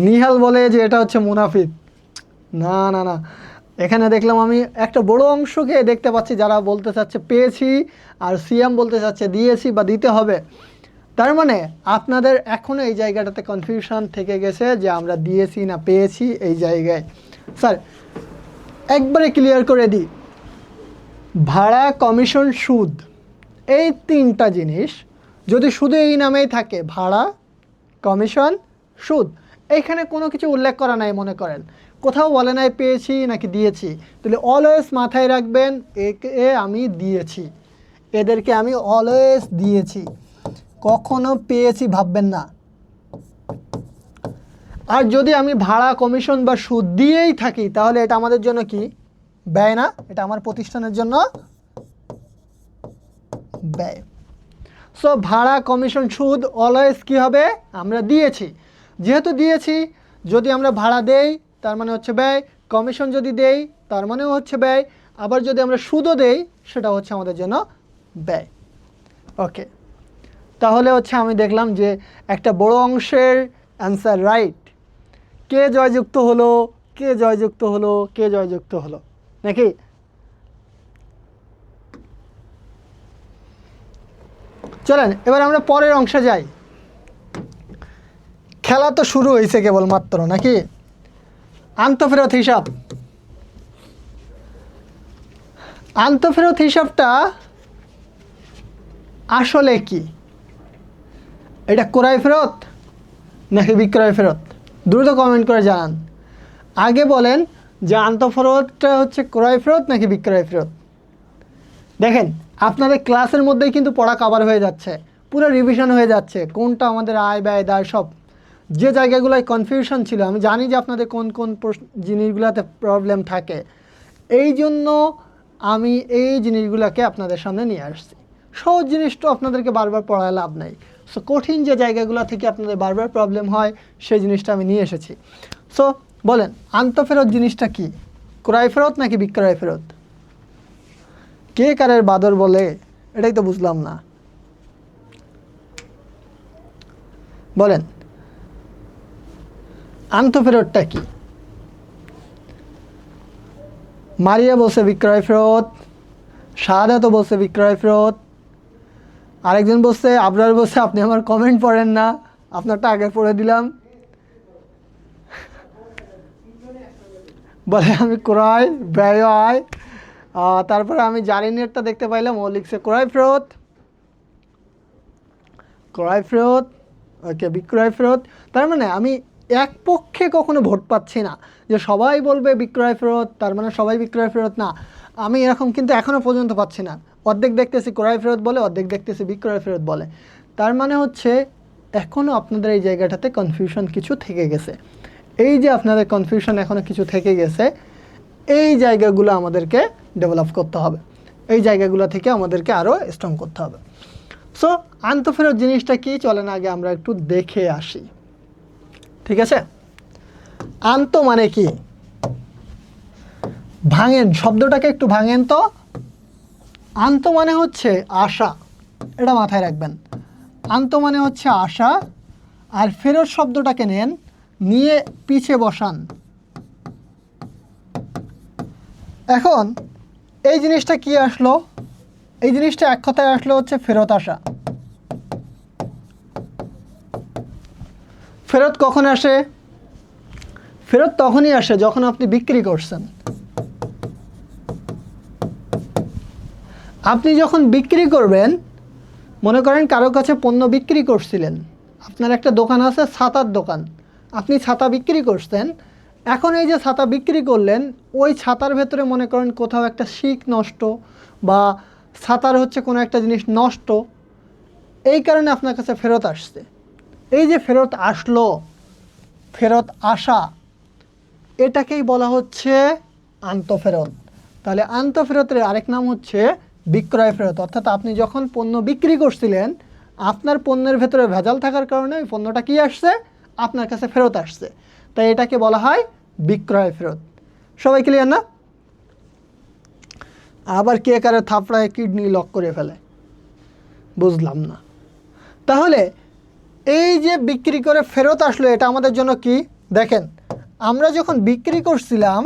Speaker 1: নিহাল বলে যে এটা হচ্ছে মুনাফিক। না না না, এখানে দেখলাম আমি একটা বড় অংশকে দেখতে পাচ্ছি যারা বলতে চাচ্ছে পেয়েছি, আর সিএম বলতে চাচ্ছে দিয়েছি বা দিতে হবে। তার মানে আপনাদের এখনও এই জায়গাটাতে কনফিউশন থেকে গেছে যে আমরা দিয়েছি না পেয়েছি। এই জায়গায় স্যার একবারে ক্লিয়ার করে দিই, ভাড়া কমিশন সুদ এই তিনটা জিনিস যদি শুধু এই নামেই থাকে, ভাড়া কমিশন সুদ, এইখানে কোনো কিছু উল্লেখ করা নাই মনে করেন, কোথাও বলে নাই পেয়েছি নাকি দিয়েছি, তাহলে অলওয়েজ মাথায় রাখবেন একে আমি দিয়েছি, এদেরকে আমি অলওয়েজ দিয়েছি, কখনো পেয়েছি ভাববেন না। আর যদি আমি ভাড়া কমিশন বা সুদ দিয়েই থাকি তাহলে এটা আমাদের জন্য কি ব্যয় না? এটা আমার প্রতিষ্ঠানের জন্য ব্যয়। সো ভাড়া কমিশন সুদ অলওয়েজ কী হবে? আমরা দিয়েছি। যেহেতু দিয়েছি, যদি আমরা ভাড়া দেই তার মানে হচ্ছে ব্যয়, কমিশন যদি দেই তার মানেও হচ্ছে ব্যয়, আবার যদি আমরা সুদও দেই সেটা হচ্ছে আমাদের জন্য ব্যয়। ওকে, তাহলে হচ্ছে আমি দেখলাম যে একটা বড় অংশের অ্যান্সার রাইট। কে জয়যুক্ত হলো, কে জয়যুক্ত হলো, কে জয়যুক্ত হলো নাকি? চলেন এবার আমরা পরের অংশে যাই। খেলা তো শুরু হয়েছে কেবলমাত্র নাকি? আন্তঃফেরত হিসাব। আন্তঃফেরত হিসাবটা আসলে কি? এটা ক্রয় ফেরত নাকি বিক্রয় ফেরত? দ্রুত কমেন্ট করে জানান। আগে বলেন যে আন্তঃফেরতটা হচ্ছে ক্রয় ফেরত নাকি বিক্রয় ফেরত। দেখেন আপনাদের ক্লাসের মধ্যেই কিন্তু পড়া কভার হয়ে যাচ্ছে, পুরো রিভিশন হয়ে যাচ্ছে, কোনটা আমাদের আয় ব্যয় দায় সব। যে জায়গাগুলোয় কনফিউশন ছিল, আমি জানি যে আপনাদের কোন কোন জিনিসগুলোতে প্রবলেম থাকে, এই জন্য আমি এই জিনিসগুলোকে আপনাদের সামনে নিয়ে আসছি। সহজ জিনিস তো আপনাদেরকে বারবার পড়ায় লাভ নেই, সো কঠিন যে জায়গাগুলো থেকে আপনাদের বারবার প্রবলেম হয় সেই জিনিসটা আমি নিয়ে এসেছি। সো বলেন আন্তঃফেরত জিনিসটা কি? ক্রয় ফেরত নাকি বিক্রয় ফেরত? কে কারের বাদর বলে এটাই তো বুঝলাম না। বলেন আন্তঃফেরতটা কি? মারিয়া বলছে বিক্রয় ফেরত, শাহাদাতও বলছে বিক্রয় ফেরত, আরেকজন বলছে, আবরার বলছে আপনি আমার কমেন্ট পড়েন না, আপনারটা আগে পড়ে দিলাম। বলে আমি ক্রয় ব্যয় আয়, তারপরে আমি জারিনেরটা দেখতে পাইলাম, ও লিখছে ক্রয় ফেরত, ক্রয় ফেরত, ওকে বিক্রয় ফেরত। তার মানে আমি এক পক্ষে কখনো ভোট পাচ্ছি না যে সবাই বলবে বিক্রয় ফেরত তার মানে সবাই বিক্রয় ফেরত, না আমি এরকম কিন্তু এখনও পর্যন্ত পাচ্ছি না। অর্ধেক দেখতেছি ক্রয় ফেরত বলে, অর্ধেক দেখতেছি বিক্রয় ফেরত বলে। তার মানে হচ্ছে এখনও আপনাদের এই জায়গাটাতে কনফিউশন কিছু থেকে গেছে। এই যে আপনাদের কনফিউশন এখনও কিছু থেকে গেছে, এই জায়গাগুলো আমাদেরকে ডেভেলপ করতে হবে, এই জায়গাগুলো থেকে আমাদেরকে আরও স্ট্রং করতে হবে। সো আন্তঃফেরত জিনিসটা কি চলেন আগে আমরা একটু দেখে আসি, ঠিক আছে? আন্ত মানে কি? ভাঙেন, শব্দটাকে একটু ভাঙেন তো। আন্ত মানে হচ্ছে আশা, এটা মাথায় রাখবেন। আন্ত মানে হচ্ছে আশা, আর ফেরত শব্দটাকে নেন, নিয়ে পিছে বসান। এখন এই জিনিসটা কি আসলো? এই জিনিসটা এক কথায় আসলো হচ্ছে ফেরত আসা। ফেরত কখন আসে? ফেরত তখনই আসে যখন আপনি বিক্রি করছেন। আপনি যখন বিক্রি করবেন, মনে করেন কারো কাছে পণ্য বিক্রি করছিলেন, আপনার একটা দোকান আছে, ছাতার দোকান, আপনি ছাতা বিক্রি করছেন। এখন এই যে ছাতা বিক্রি করলেন, ওই ছাতার ভেতরে মনে করেন কোথাও একটা শিক নষ্ট বা ছাতার হচ্ছে কোনো একটা জিনিস নষ্ট, এই কারণে আপনার কাছে ফেরত আসছে। এই যে ফেরত আসলো, ফেরত আসা, এটাকেই বলা হচ্ছে আন্তঃফেরত। তাহলে আন্তঃফেরতের আরেক নাম হচ্ছে বিক্রয় ফেরত। অর্থাৎ আপনি যখন পণ্য বিক্রি করছিলেন, আপনার পণ্যের ভেতরে ভেজাল থাকার কারণে ওই পণ্যটা কী আসছে? আপনার কাছে ফেরত আসছে। তাই এটাকে বলা হয় বিক্রয় ফেরত। সবাই ক্লিয়ার না? আবার কে কারে থাপড়ায় কিডনি লক করে ফেলে, বুঝলাম না। তাহলে এই যে বিক্রি করে ফেরত আসলো, এটা আমাদের জন্য কি? দেখেন, আমরা যখন বিক্রি করছিলাম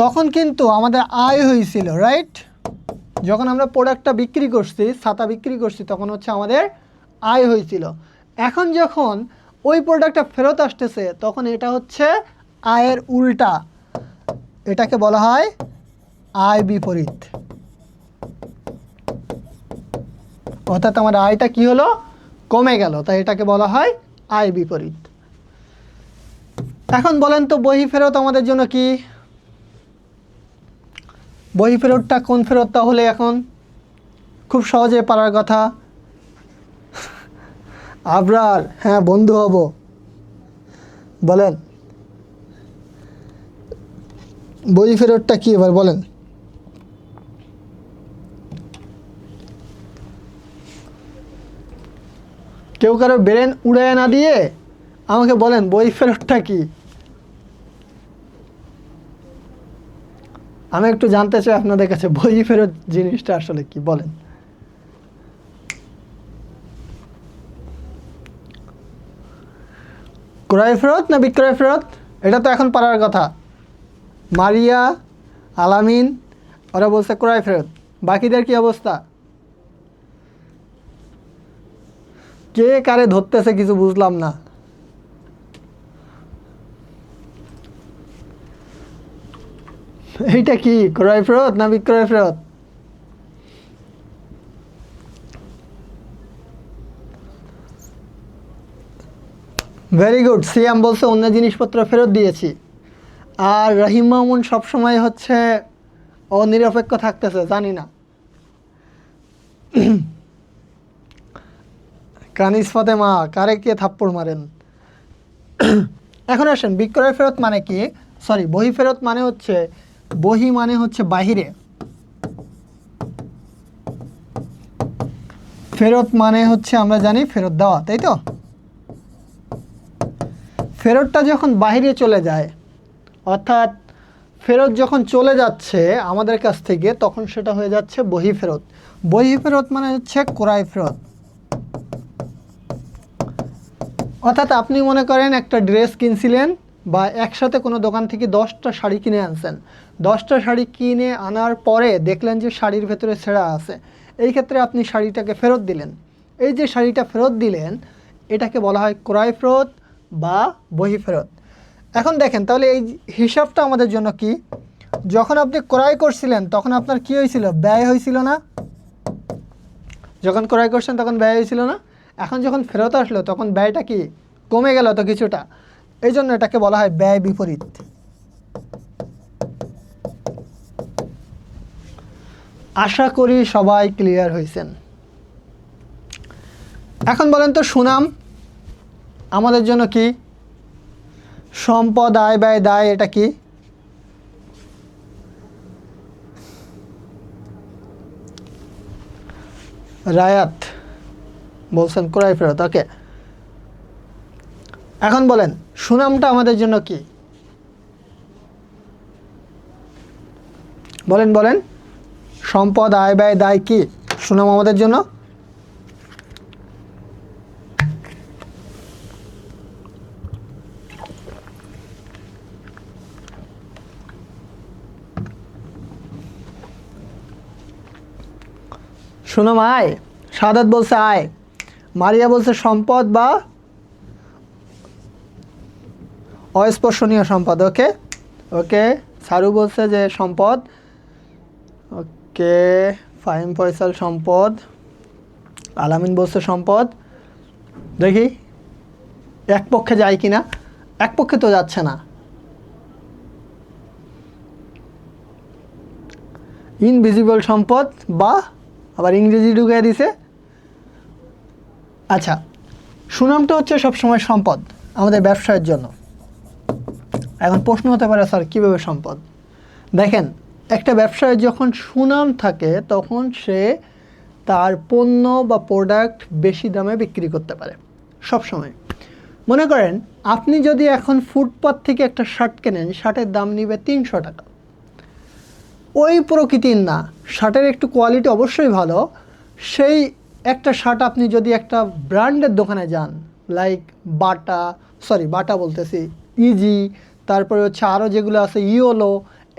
Speaker 1: তখন কিন্তু আমাদের আয় হয়েছিল, রাইট? যখন আমরা প্রোডাক্টটা বিক্রি করছি, ছাতা বিক্রি করছি, তখন হচ্ছে আমাদের আয় হয়েছিল। এখন যখন ওই প্রোডাক্টটা ফেরত আসতেছে, তখন এটা হচ্ছে আয়ের উল্টা। এটাকে বলা হয় আয় বিপরীত। অর্থাৎ আমার আয়টা কি হলো? কমে গেল, তাই এটাকে বলা হয় আয় বিপরীত। এখন বলেন তো বহি ফেরত আমাদের জন্য কি? বহি ফেরতটা কোন ফেরত তাহলে? এখন খুব সহজে পারার কথা। আবরার, হ্যাঁ বন্ধু হব, বলেন বই ফেরতটা কি এবার বলেন। কেউ কারো ব্রেন উড়ায় না দিয়ে আমাকে বলেন বই ফেরতটা কি? আমি একটু জানতে চাই আপনাদের কাছে বই ফেরত জিনিসটা আসলে কি, বলেন। ক্রয় ফেরত না বিক্রয় ফেরত? এটা তো এখন পারার কথা। মারিয়া, আলামিন ওরা বলছে ক্রয় ফেরত, বাকিদের কি অবস্থা? কে কারে ধরতেছে কিছু বুঝলাম না। এইটা কি ক্রয় ফেরত না বিক্রয় ফেরত? Very good. সিয়াম বলছে অন্য জিনিসপত্র ফেরত দিয়েছি। আর রহিম মামুন সবসময় হচ্ছে অনিরপেক্ষ থাকতেছে, জানি না। কানিস ফাতেমা, কারে কে থাপ্পড় মারেন? এখন আসেন, বিক্রয় ফেরত মানে কি? সরি, বহি ফেরত মানে হচ্ছে, বহি মানে হচ্ছে বাহিরে, ফেরত মানে হচ্ছে আমরা জানি ফেরত দেওয়া, তাই তো? ফেরতটা যখন বাহিরে চলে যায়, অর্থাৎ ফেরত যখন চলে যাচ্ছে আমাদের কাছ থেকে, তখন সেটা হয়ে যাচ্ছে বহি ফেরত। বহি ফেরত মানে হচ্ছে ক্রয় ফেরত। অর্থাৎ আপনি মনে করেন একটা ড্রেস কিনছিলেন, বা একসাথে কোনো দোকান থেকে 10টা শাড়ি কিনে আনছেন। 10টা শাড়ি কিনে আনার পরে দেখলেন যে শাড়ির ভেতরে ছেঁড়া আছে। এই ক্ষেত্রে আপনি শাড়িটাকে ফেরত দিলেন। এই যে শাড়িটা ফেরত দিলেন, এটাকে বলা হয় ক্রয় ফেরত বা বহি ফেরত। এখন দেখেন, তাহলে এই হিসাবটা আমাদের জন্য কি? যখন আপনি ক্রয় করছিলেন তখন আপনার কি হয়েছিল? ব্যয় হয়েছিল না? যখন ক্রয় করছেন তখন ব্যয় হয়েছিল না? এখন যখন ফেরত আসলো তখন ব্যয়টা কি কমে গেল তো কিছুটা, এই জন্য এটাকে বলা হয় ব্যয় বিপরীত। আশা করি সবাই ক্লিয়ার হয়েছেন। এখন বলেন তো সুনাম আমাদের জন্য কি? সম্পদ, আয়, ব্যয়, দায়, এটা কি? রায়াত বলছেন ক্রয় ফেরত, ওকে। এখন বলেন সুনামটা আমাদের জন্য কি? বলেন বলেন, সম্পদ, আয়, ব্যয়, দায় কি? সুনাম আমাদের জন্য। সুনাম আয়, সাদাত বলছে আয়, মারিয়া বলছে সম্পদ বা অস্পর্শনীয় সম্পদ। ওকে ওকে, সারু বলছে যে সম্পদ। ওকে, ফাহিম ফয়সাল সম্পদ, আলামিন বলছে সম্পদ। দেখি এক পক্ষে যায় কি না। এক পক্ষে তো যাচ্ছে না। ইনভিজিবল সম্পদ, বা আবার ইংরেজি ঢুকিয়ে দিছে। আচ্ছা, সুনামটা হচ্ছে সবসময় সম্পদ আমাদের ব্যবসায়ের জন্য। এখন প্রশ্ন হতে পারে স্যার কীভাবে সম্পদ? দেখেন, একটা ব্যবসায় যখন সুনাম থাকে তখন সে তার পণ্য বা প্রোডাক্ট বেশি দামে বিক্রি করতে পারে সবসময়। মনে করেন আপনি যদি এখন ফুটপাথ থেকে একটা শার্ট কেনেন, শার্টের দাম নিবে 300 টাকা। ওই প্রকৃতির না, শার্টের একটু কোয়ালিটি অবশ্যই ভালো। সেই একটা শার্ট আপনি যদি একটা ব্র্যান্ডের দোকানে যান, লাইক বাটা বলতেছি, ইজি, তারপরে হচ্ছে আরও যেগুলো আছে ইয়োলো,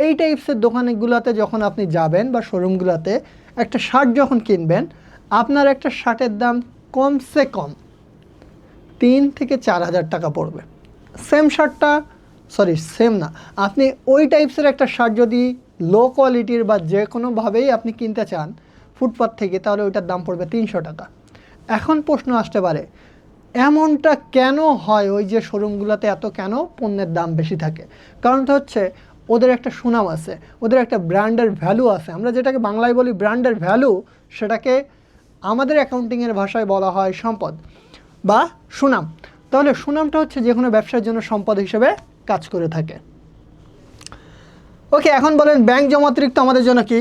Speaker 1: এই টাইপসের দোকানগুলোতে যখন আপনি যাবেন বা শোরুমগুলোতে একটা শার্ট যখন কিনবেন, আপনার একটা শার্টের দাম কমসে কম 3 থেকে 4 হাজার টাকা পড়বে। সেম শার্টটা, সেম না, আপনি ওই টাইপসের একটা শার্ট যদি লো কোয়ালিটির বা যে কোনোভাবেই আপনি কিনতে চান ফুটপাথ থেকে, তাহলে ওইটার দাম পড়বে 300 টাকা। এখন প্রশ্ন আসতে পারে এমনটা কেন হয়, ওই যে শোরুমগুলোতে এত কেন পণ্যের দাম বেশি থাকে? কারণটা হচ্ছে ওদের একটা সুনাম আছে, ওদের একটা ব্র্যান্ডের ভ্যালু আছে। আমরা যেটাকে বাংলায় বলি ব্র্যান্ডের ভ্যালু, সেটাকে আমাদের অ্যাকাউন্টিংয়ের ভাষায় বলা হয় সম্পদ বা সুনাম। তাহলে সুনামটা হচ্ছে যে কোনো ব্যবসার জন্য সম্পদ হিসেবে কাজ করে থাকে। ওকে, এখন বলেন ব্যাংক জমাতিরিক্ত আমাদের জন্য কি?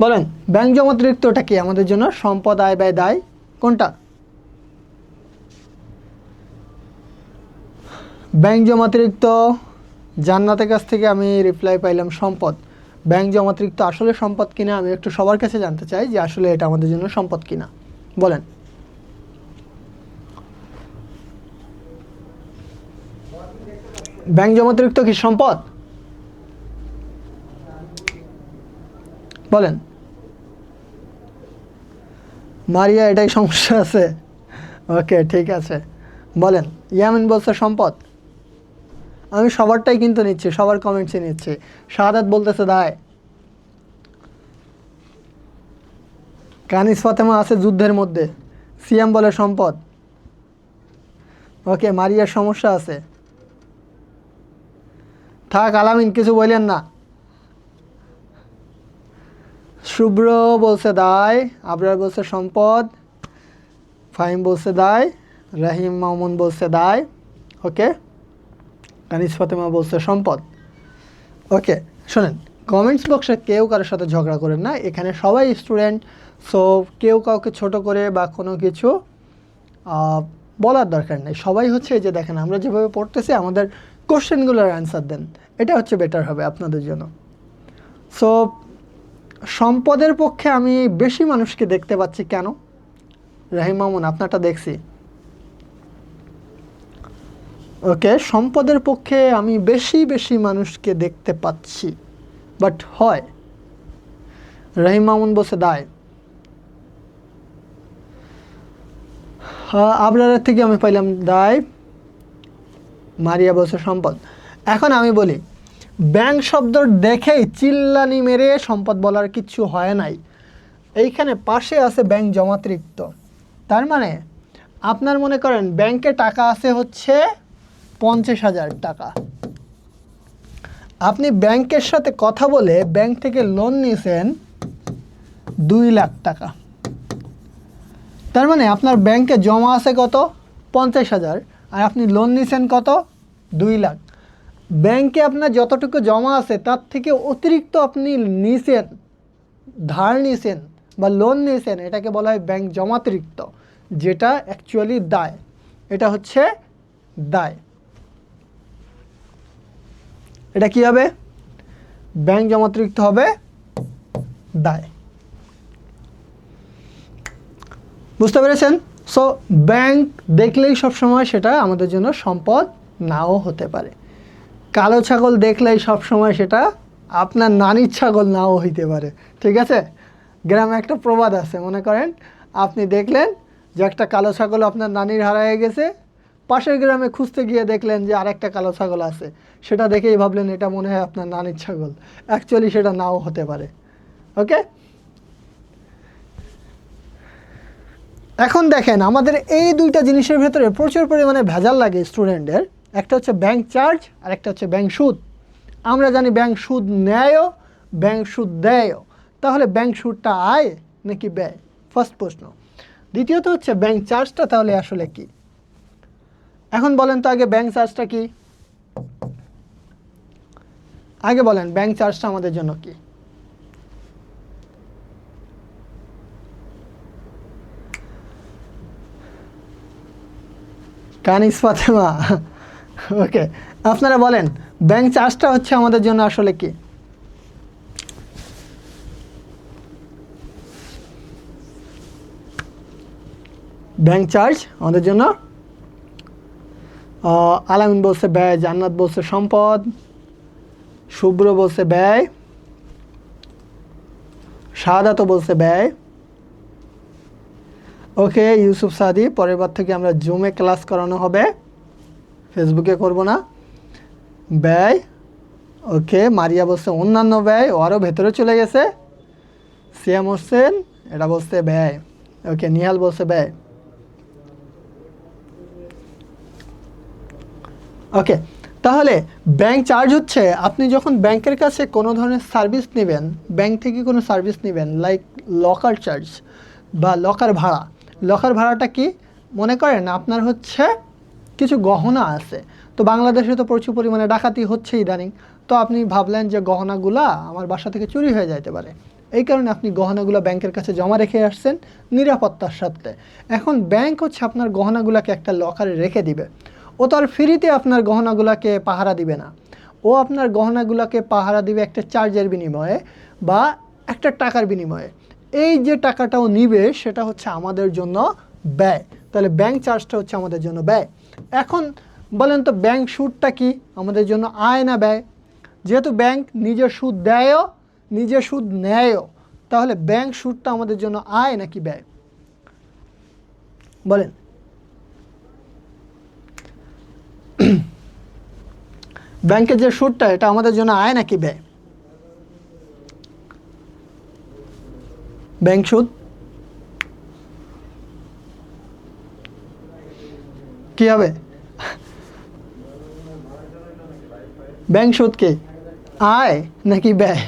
Speaker 1: বলেন ব্যাংক জমাতিরিক্তটা কি আমাদের জন্য? সম্পদ, আয়, ব্যয়, দায়, কোনটা? ব্যাংক জমাতিরিক্ত জান্নাতের কাছ থেকে আমি রিপ্লাই পাইলাম সম্পদ। ব্যাংক জমাতিরিক্ত আসলে সম্পদ কিনা আমি একটু সবার কাছে জানতে চাই যে আসলে এটা আমাদের জন্য সম্পদ কিনা। বলেন ব্যাংক জমাতিরিক্ত কি সম্পদ? বলেন। মারিয়া, এটাই সমস্যা আছে। ওকে ঠিক আছে, বলেন। ইয়ামিন বলছে সম্পদ। আমি সবারটাই কিন্তু নিচ্ছি, সবার কমেন্টসই নিচ্ছি। শাহাদাত বলতেছে দায়। কানিস ফাতেমা আছে যুদ্ধের মধ্যে। সিয়াম বলে সম্পদ। ওকে, মারিয়ার সমস্যা আছে। থাক আলামিন, কিছু বললেন না। শুভ্র বলছে দায়, আবরার বলছে সম্পদ, ফাহিম বলছে দায়, রাহিম মামুন বলছে দায়। ওকে, কানিস ফাতেমা বলছে সম্পদ। ওকে শোনেন, কমেন্টস বক্সে কেউ কারোর সাথে ঝগড়া করেন না, এখানে সবাই স্টুডেন্ট। সো কেউ কাউকে ছোট করে বা কোনো কিছু বলার দরকার নেই। সবাই হচ্ছে এই যে দেখেন আমরা যেভাবে পড়তেছি, আমাদের কোশ্চেনগুলোর অ্যান্সার দেন, এটা হচ্ছে বেটার হবে আপনাদের জন্য। সো সম্পদের পক্ষে আমি বেশি মানুষকে দেখতে পাচ্ছি কেন? রাহিম মামুন, আপনারটা দেখছি। ওকে, সম্পদের পক্ষে আমি বেশি মানুষকে দেখতে পাচ্ছি, বাট হয়। রাহিম মামুন বসে দায়। আবরারের থেকে আমি পাইলাম দায়। মারিয়া বসে সম্পদ। এখন আমি বলি, ব্যাংক শব্দ দেখেই চিল্লানি মেরে সম্পদ বলার কিচ্ছু হয় নাই। এইখানে পাশে আছে ব্যাংক জমাতিরিক্ত, তার মানে আপনার মনে করেন ব্যাংকে টাকা আছে হচ্ছে 50,000 টাকা। আপনি ব্যাংকের সাথে কথা বলে ব্যাংক থেকে লোন নিয়েছেন 2 লাখ টাকা। তার মানে আপনার ব্যাংকে জমা আছে কত? 50,000, আর আপনি লোন নিয়েছেন কত? 2 লাখ। ব্যাংকে আপনার যতটুকু জমা আছে তার থেকে অতিরিক্ত আপনি নিয়েছেন, ধার নিয়েছেন বা লোন নিয়েছেন, এটাকে বলা হয় ব্যাংক জমাতিরিক্ত, যেটা অ্যাকচুয়ালি দায়। এটা হচ্ছে দায়। এটা কি হবে? ব্যাংক জমা অতিরিক্ত হবে দায়। বুঝতে পেরেছেন? সো ব্যাংক দেখলেই সবসময় সেটা আমাদের জন্য সম্পদ নাও হতে পারে। কালো ছাগল দেখলেই সবসময় সেটা আপনার নানির ছাগল নাও হইতে পারে। ঠিক আছে? গ্রামে একটা প্রবাদ আছে, মনে করেন আপনি দেখলেন যে একটা কালো ছাগল আপনার নানির হারায় গেছে, পাশের গ্রামে খুঁজতে গিয়ে দেখলেন যে আরেকটা কালো ছাগল আছে, সেটা দেখেই ভাবলেন এটা মনে হয় আপনার নানির ছাগল, অ্যাকচুয়ালি সেটা নাও হতে পারে। ওকে, এখন দেখেন আমাদের এই দুইটা জিনিসের ভেতরে প্রচুর পরিমাণে ভেজাল লাগে স্টুডেন্টদের। একটা হচ্ছে ব্যাংক চার্জ আর একটা হচ্ছে ব্যাংক সুদ। আমরা জানি ব্যাংক সুদ নেয়ও, ব্যাংক সুদ দেয়ও। তাহলে ব্যাংক সুদটা আয় নাকি ব্যয়? ফার্স্ট প্রশ্ন। দ্বিতীয়ত হচ্ছে ব্যাংক চার্জটা তাহলে আসলে কি? এখন বলেন তো আগে ব্যাংক চার্জটা কি? আগে বলেন ব্যাংক চার্জটা আমাদের জন্য কি? কানিস ফাতেমা, ওকে, আপনারা বলেন ব্যাংক চার্জটা হচ্ছে আমাদের জন্য আসলে কি? ব্যাংক চার্জ আমাদের জন্য, আলামিন বলছে ব্যয়, জান্নাত বলছে সম্পদ, শুভ্র বলছে ব্যয়, শাহাদাত বলছে ব্যয়। ওকে ইউসুফ সাদি, পরের বার থেকে আমরা জুমে ক্লাস করানো হবে, ফেসবুকে করব না। ব্যয়, ওকে। মারিয়া বলছে অন্যান্য ব্যয়, ও আরও ভেতরে চলে গেছে। সিয়াম হোসেন এটা বলছে ব্যয়, ওকে। নিহাল বলছে ব্যয়, ওকে। তাহলে ব্যাংক চার্জ হচ্ছে আপনি যখন ব্যাংকের কাছে কোনো ধরনের সার্ভিস নেবেন, ব্যাংক থেকে কোনো সার্ভিস নেবেন, লাইক লকার চার্জ বা লকার ভাড়া। লকার ভাড়াটা কি? মনে করেন আপনার হচ্ছে কিছু গহনা আছে, তো বাংলাদেশে তো প্রচুর পরিমাণে ডাকাতি হচ্ছে ইদানিং, তো আপনি ভাবলেন যে গহনাগুলা আমার বাসা থেকে চুরি হয়ে যাইতে পারে, এই কারণে আপনি গহনাগুলো ব্যাংকের কাছে জমা রেখে আসছেন নিরাপত্তার সাথে। এখন ব্যাংক হচ্ছে আপনার গহনাগুলোকে একটা লকারে রেখে দিবে। ও তো আর ফ্রিতে আপনার গহনাগুলোকে পাহারা দিবে না, ও আপনার গহনাগুলোকে পাহারা দিবে একটা চার্জের বিনিময়ে বা একটা টাকার বিনিময়ে। এই যে টাকাটাও নিবে সেটা হচ্ছে আমাদের জন্য ব্যয়। তাহলে ব্যাংক চার্জটা হচ্ছে আমাদের জন্য ব্যয়। এখন বলেন তো ব্যাংক সুদটা কি আমাদের জন্য আয় না ব্যয়? যেহেতু ব্যাংক নিজের সুদ দেয়ও নিজের সুদ নেয়ও, তাহলে ব্যাংক সুদটা আমাদের জন্য আয় নাকি ব্যয়? বলেন। ব্যাংকের যে সুদটা এটা আমাদের জন্য আয় নাকি ব্যয়? ব্যাংক সুদ কি হবে? ব্যাংক সুদ কি আয় নাকি ব্যয়?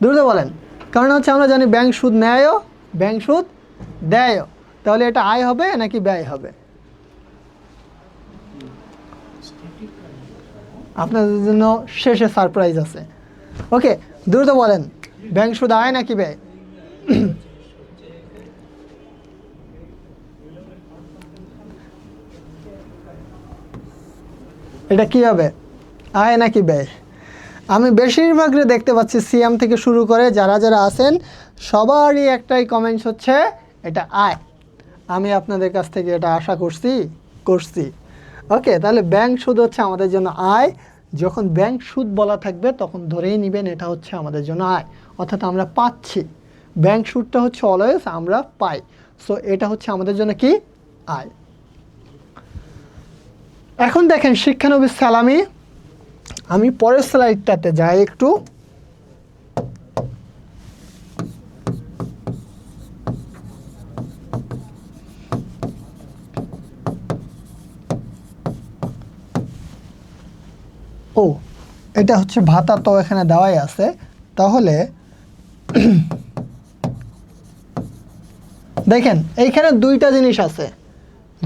Speaker 1: দ্রুত বলেন, কারণ হচ্ছে আমরা জানি ব্যাংক সুদ নেয়ও ব্যাংক সুদ দেয়ও, তাহলে এটা আয় হবে নাকি ব্যয় হবে? আপনাদের জন্য শেষে সারপ্রাইজ আছে। ওকে, দ্রুত বলেন ব্যাংক সুদ আয় নাকি ব্যয়? এটা কি হবে, আয় নাকি ব্যয়? আমি বেশিরভাগরে দেখতে পাচ্ছি সিএম থেকে শুরু করে যারা যারা আছেন সবারই একটাই কমেন্টস হচ্ছে এটা আয়। আমি আপনাদের কাছ থেকে এটা আশা করছি। ওকে, তাহলে ব্যাংক সুদ হচ্ছে আমাদের জন্য আয়। যখন ব্যাংক সুদ বলা থাকবে তখন ধরেই নেবেন এটা হচ্ছে আমাদের জন্য আয়, অর্থাৎ আমরা পাচ্ছি। ব্যাংক সুদটা হচ্ছে অলওয়েজ আমরা পাই, সো এটা হচ্ছে আমাদের জন্য কি আয়। এখন দেখেন শিক্ষানবিশ সালামি, আমি পরের স্লাইডটাতে যাই একটু। ও এটা হচ্ছে ভাতা, তো এখানে দেওয়াই আছে। তাহলে দেখেন এইখানে দুইটা জিনিস আছে,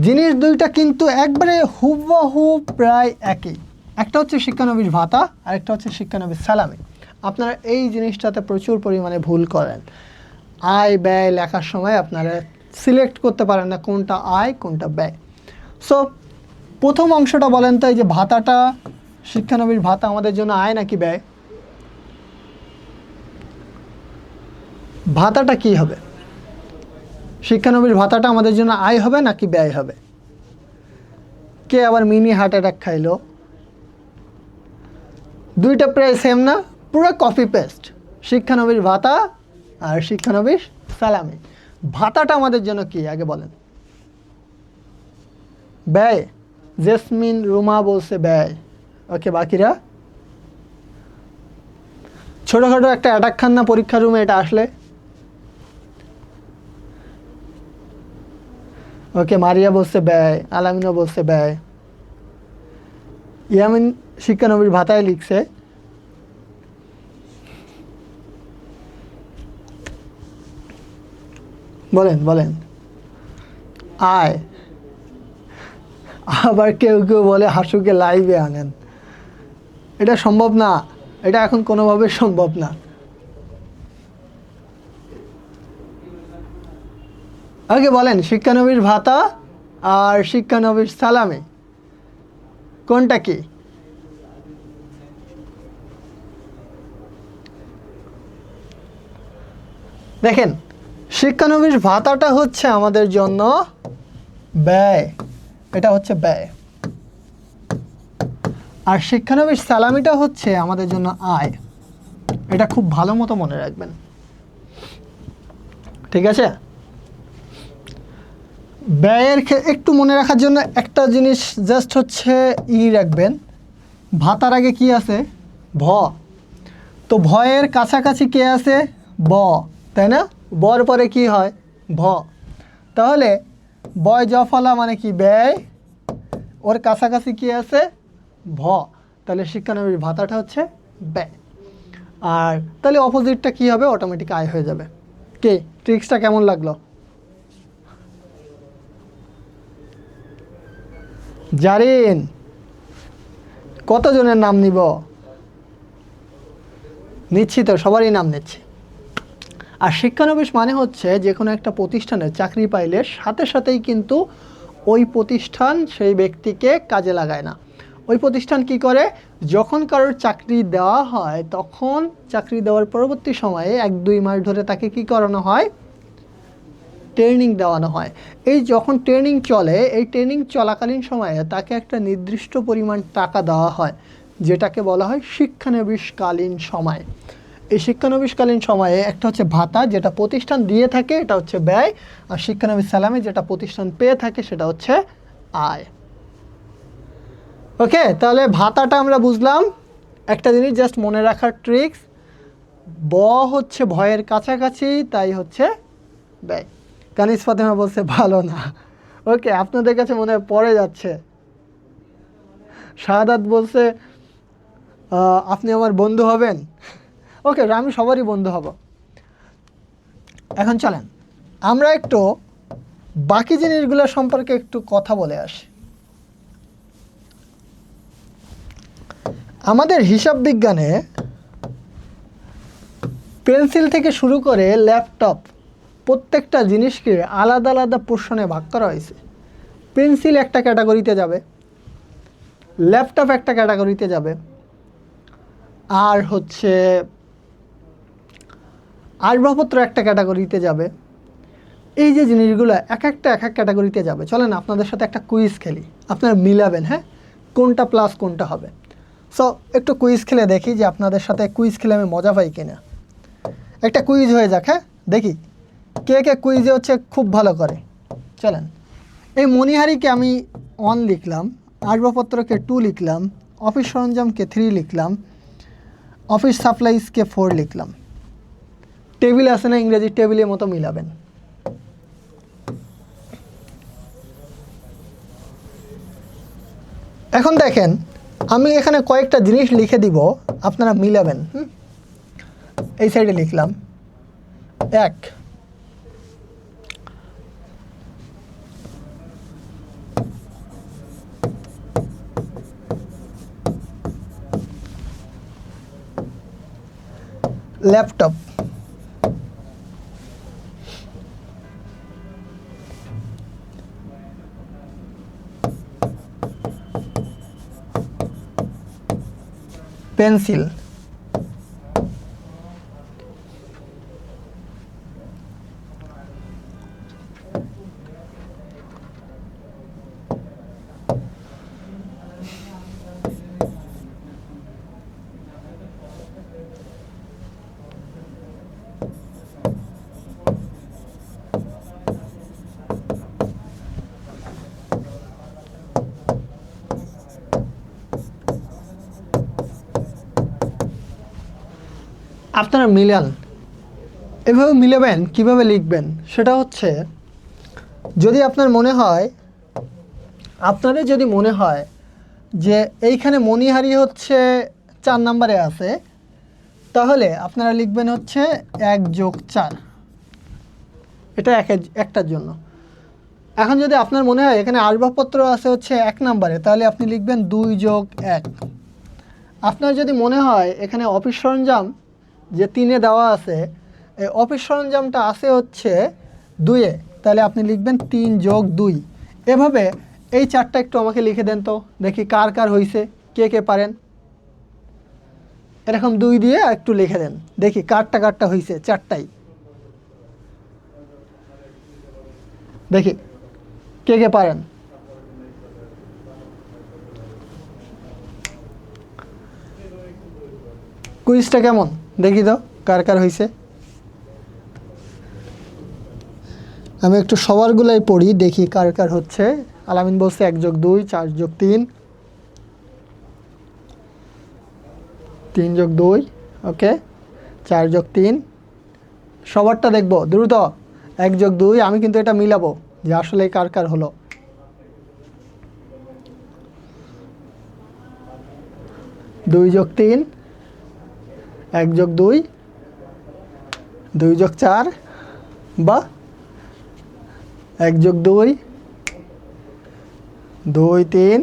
Speaker 1: জিনিস দুইটা কিন্তু একবারে হুবহু প্রায় একই। একটা হচ্ছে শিক্ষানবিশ ভাতা আর একটা হচ্ছে শিক্ষানবিশ সালামি। আপনারা এই জিনিসটাতে প্রচুর পরিমাণে ভুল করেন। আয় ব্যয় লেখার সময় আপনারা সিলেক্ট করতে পারেন না কোনটা আয় কোনটা ব্যয়। সো প্রথম অংশটা বলেন তো, এই যে ভাতাটা শিক্ষানবিশ ভাতা আমাদের জন্য আয় নাকি ব্যয়? ভাতাটা কি হবে? শিক্ষানবিশ ভাতাটা আমাদের জন্য আয় হবে নাকি ব্যয় হবে? কে আবার মিনি হার্ট অ্যাটাক খাইলো? দুইটা প্রায় সেম না, পুরো কপি পেস্ট। শিক্ষানবিশ ভাতা আর শিক্ষানবিশ সালামি। ভাতাটা আমাদের জন্য কি আগে বলেন? ব্যয়। জেসমিন রুমা বলছে ব্যয়। ওকে, বাকিরা? ছোটোখাটো একটা অ্যাটাক খান না পরীক্ষা রুমে এটা আসলে? ওকে, মারিয়া বলছে ব্যয়, আলামিনা বলছে ব্যয়, ইয়ামিন শিক্ষানবিশ ভাতায় লিখছে। বলেন বলেন। আয়। আবার কেউ কেউ বলে হাসুকে লাইভে আনেন। এটা সম্ভব না, এটা এখন কোনোভাবে সম্ভব না। আগে বলেন, শিক্ষানবিশ ভাতা আর শিক্ষানবিশ সালামি কোনটা কি? দেখেন, শিক্ষানবিশ ভাতাটা হচ্ছে আমাদের জন্য ব্যয়, এটা হচ্ছে ব্যয়। আর শিক্ষানবিশ সালামিটা হচ্ছে আমাদের জন্য আয়। এটা খুব ভালো মতো মনে রাখবেন, ঠিক আছে? ব্যয়ের একটু মনে রাখার জন্য একটা জিনিস জাস্ট হচ্ছে রাখবেন, ভাতার আগে কি আছে? ভ। তো ভয়ের কাছাকাছি কে আছে? ব, তাই না? বর পরে কি হয়? ভ। তাহলে বয় জফলা মানে কি? ব্যয়। ওর কাছাকাছি কি আছে? ভ। তাহলে শিক্ষানবিশ ভাতাটা হচ্ছে ব্যয়। আর তাহলে অপোজিটটা কি হবে? অটোমেটিক আয় হয়ে যাবে। কে ট্রিক্সটা কেমন লাগলো? জারিন, কতজনের নাম নিব? নিচ্ছি তো, সবারই নাম নিচ্ছি। আর শিক্ষানবিশ মানে হচ্ছে যে কোনো একটা প্রতিষ্ঠানে চাকরি পাইলে সাথে সাথেই কিন্তু ওই প্রতিষ্ঠান সেই ব্যক্তিকে কাজে লাগায় না। ওই প্রতিষ্ঠান কি করে? যখন কারোর চাকরি দেওয়া হয় তখন চাকরি দেওয়ার পরবর্তী সময়ে 1-2 মাস ধরে তাকে কি করানো হয়? ট্রেনিং দেওয়ানো হয়। এই যখন ট্রেনিং চলে, এই ট্রেনিং চলাকালীন সময়ে তাকে একটা নির্দিষ্ট পরিমাণ টাকা দেওয়া হয়, যেটাকে বলা হয় শিক্ষানবিশকালীন সময়। এই শিক্ষানবিশকালীন সময়ে একটা হচ্ছে ভাতা, যেটা প্রতিষ্ঠান দিয়ে থাকে, এটা হচ্ছে ব্যয়। আর শিক্ষানবিশ সালামি, যেটা প্রতিষ্ঠান পেয়ে থাকে, সেটা হচ্ছে আয়। ওকে, তাহলে ভাতাটা আমরা বুঝলাম। একটা জিনিস জাস্ট মনে রাখার ট্রিক্স, ব হচ্ছে ভয়ের কাছাকাছি, তাই হচ্ছে ব্যয়। কানিস ফাতেমা বলছে ভালো না। ওকে, আপনাদের কাছে মনে হয় পড়ে যাচ্ছে। শাহাদাত বলছে আপনি আমার বন্ধু হবেন। ওকে, আমি সবারই বন্ধু হব। এখন চলেন আমরা একটু বাকি জিনিসগুলো সম্পর্কে একটু কথা বলে আসি। আমাদের হিসাব বিজ্ঞানে পেন্সিল থেকে শুরু করে ল্যাপটপ, প্রত্যেকটা জিনিসকে আলাদা আলাদা পোর্শনে ভাগ করা হয়েছে। পেন্সিল একটা ক্যাটাগরিতে যাবে, ল্যাপটপ একটা ক্যাটাগরিতে যাবে, আর হচ্ছে আসবাবপত্র একটা ক্যাটাগরিতে যাবে। এই যে জিনিসগুলো এক এক ক্যাটাগরিতে যাবে। চলেন আপনাদের সাথে একটা কুইজ খেলি, আপনারা মিলাবেন, হ্যাঁ, কোনটা প্লাস কোনটা হবে। সো একটু কুইজ খেলে দেখি যে আপনাদের সাথে কুইজ খেলে আমি মজা পাই কিনা। একটা কুইজ হয়ে যাক, হ্যাঁ, দেখি কে কে কুইজে হচ্ছে খুব ভালো করে। চলেন, এই মণিহারিকে আমি 1 লিখলাম, আসবাবপত্রকে 2 লিখলাম, অফিস সরঞ্জামকে 3 লিখলাম, অফিস সাপ্লাইজকে 4 লিখলাম। টেবিল আছে না, ইংরেজি টেবিলের মতো মিলাবেন। এখন দেখেন, আমি এখানে কয়েকটা জিনিস লিখে দিব, আপনারা মিলাবেন। এই সাইডে লিখলাম 1, ল্যাপটপ, পেন্সিল। আপনারা মিলান, এভাবে মিলাবেন। কিভাবে লিখবেন সেটা হচ্ছে, যদি আপনার মনে হয়, আপনাদের যদি মনে হয় যে এইখানে মণিহারি হচ্ছে 4 নম্বরে আছে, তাহলে আপনারা লিখবেন হচ্ছে 1+4, এটা একটার জন্য। এখন যদি আপনার মনে হয় এখানে আসবাবপত্র আছে হচ্ছে 1 নম্বরে, তাহলে আপনি লিখবেন 2+1। আপনার যদি মনে হয় এখানে অফিস সরঞ্জাম যে 3-এ দেওয়া আছে, এই অফিস সরঞ্জামটা আছে হচ্ছে 2-এ, তাহলে আপনি লিখবেন 3+2। এভাবে এই 4টা একটু আমাকে লিখে দেন তো, দেখি কার কার হয়েছে, কে কে পারেন। এরকম 2 দিয়ে একটু লিখে দেন, দেখি কারটা কারটা হয়েছে, 4টাই দেখি কে কে পারেন। কুইজটা কেমন দেখি তো, কার কার হয়েছে। আমি একটু সবারগুলাই পড়ি, দেখি কার কার হচ্ছে। আলামিন বলছে 1+2, 4+3, 3+2, ওকে, 4+3। সবারটা দেখবো দ্রুত। 1+2, আমি কিন্তু এটা মিলাবো যে আসলে কার কার হলো। 2+3, 1+2, 2+4, বা 1+2, 2-3,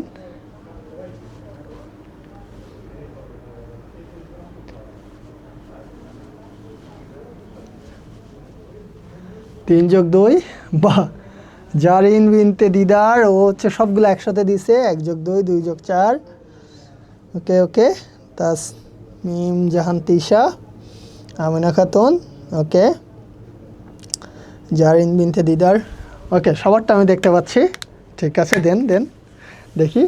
Speaker 1: 3+2, বা জারিন বিনতে দিদার, ও হচ্ছে সবগুলো একসাথে দিছে, 1+2, 2+4, ওকে ওকে। তাসমিম জাহান তিশা, আমিনা খাতুন, ওকে, জারিন বিনতে দিদার, ওকে, সবারটা আমি দেখতে পাচ্ছি। ঠিক আছে, দেন দেন দেখি।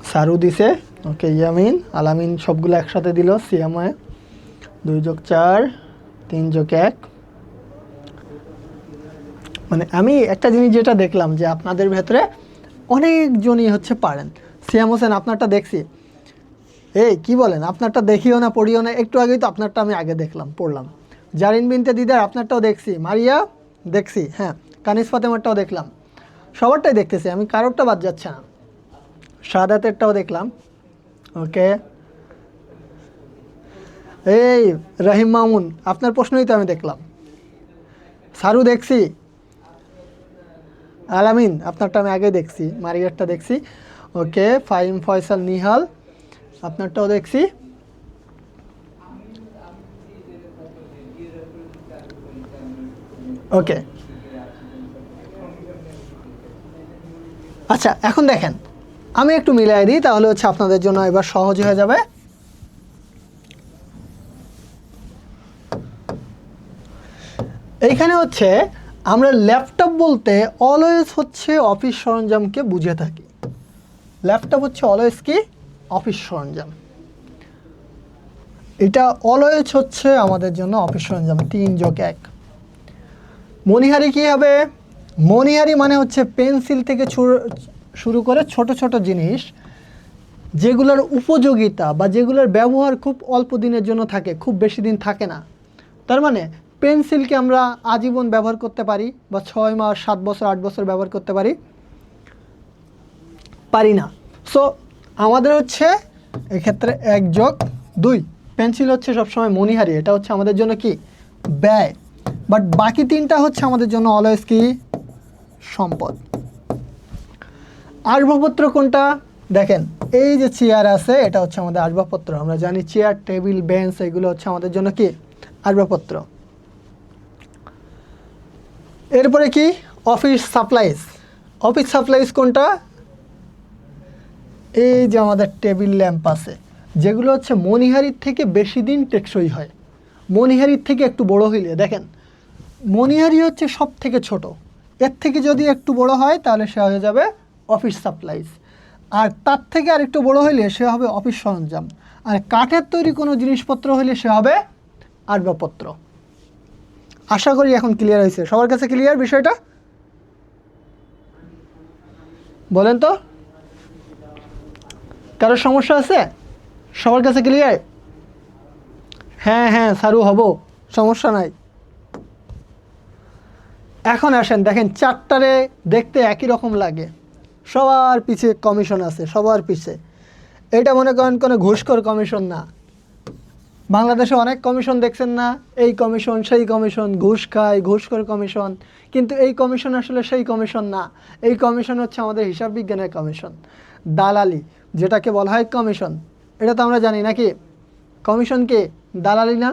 Speaker 1: সারু দিছে, ওকে, ইয়ামিন, আলামিন সবগুলো একসাথে দিল, সিয়ামে 2+4, 3+1। মানে আমি একটা জিনিস যেটা দেখলাম যে আপনাদের ভেতরে অনেকজনই হচ্ছে পারেন। সিয়াম হোসেন, আপনারটা দেখছি। এই কি বলেন, আপনারটা দেখিও না পড়িও না, একটু আগেই তো আপনারটা আমি আগে দেখলাম, পড়লাম। জারিন বিনতে দিদার, আপনারটাও দেখছি। মারিয়া দেখছি, হ্যাঁ। কানিস ফাতেমারটাও দেখলাম, সবারটাই দেখতেছি আমি, কারোরটা বাদ যাচ্ছে না। শাহাদাতেরটাও দেখলাম, ওকে। এই রহিম মামুন, আপনার প্রশ্নই তো আমি দেখলাম। সারু দেখছি। আলামিন, আপনারটা আমি আগে দেখছি, মারিয়ারটা দেখছি, ওকে। ফাইম ফয়সাল নিহাল, আপনারটাও দেখছি। ওকে, আচ্ছা এখন দেখেন, আমি একটু মিলাই দিই, তাহলে হচ্ছে আপনাদের জন্য এবার সহজ হয়ে যাবে। এইখানে হচ্ছে আমরা ল্যাপটপ বলতে অলওয়েজ হচ্ছে অফিস সরঞ্জামকে বুঝে থাকি। ল্যাপটপ হচ্ছে অলওয়েজ কি, অফিস সরঞ্জাম। এটা অলওয়েজ হচ্ছে আমাদের জন্য অফিস সরঞ্জাম। 3+1। মণিহারি কী হবে? মণিহারি মানে হচ্ছে পেন্সিল থেকে শুরু করে ছোট ছোট জিনিস যেগুলোর উপযোগিতা বা যেগুলোর ব্যবহার খুব অল্প দিনের জন্য থাকে, খুব বেশি দিন থাকে না। তার মানে পেন্সিলকে আমরা আজীবন ব্যবহার করতে পারি, বা 6 মাস, 7 বছর, 8 বছর ব্যবহার করতে পারি না। সো আমাদের হচ্ছে এক্ষেত্রে 1+2। পেন্সিল হচ্ছে সবসময় মণিহারি, এটা হচ্ছে আমাদের জন্য কি, ব্যয়। বাট বাকি 3টা হচ্ছে আমাদের জন্য অলওয়েজ কি, সম্পদ। আসবাবপত্র কোনটা? দেখেন, এই যে চেয়ার আছে, এটা হচ্ছে আমাদের আসবাবপত্র। আমরা জানি চেয়ার, টেবিল, বেঞ্চ, এগুলো হচ্ছে আমাদের জন্য কি, আসবাবপত্র। এরপরে কি, অফিস সাপ্লাইজ। অফিস সাপ্লাইজ কোনটা? এই যে আমাদের টেবিল ল্যাম্প আছে, যেগুলো হচ্ছে মণিহারির থেকে বেশি দিন টেকসই হয়। মণিহারির থেকে একটু বড় হইলে দেখেন, মণিহারি হচ্ছে সব থেকে ছোট, এর থেকে যদি একটু বড় হয় তাহলে সে হয়ে যাবে অফিস সাপ্লাইজ। আর তার থেকে আর একটু বড় হইলে সে হবে অফিস সরঞ্জাম। আর কাঠের তৈরি কোনো জিনিসপত্র হইলে সে হবে আসবাবপত্র। আশা করি এখন ক্লিয়ার হয়েছে, সবার কাছে ক্লিয়ার বিষয়টা? বলেন তো, কারোর সমস্যা আছে? সবার কাছে ক্লিয়ার? হ্যাঁ হ্যাঁ সারু হব, সমস্যা নাই। এখন আসেন দেখেন, চারটারে দেখতে একই রকম লাগে, সবার পিছে কমিশন আছে, সবার পিছে। এটা মনে করেন কোনো ঘুষখোর কমিশন না। বাংলাদেশে অনেক কমিশন দেখছেন না, এই কমিশন সেই কমিশন, ঘুষ খায়, ঘুষখোর কমিশন। কিন্তু এই কমিশন আসলে সেই কমিশন না। এই কমিশন হচ্ছে আমাদের হিসাব বিজ্ঞানের কমিশন। দালালি যেটাকে বলা হয় কমিশন, এটা তো আমরা জানি নাকি? কমিশন কি দালালি না?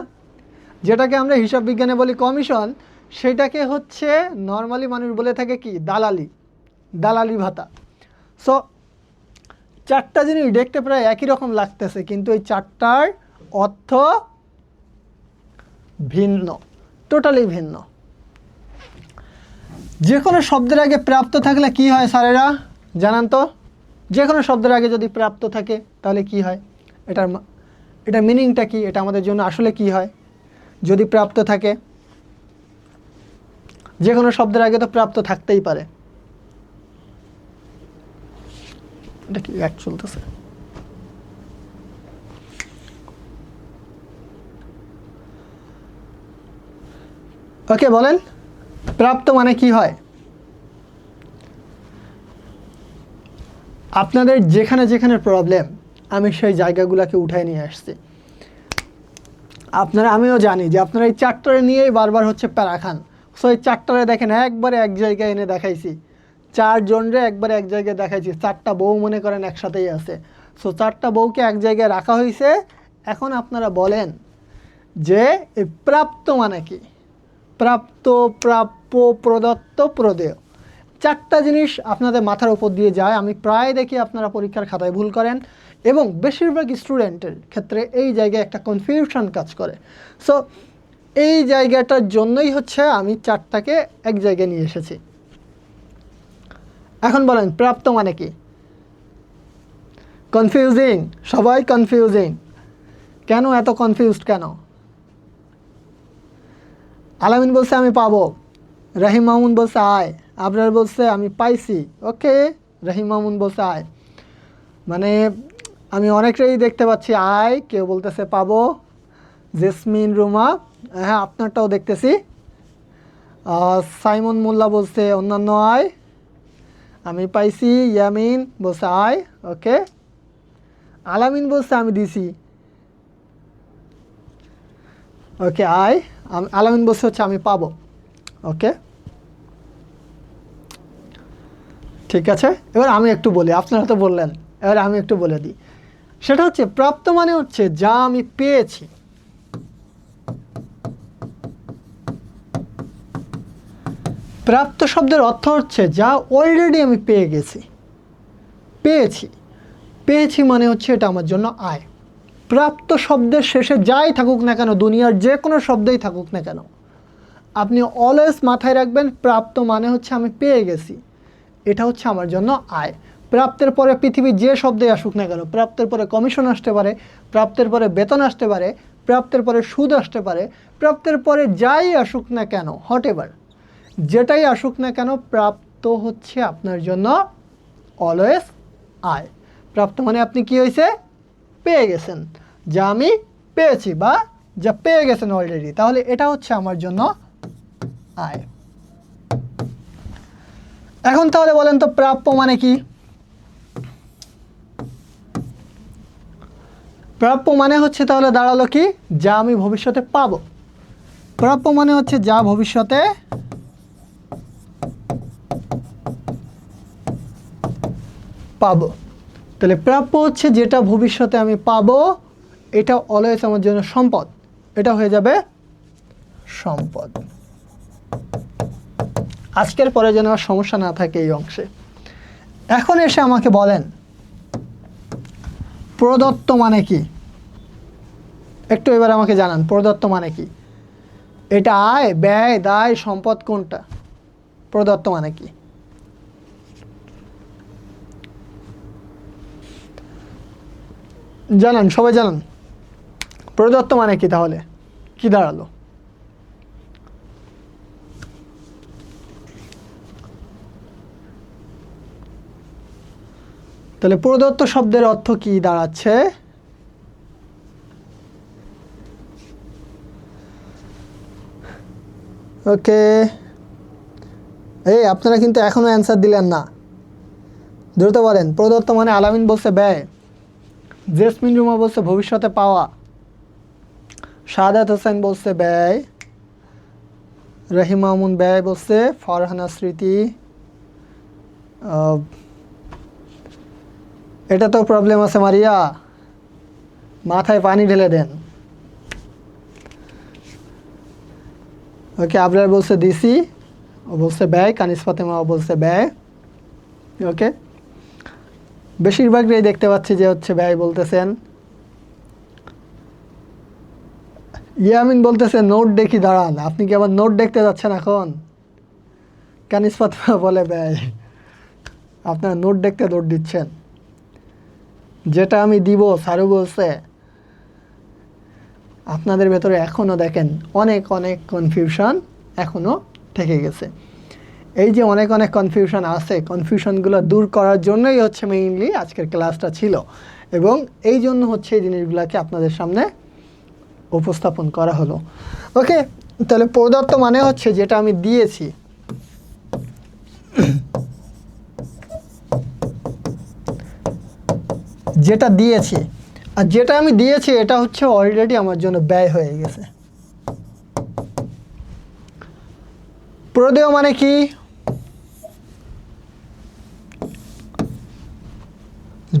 Speaker 1: যেটাকে আমরা হিসাব বিজ্ঞানে বলি কমিশন, সেটাকে হচ্ছে নর্মালি মানুষ বলে থাকে কি দালালি, দালালি ভাতা। সো চারটা জিনিস দেখতে প্রায় একই রকম লাগতেছে, কিন্তু এই চারটার অর্থ ভিন্ন, টোটালি ভিন্ন। যে কোনো শব্দের আগে প্রাপ্ত থাকলে কি হয় স্যারেরা জানান তো? যে কোনো শব্দের আগে যদি প্রাপ্ত থাকে তাহলে কি হয়? এটার মিনিংটা কি? এটা আমাদের জন্য আসলে কি হয় যদি প্রাপ্ত থাকে? যে কোনো শব্দের আগে তো প্রাপ্ত থাকতেই পারে। এটা কি এক চলতেছে? ওকে বলেন, প্রাপ্ত মানে কি হয়? আপনাদের যেখানে যেখানে প্রবলেম আমি সেই জায়গাগুলোকে উঠায় নিয়ে আসছি। আমিও জানি যে আপনারা এই চারটারে নিয়েই বারবার হচ্ছে প্যারা খান। সো এই চারটারে দেখেন একবারে এক জায়গায় এনে দেখাইছি, চারজনরে একবারে এক জায়গায় দেখাইছি। চারটা বউ মনে করেন একসাথেই আছে, সো চারটা বউকে এক জায়গায় রাখা হয়েছে। এখন আপনারা বলেন যে এই প্রাপ্ত মানে কি? প্রাপ্ত, প্রাপ্য, প্রদত্ত, প্রদেয়, চারটা জিনিস আপনাদের মাথার উপর দিয়ে যায়। আমি প্রায় দেখি আপনারা পরীক্ষার খাতায় ভুল করেন, এবং বেশিরভাগ স্টুডেন্টের ক্ষেত্রে এই জায়গায় একটা কনফিউশন কাজ করে। সো এই জায়গাটার জন্যই হচ্ছে আমি চারটাকে এক জায়গায় নিয়ে এসেছি। এখন বলেন প্রাপ্ত মানে কি? কনফিউজিং, সবাই কনফিউজিং। কেন এত কনফিউজড কেন? আলামিন বলছে আমি পাবো, রাহিম মামুন বলছে আয়, আবরার বলছে আমি পাইছি। ওকে, রাহিম মামুন বলছে আয়, মানে আমি অনেকটাই দেখতে পাচ্ছি আয়, কেউ বলতেছে পাবো। জেসমিন, রুমা, হ্যাঁ আপনারটাও দেখতেছি। সাইমন মোল্লা বলছে অন্যান্য আয়, আমি পাইছি। ইয়ামিন বলছে আয়, ওকে। আলামিন বলছে আমি দিছি, ওকে আয়। আলামিন বলছে হচ্ছে আমি পাবো, ওকে ঠিক আছে। এবার আমি একটু বলি, আপনারা তো বললেন, এবার আমি একটু বলে দিই। সেটা হচ্ছে প্রাপ্ত মানে হচ্ছে যা আমি পেয়েছি। প্রাপ্ত শব্দের অর্থ হচ্ছে যা অলরেডি আমি পেয়ে গেছি, পেয়েছি। পেয়েছি মানে হচ্ছে এটা আমার জন্য আয়। প্রাপ্ত শব্দের শেষে যাই থাকুক না কেন, দুনিয়ার যে কোনো শব্দেই থাকুক না কেন, আপনি অলওয়েজ মাথায় রাখবেন প্রাপ্ত মানে হচ্ছে আমি পেয়ে গেছি, এটা হচ্ছে আমার জন্য আয়। প্রাপ্তের পরে পৃথিবীর যে শব্দে আসুক না কেন, প্রাপ্তের পরে কমিশন আসতে পারে, প্রাপ্তের পরে বেতন আসতে পারে, প্রাপ্তের পরে সুদ আসতে পারে, প্রাপ্তের পরে যাই আসুক না কেন, হট এভার যেটাই আসুক না কেন, প্রাপ্ত হচ্ছে আপনার জন্য অলওয়েজ আয়। প্রাপ্ত মানে আপনি কি হয়েছে? পেয়ে গেছেন, যা আমি পেয়েছি বা যা পেয়ে গেছেন অলরেডি, তাহলে এটা হচ্ছে আমার জন্য আয়। এখন তাহলে বলেন তো প্রাপ্য মানে কি? প্রাপ্য মানে হচ্ছে তাহলে দাঁড়ালো কি, যা আমি ভবিষ্যতে পাবো। প্রাপ্য মানে হচ্ছে যা ভবিষ্যতে পাবো। তাহলে প্রাপ্য হচ্ছে যেটা ভবিষ্যতে আমি পাবো, এটা অলওয়েজ আমার জন্য সম্পদ, এটা হয়ে যাবে সম্পদ। আজকের পরে যেন আর সমস্যা না থাকে এই অংশে। এখন এসে আমাকে বলেন প্রদত্ত মানে কি, একটু এবার আমাকে জানান প্রদত্ত মানে কি। এটা আয়, ব্যয়, দায়, সম্পদ কোনটা? প্রদত্ত মানে কি? জানান, সবাই জানান প্রদত্ত মানে কি, তাহলে কি দাঁড়ালো? তাহলে প্রদত্ত শব্দের অর্থ কি দাঁড়াচ্ছে? ওকে, এই আপনারা কিন্তু এখনো অ্যান্সার দিলেন না, দ্রুত বলেন। প্রদত্ত মানে আলামিন বলছে ব্যয়, জেসমিন রুমা বলছে ভবিষ্যতে পাওয়া, শাহাদাত হোসেন বলছে ব্যয়, রহিম মামুন ব্যয় বলছে, ফরহানা স্মৃতি এটা তো প্রবলেম আছে মারিয়া, মাথায় পানি ঢেলে দেন। ওকে, আবরার বলছে দিসি, ও বলছে ব্যয়, কানিস ফাতেমা বলছে ব্যয়। ওকে, বেশিরভাগই দেখতে পাচ্ছি যে হচ্ছে ব্যয় বলতেছেন। ইয়ামিন বলতেছে নোট দেখি, দাঁড়ান, আপনি কি আবার নোট দেখতে যাচ্ছেন এখন? কানিস ফাতেমা বলে ব্যয়, আপনারা নোট দেখতে দৌড় দিচ্ছেন। যেটা আমি দিব স্যারও বলছে, আপনাদের ভেতরে এখনও দেখেন অনেক অনেক কনফিউশন এখনও থেকে গেছে। এই যে অনেক অনেক কনফিউশন আছে, কনফিউশনগুলো দূর করার জন্যই হচ্ছে মেইনলি আজকের ক্লাসটা ছিল, এবং এই জন্য হচ্ছে এই জিনিসগুলোকে আপনাদের সামনে উপস্থাপন করা হলো। ওকে, তাহলে প্রদত্ত মানে হচ্ছে যেটা আমি দিয়েছি, যেটা দিয়েছি, আর যেটা আমি দিয়েছি এটা হচ্ছে অলরেডি আমার জন্য ব্যয় হয়ে গেছে। প্রদেয় মানে কি?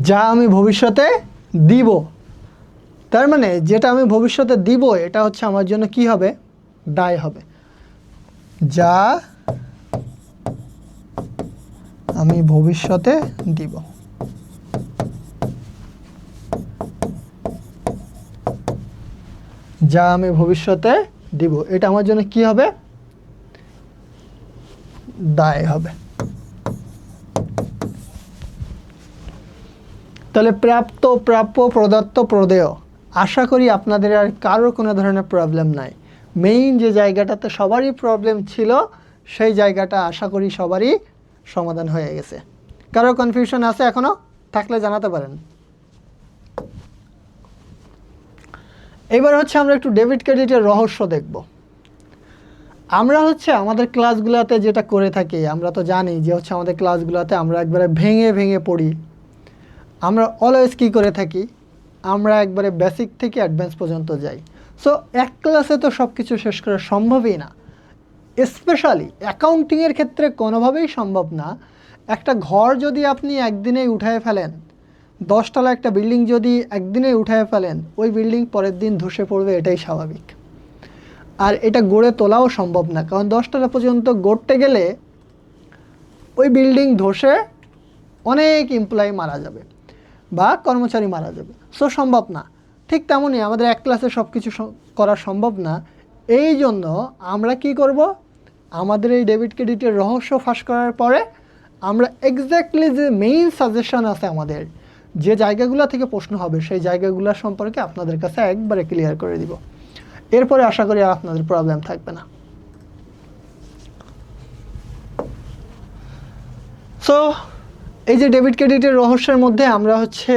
Speaker 1: যা আমি ভবিষ্যতে দিব, তার মানে যেটা আমি ভবিষ্যতে দিব এটা হচ্ছে আমার জন্য কি হবে? দায় হবে। যা আমি ভবিষ্যতে দিব, যা আমি ভবিষ্যতে দিব এটা আমার জন্য কি হবে? দায় হবে। তাহলে প্রাপ্ত, প্রাপ্য, প্রদত্ত, প্রদেয়, আশা করি আপনাদের আর কারোর কোনো ধরনের প্রবলেম নাই। মেইন যে জায়গাটাতে সবারই প্রবলেম ছিল সেই জায়গাটা আশা করি সবারই সমাধান হয়ে গেছে। কারো কনফিউশন আছে এখনও? থাকলে জানাতে পারেন। এবার হচ্ছে আমরা একটু ডেবিট ক্রেডিটের রহস্য দেখব। আমরা হচ্ছে আমাদের ক্লাসগুলোতে যেটা করে থাকি, আমরা তো জানি যে হচ্ছে আমাদের ক্লাসগুলোতে আমরা একবারে ভেঙে ভেঙে পড়ি। আমরা অলওয়েজ কী করে থাকি? আমরা একবারে বেসিক থেকে অ্যাডভান্স পর্যন্ত যাই। সো এক ক্লাসে তো সব কিছু শেষ করা সম্ভবই না, স্পেশালি অ্যাকাউন্টিংয়ের ক্ষেত্রে কোনোভাবেই সম্ভব না। একটা ঘর যদি আপনি একদিনেই উঠায় ফেলেন, 10 তলা একটা বিল্ডিং যদি একদিনেই উঠায় ফেলেন, ওই বিল্ডিং পরের দিন ধসে পড়বে, এটাই স্বাভাবিক। আর এটা গড়ে তোলাও সম্ভব না, কারণ 10 তলা পর্যন্ত গড়তে গেলে ওই বিল্ডিং ধসে অনেক এমপ্লয়ি মারা যাবে বা কর্মচারী মারা যাবে। সো সম্ভব না। ঠিক তেমনই আমাদের এক ক্লাসে সব কিছু করা সম্ভব না। এই জন্য আমরা কি করব? আমাদের এই ডেবিট ক্রেডিটের রহস্য ফাঁস করার পরে আমরা এক্স্যাক্টলি যে মেইন সাজেশন আছে আমাদের, যে জায়গাগুলো থেকে প্রশ্ন হবে সেই জায়গাগুলো সম্পর্কে আপনাদের কাছে একবারে ক্লিয়ার করে দিব। এরপরে আশা করি আর আপনাদের প্রবলেম থাকবে না। সো এই যে ডেবিট ক্রেডিটের রহস্যের মধ্যে আমরা হচ্ছে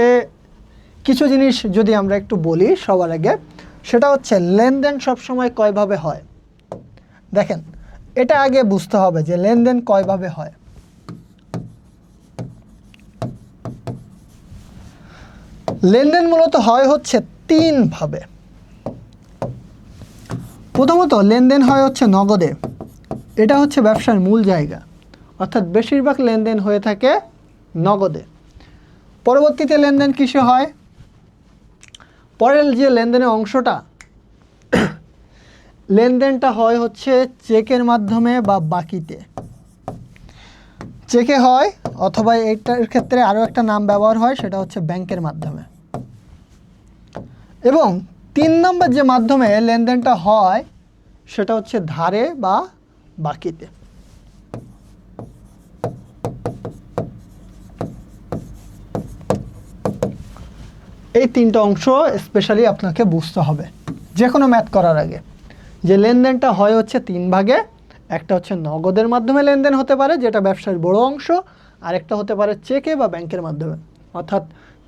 Speaker 1: কিছু জিনিস যদি আমরা একটু বলি সবার আগে, সেটা হচ্ছে লেনদেন সবসময় কয়ভাবে হয়। দেখেন, এটা আগে বুঝতে হবে যে লেনদেন কয়ভাবে হয়। লেনদেন মূলত হয় হচ্ছে 3 ভাবে। প্রথমত লেনদেন হয় হচ্ছে নগদে, এটা হচ্ছে ব্যবসার মূল জায়গা, অর্থাৎ বেশিরভাগ লেনদেন হয়ে থাকে নগদে। পরবর্তীতে লেনদেন কিসে হয়? পরের যে লেনদেনের অংশটা, লেনদেনটা হয় হচ্ছে চেকের মাধ্যমে বা বাকিতে। চেকে হয় অথবা এইটার ক্ষেত্রে আরও একটা নাম ব্যবহার হয়, সেটা হচ্ছে ব্যাংকের মাধ্যমে। এবং 3 নম্বর যে মাধ্যমে লেনদেনটা হয় সেটা হচ্ছে ধারে বা বাকিতে। এই 3টা অংশ স্পেশালি আপনাকে বুঝতে হবে যে কোনো ম্যাথ করার আগে, যে লেনদেনটা হয় হচ্ছে 3 ভাগে। একটা হচ্ছে নগদের মাধ্যমে লেনদেন হতে পারে, যেটা ব্যবসার বড় অংশ, আর একটা হতে পারে চেকে বা ব্যাংকের মাধ্যমে, অর্থাৎ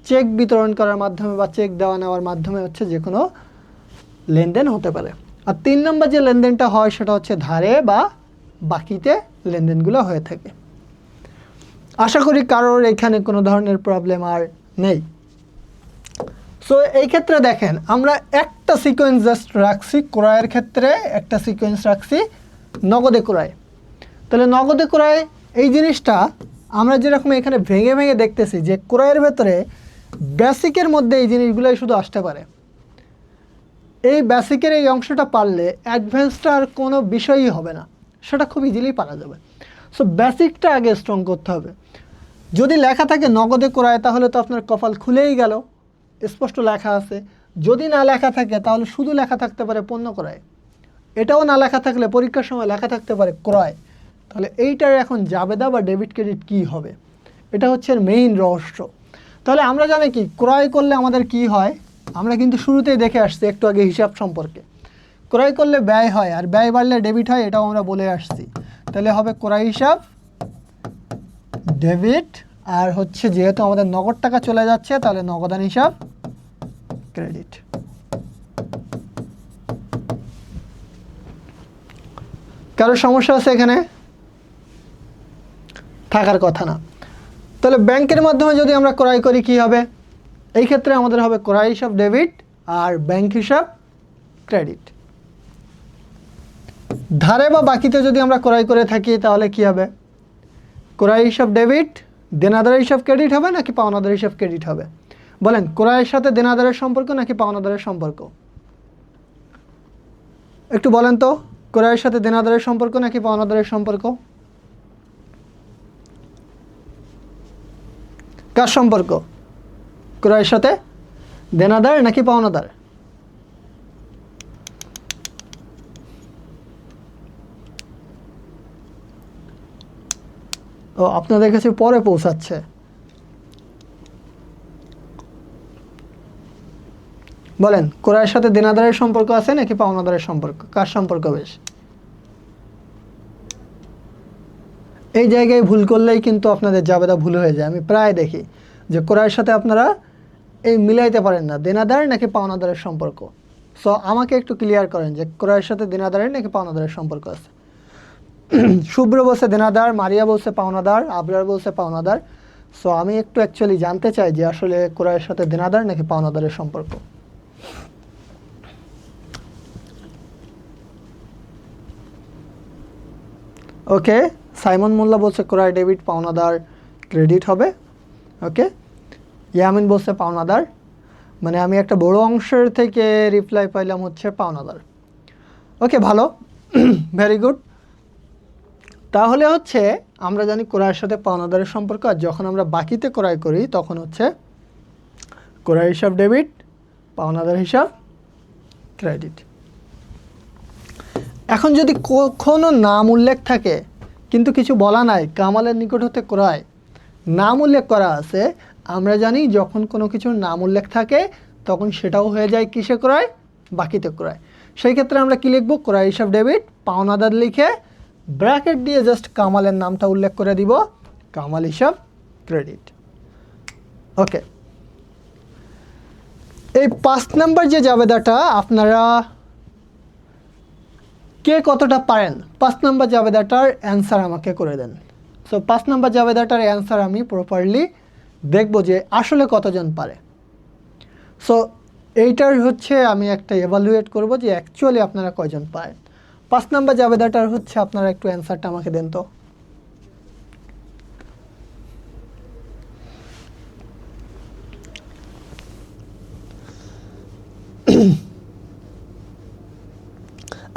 Speaker 1: চেক বিতরণ করার মাধ্যমে বা চেক দেওয়া নেওয়ার মাধ্যমে হচ্ছে যে কোনো লেনদেন হতে পারে। আর 3 নম্বর যে লেনদেনটা হয় সেটা হচ্ছে ধারে বা বাকিতে লেনদেনগুলো হয়ে থাকে। আশা করি কারোর এখানে কোনো ধরনের প্রবলেম আর নেই। সো এই ক্ষেত্রে দেখেন আমরা একটা সিকোয়েন্স জাস্ট রাখছি ক্রয়ের ক্ষেত্রে, একটা সিকোয়েন্স রাখছি নগদে ক্রয়। তাহলে নগদে ক্রয় এই জিনিসটা আমরা যেরকম এখানে ভেঙে ভেঙে দেখতেছি যে ক্রয়ের ভেতরে বেসিকের মধ্যে এই জিনিসগুলোই শুধু আসতে পারে। এই বেসিকের এই অংশটা পারলে অ্যাডভান্সটা আর কোনো বিষয়ই হবে না, সেটা খুব ইজিলি পারা যাবে। সো বেসিকটা আগে স্ট্রং করতে হবে। যদি লেখা থাকে নগদে ক্রয় তাহলে তো আপনার কপাল খুলেই গেল, স্পষ্ট লেখা আছে। যদি না লেখা থাকে তাহলে শুধু লেখা থাকতে পারে পণ্য ক্রয়, এটাও না লেখা থাকলে পরীক্ষার সময় লেখা থাকতে পারে ক্রয়। তাহলে এইটার এখন জাবেদা বা ডেবিট ক্রেডিট কী হবে, এটা হচ্ছে মেইন রহস্য। তাহলে আমরা জানি কি ক্রয় করলে আমাদের কি হয়, আমরা কিন্তু শুরুতেই দেখে আসছি একটু আগে হিসাব সম্পর্কে। ক্রয় করলে ব্যয় হয় আর ব্যয় বাড়লে ডেবিট হয়, এটাও আমরা বলে আসছি। তাহলে হবে ক্রয় হিসাব ডেবিট, আর হচ্ছে যেহেতু আমাদের নগদ টাকা চলে যাচ্ছে তাহলে নগদান হিসাব ক্রেডিট। কারো সমস্যা আছে এখানে? থাকার কথা না। তাহলে ব্যাংকের মাধ্যমে যদি আমরা ক্রয় করি কি হবে, এই ক্ষেত্রে আমাদের হবে ক্রয় হিসাব ডেবিট আর ব্যাংক হিসাব ক্রেডিট। ধারে বা বাকিতে যদি আমরা ক্রয় করে থাকি তাহলে কি হবে, ক্রয় হিসাব ডেবিট, দেনাদারের হিসাব ক্রেডিট হবে নাকি পাওনাদারের হিসাব ক্রেডিট হবে? বলেন, ক্রয়ের সাথে দেনাদারের সম্পর্ক নাকি পাওনাদারের সম্পর্ক? একটু বলেন তো, ক্রয়ের সাথে দেনাদারের সম্পর্ক নাকি পাওনাদারের সম্পর্ক? কার সম্পর্ক? ক্রয়ের সাথে দেনাদার নাকি পাওনাদার? ও, আপনাদের কাছে পরে পৌঁছাচ্ছে। বলেন, ক্রয়ের সাথে দেনাদারের সম্পর্ক আছে নাকি পাওনাদারের সম্পর্ক? কার সম্পর্ক বেশ? এই জায়গায় ভুল করলেই কিন্তু আপনাদের জাবেদা ভুল হয়ে যায়। আমি প্রায় দেখি যে ক্রয়ের সাথে আপনারা এই মিলাইতে পারেন না দেনাদার নাকি পাওনাদারের সম্পর্ক। সো আমাকে একটু ক্লিয়ার করেন যে ক্রয়ের সাথে দেনাদারের নাকি পাওনাদারের সম্পর্ক আছে। শুভ্র বলছে দেনাদার, মারিয়া বলছে পাওনাদার, আবরার বলছে পাওনাদার। সো আমি একটু অ্যাকচুয়ালি জানতে চাই যে আসলে ক্রয়ের সাথে দেনাদার নাকি পাওনাদারের সম্পর্ক। ওকে, সাইমন মোল্লা বলছে ক্রয় ডেবিট, পাওনাদার ক্রেডিট হবে। ওকে, ইয়ামিন বলছে পাওনাদার, মানে আমি একটা বড় অংশের থেকে রিপ্লাই পাইলাম হচ্ছে পাওনাদার। ওকে, ভালো, ভেরি গুড। তাহলে হচ্ছে আমরা জানি ক্রয়ের সাথে পাওনাদারের সম্পর্ক, আর যখন আমরা বাকিতে ক্রয় করি তখন হচ্ছে ক্রয় হিসাব ডেবিট, পাওনাদার হিসাব ক্রেডিট। এখন যদি কখনো নাম উল্লেখ থাকে কিন্তু কিছু বলা নাই, কামালের নিকট হতে ক্রয় নাম উল্লেখ করা আছে, আমরা জানি যখন কোনো কিছুর নাম উল্লেখ থাকে তখন সেটাও হয়ে যায় কিসে ক্রয়, বাকিতে ক্রয়। সেই ক্ষেত্রে আমরা কি লিখব, ক্রয় হিসাব ডেবিট, পাওনাদার লিখে ব্র্যাকেট দিয়ে জাস্ট কামালের নামটা উল্লেখ করে দিব, কামাল হিসাব ক্রেডিট। ওকে, এই 5 নাম্বার যে জাবেদাটা আপনারা কে কতটা পারেন, 5 নাম্বার জাবেদাটার অ্যান্সার আমাকে করে দেন। সো 5 নাম্বার জাবেদাটার অ্যান্সার আমি প্রপারলি দেখব যে আসলে কতজন পারে। সো এইটার হচ্ছে আমি একটা এভালুয়েট করব যে অ্যাকচুয়ালি আপনারা কয়জন পারেন। 5 নাম্বার জাবেদাটার হচ্ছে আপনারা একটু অ্যান্সারটা আমাকে দেন তো।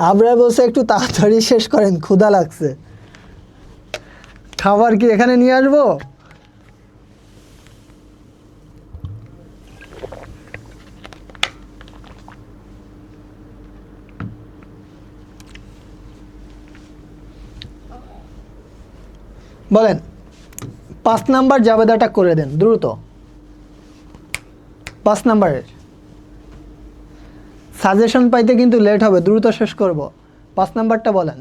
Speaker 1: আমরা বলছে একটু তাড়াতাড়ি শেষ করেন, ক্ষুধা লাগছে। খাবার কি এখানে নিয়ে আসবো? বলেন 5 নাম্বার জাবেদাটা করে দেন দ্রুত। 5 নাম্বারের সাজেশন পাইতে কিন্তু লেট হবে, দ্রুত শেষ করব। 5 নাম্বারটা বলেন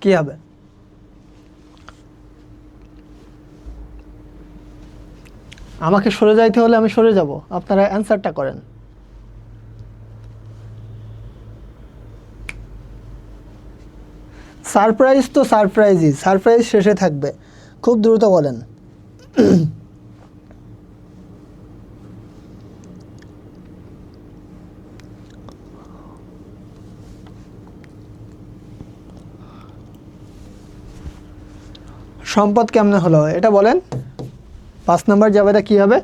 Speaker 1: কি হবে? আমাকে সরে যাইতে হলে আমি সরে যাব, আপনারা অ্যান্সারটা করেন। সারপ্রাইজ তো সারপ্রাইজই, সারপ্রাইজ শেষে থাকবে, খুব দ্রুত বলেন। সম্পদ কেমনে হলো এটা বলেন। 5 নাম্বার জাবেদা কি হবে?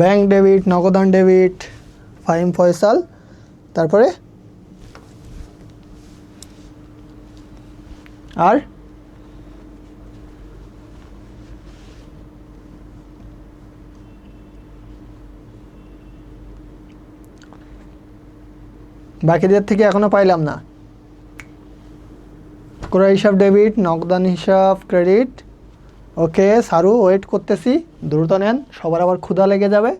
Speaker 1: ব্যাংক ডেবিট, নগদান ডেবিট, ফাহিম ফয়সাল, তারপরে আর বাকিদের থেকে এখনো পাইলাম না। ক্রয় হিসাব ডেবিট, নগদান হিসাব ক্রেডিট। ওকে সারু, ওয়েট করতেছি, দ্রুত নেন, সবার আবার ক্ষুধা লেগে যাবে।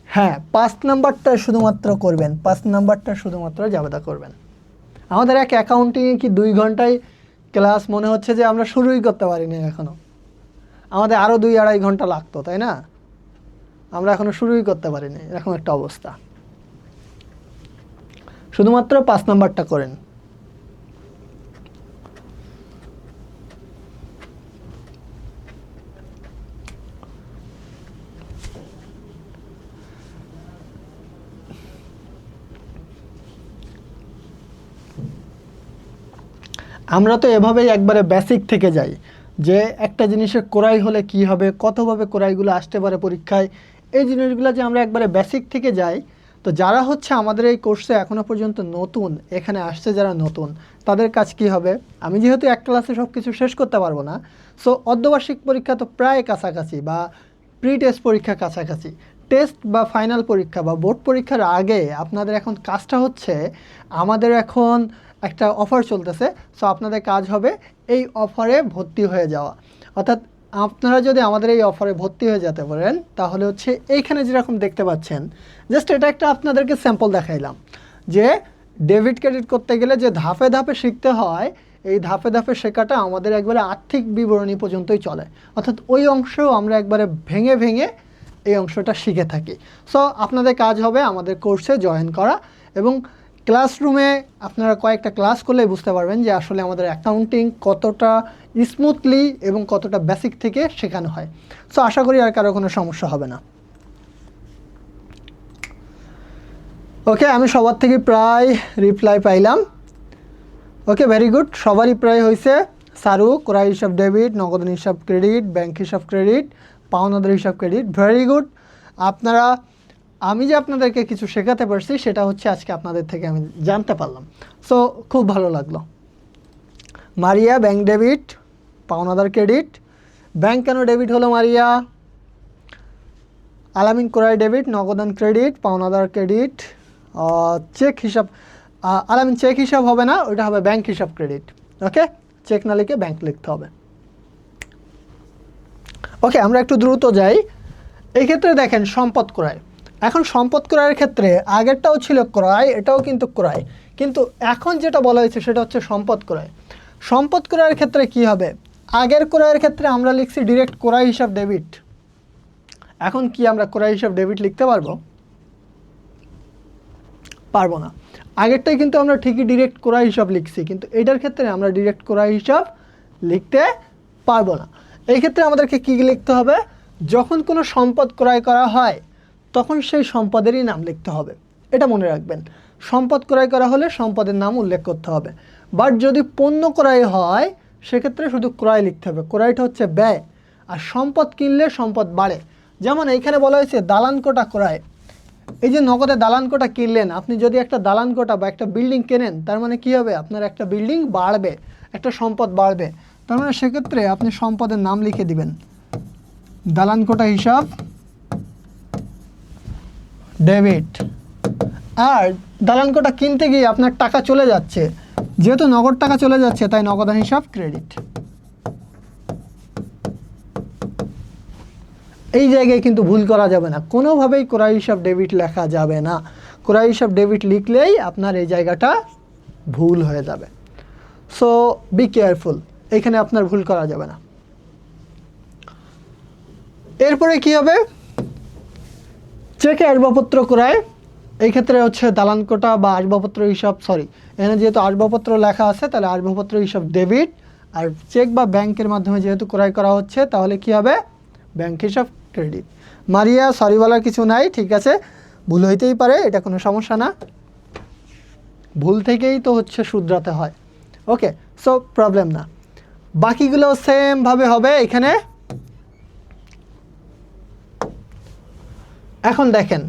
Speaker 1: হ্যাঁ 5 নাম্বারটা শুধুমাত্র করবেন, 5 নাম্বারটা শুধুমাত্র জাবেদা করবেন। আমাদের এক অ্যাকাউন্টিংয়ে কি 2 ঘন্টায় ক্লাস, মনে হচ্ছে যে আমরা শুরুই করতে পারিনি এখনও। আমাদের আরও 2-2.5 ঘন্টা লাগতো, তাই না? আমরা এখনও শুরুই করতে পারিনি, এরকম একটা অবস্থা। শুধুমাত্র 5 নাম্বারটা করেন। আমরা তো এভাবেই একবারে বেসিক থেকে যাই, যে একটা জিনিসের ক্রয় হলে কি হবে, কতভাবে ক্রয়গুলো আসতে পারে পরীক্ষায়, এই জিনিসগুলো যে আমরা একবারে বেসিক থেকে যাই। তো যারা হচ্ছে আমাদের এই কোর্সে এখনও পর্যন্ত নতুন, এখানে আসছে যারা নতুন, তাদের কাজ কি হবে? আমি যেহেতু এক ক্লাসে সব কিছু শেষ করতে পারবো না, সো অর্ধবার্ষিক পরীক্ষা তো প্রায় কাছাকাছি, বা প্রি টেস্ট পরীক্ষা কাছাকাছি, টেস্ট বা ফাইনাল পরীক্ষা বা বোর্ড পরীক্ষার আগে আপনাদের এখন কাজটা হচ্ছে, আমাদের এখন একটা অফার চলতেছে, সো আপনাদের কাজ হবে এই অফারে ভর্তি হয়ে যাওয়া। অর্থাৎ আপনারা যদি আমাদের এই অফারে ভর্তি হয়ে যেতে পারেন, তাহলে হচ্ছে এইখানে যেরকম দেখতে পাচ্ছেন, জাস্ট এটা একটা আপনাদেরকে স্যাম্পল দেখাইলাম, যে ডেবিট ক্রেডিট করতে গেলে যে ধাপে ধাপে শিখতে হয়, এই ধাপে ধাপে শেখাটা আমাদের একবারে আর্থিক বিবরণী পর্যন্তই চলে। অর্থাৎ ওই অংশও আমরা একবারে ভেঙে ভেঙে এই অংশটা শিখে থাকি। সো আপনাদের কাজ হবে আমাদের কোর্সে জয়েন করা, এবং ক্লাসরুমে আপনারা কয়েকটা ক্লাস করলেই বুঝতে পারবেন যে আসলে আমাদের অ্যাকাউন্টিং কতটা স্মুথলি এবং কতটা বেসিক থেকে শেখানো হয়। সো আশা করি আর কারো কোনো সমস্যা হবে না। ওকে, আমি সবার থেকে প্রায় রিপ্লাই পাইলাম। ওকে, ভেরি গুড, সবারই প্রায় হয়েছে। সারু, ক্রয় হিসাব ডেবিট, নগদান হিসাব ক্রেডিট, ব্যাংক হিসাব ক্রেডিট, পাওনাদার হিসাব ক্রেডিট, ভেরি গুড। আপনারা, আমি যে আপনাদেরকে কিছু শেখাতে পারছি সেটা হচ্ছে আজকে আপনাদের থেকে আমি জানতে পারলাম, সো খুব ভালো লাগলো। মারিয়া, ব্যাংক ডেবিট, পাওনাদার ক্রেডিট। ব্যাংক কেন ডেবিট হলো মারিয়া? আলামিন ক্রয় ডেবিট, নগদান ক্রেডিট, পাওনাদার ক্রেডিট, চেক হিসাব। আলামিন চেক হিসাব হবে না, ওইটা হবে ব্যাংক হিসাব ক্রেডিট। ওকে, চেক না লিখে ব্যাংক লিখতে হবে। ওকে, আমরা একটু দ্রুত যাই। এই ক্ষেত্রে দেখেন সম্পদ ক্রয়। এখন সম্পদ ক্রয়ের ক্ষেত্রে আগেরটাও ছিল ক্রয়, এটাও কিন্তু ক্রয়, কিন্তু এখন যেটা বলা হয়েছে সেটা হচ্ছে সম্পদ ক্রয়। সম্পদ ক্রয়ের ক্ষেত্রে কি হবে? আগের ক্রয়ের ক্ষেত্রে আমরা লিখছি ডিরেক্ট ক্রয় হিসাব ডেবিট। এখন কি আমরা ক্রয় হিসাব ডেবিট লিখতে পারবো? পারবো না। আগেরটাই কিন্তু আমরা ঠিকই ডিরেক্ট ক্রয় হিসাব লিখছি, কিন্তু এটার ক্ষেত্রে আমরা ডিরেক্ট ক্রয় হিসাব লিখতে পারবো না। এই ক্ষেত্রে আমাদেরকে কী লিখতে হবে? যখন কোনো সম্পদ ক্রয় করা হয় তখন সেই সম্পদেরই নাম লিখতে হবে, এটা মনে রাখবেন। সম্পদ ক্রয় করা হলে সম্পদের নাম উল্লেখ করতে হবে। বাট যদি পণ্য ক্রয় হয় সেক্ষেত্রে শুধু ক্রয় লিখতে হবে, ক্রয়টা হচ্ছে ব্যয়, আর সম্পদ কিনলে সম্পদ বাড়ে। যেমন এইখানে বলা হয়েছে দালান কোটা ক্রয়, এই যে নগদে দালান কোটা কিনলেন, আপনি যদি একটা দালান কোটা বা একটা বিল্ডিং কেনেন, তার মানে কী হবে, আপনার একটা বিল্ডিং বাড়বে, একটা সম্পদ বাড়বে। তার মানে সেক্ষেত্রে আপনি সম্পদের নাম লিখে দিবেন, দালান কোটা হিসাব ডেবিট। আর দালান কোটা কিনতে গিয়ে আপনার টাকা চলে যাচ্ছে, যেহেতু নগদ টাকা চলে যাচ্ছে তাই নগদান হিসাব ক্রেডিট। এই জায়গায় কিন্তু ভুল করা যাবে না, কোনোভাবেই ক্রয় হিসাব ডেবিট লেখা যাবে না। ক্রয় হিসাব ডেবিট লিখলেই আপনার এই জায়গাটা ভুল হয়ে যাবে। সো বি কেয়ারফুল, এখানে আপনার ভুল করা যাবে না। এরপরে কি হবে, চেকে আসবাবপত্র ক্রয়, এই ক্ষেত্রে হচ্ছে দালান কোটা বা আসবাবপত্র হিসাব, সরি এখানে যেহেতু আসবাবপত্র লেখা আছে তাহলে আসবাবপত্র হিসাব ডেবিট। আর চেক বা ব্যাংকের মাধ্যমে যেহেতু ক্রয় করা হচ্ছে তাহলে কি হবে, ব্যাংক হিসাব ক্রেডিট। মারিয়া সরি বলার কিছু নাই, ঠিক আছে, ভুল হইতেই পারে, এটা কোনো সমস্যা না, ভুল থেকেই তো হচ্ছে শুধরাতে হয়। ওকে, সো প্রবলেম না, বাকিগুলো সেমভাবে হবে এখানে। এখন দেখেন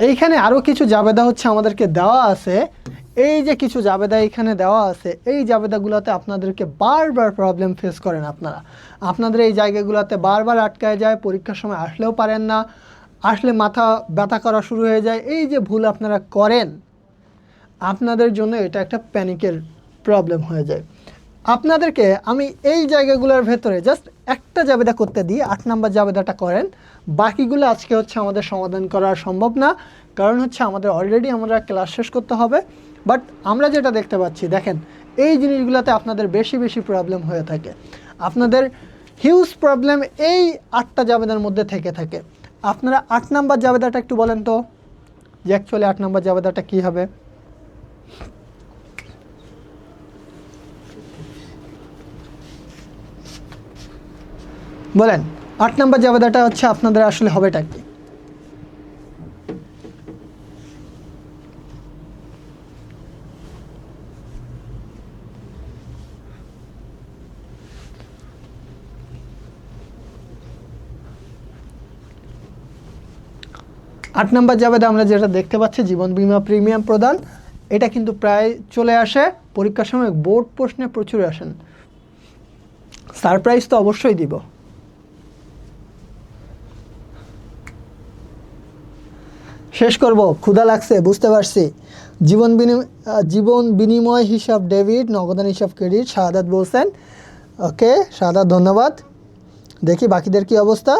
Speaker 1: এইখানে আরও কিছু জাবেদা হচ্ছে আমাদেরকে দেওয়া আছে। এই যে কিছু জাবেদা এখানে দেওয়া আছে, এই জাবেদাগুলোতে আপনাদেরকে বারবার প্রবলেম ফেস করেন আপনারা, আপনাদের এই জায়গাগুলোতে বারবার আটকায় যায়, পরীক্ষার সময় আসলেও পারেন না, আসলে মাথা ব্যথা করা শুরু হয়ে যায়। এই যে ভুল আপনারা করেন, আপনাদের জন্য এটা একটা প্যানিকের প্রবলেম হয়ে যায়। আপনাদেরকে আমি এই জায়গাগুলোর ভেতরে জাস্ট একটা জাবেদা করতে দিই, 8 নাম্বার জাবেদাটা করেন, বাকিগুলো আজকে হচ্ছে আমাদের সমাধান করা সম্ভব না, কারণ হচ্ছে আমাদের অলরেডি আমরা ক্লাস শেষ করতে হবে। বাট আমরা যেটা দেখতে পাচ্ছি, দেখেন এই জিনিসগুলোতে আপনাদের বেশি বেশি প্রবলেম হয়ে থাকে, আপনাদের হিউজ প্রবলেম এই 8টা জাবেদার মধ্যে থেকে থাকে। আপনারা 8 নাম্বার জাবেদাটা একটু বলেন তো, যে অ্যাকচুয়ালি 8 নাম্বার জাবেদাটা কী হবে। বলেন 8 নাম্বার জাবেদাটা হচ্ছে আপনাদের আসলে হবেটা কি? আট নাম্বার জাবেদা আমরা যেটা দেখতে পাচ্ছি, জীবন বীমা প্রিমিয়াম প্রদান, এটা কিন্তু প্রায় চলে আসে পরীক্ষার সময়, বোর্ড প্রশ্নে প্রচুর আসেন। সারপ্রাইজ তো অবশ্যই দিব। শেষ করব, ক্ষুধা লাগছে বুঝতে পারছি। জীবন বিনিময় হিসাব ডেবিট, নগদান হিসাব ক্রেডিট, শাহাদাত বলছেন। ওকে শাহাদাত, ধন্যবাদ। দেখি বাকিদের কি অবস্থা।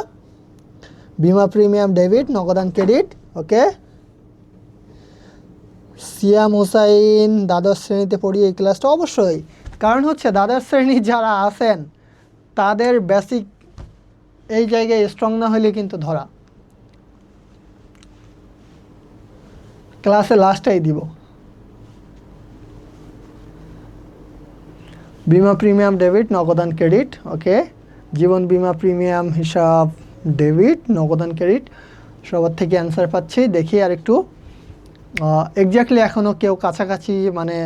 Speaker 1: বিমা প্রিমিয়াম ডেবিট, নগদান ক্রেডিট। ওকে, সিয়াম হোসাইন, দ্বাদশ শ্রেণীতে পড়ি এই ক্লাসটা, অবশ্যই, কারণ হচ্ছে দ্বাদশ শ্রেণী যারা আছেন তাদের বেসিক এই জায়গায় স্ট্রং না হলে কিন্তু ধরা। ক্লাসে লাস্টটাই দিব। বিমা প্রিমিয়াম ডেবিট, নগদান ক্রেডিট। ওকে, জীবন বিমা প্রিমিয়াম হিসাব ডেবিট, নগদান ক্রেডিট, সবার থেকে অ্যান্সার পাচ্ছি। দেখি আর একটু, এক্স্যাক্টলি এখনও কেউ কাছাকাছি মানে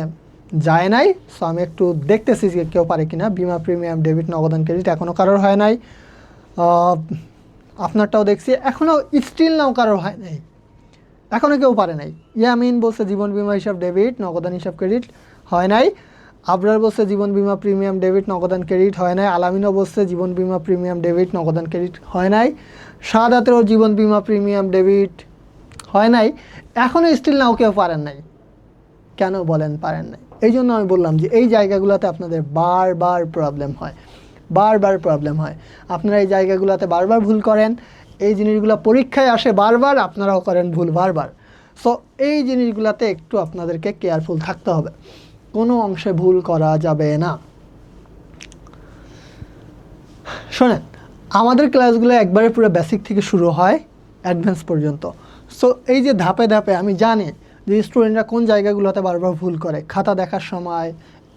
Speaker 1: যায় নাই, সো আমি একটু দেখতেছি যে কেউ পারে কিনা। বিমা প্রিমিয়াম ডেবিট, নগদান ক্রেডিট এখনও কারোর হয় নাই, আপনারটাও দেখছি এখনও স্টিল নাও কারোর হয় নাই, এখনও কেউ পারে নাই। ইয়ামিন বলছে জীবন বিমা হিসাব ডেবিট, নগদান হিসাব ক্রেডিট হয় নাই। আবরার বলছে জীবন বিমা প্রিমিয়াম ডেবিট, নগদান ক্রেডিট হয় নাই। আলামিনও বলছে জীবন বিমা প্রিমিয়াম ডেবিট, নগদান ক্রেডিট হয় নাই। শাহাদাতেরও জীবন বিমা প্রিমিয়াম ডেবিট হয় নাই, এখনও স্টিল নাও কেউ পারেন নাই। কেন বলেন পারেন নাই? এই জন্য আমি বললাম যে এই জায়গাগুলোতে আপনাদের বারবার প্রবলেম হয়, বারবার প্রবলেম হয়। আপনারা এই জায়গাগুলোতে বারবার ভুল করেন, এই জিনিসগুলো পরীক্ষায় আসে বারবার, আপনারাও করেন ভুল বারবার। সো এই জিনিসগুলোতে একটু আপনাদেরকে কেয়ারফুল থাকতে হবে, কোনো অংশে ভুল করা যাবে না। শোনেন, আমাদের ক্লাসগুলো একবারে পুরো বেসিক থেকে শুরু হয় অ্যাডভান্স পর্যন্ত। সো এই যে ধাপে ধাপে আমি জানি যে স্টুডেন্টরা কোন জায়গাগুলোতে বারবার ভুল করে, খাতা দেখার সময়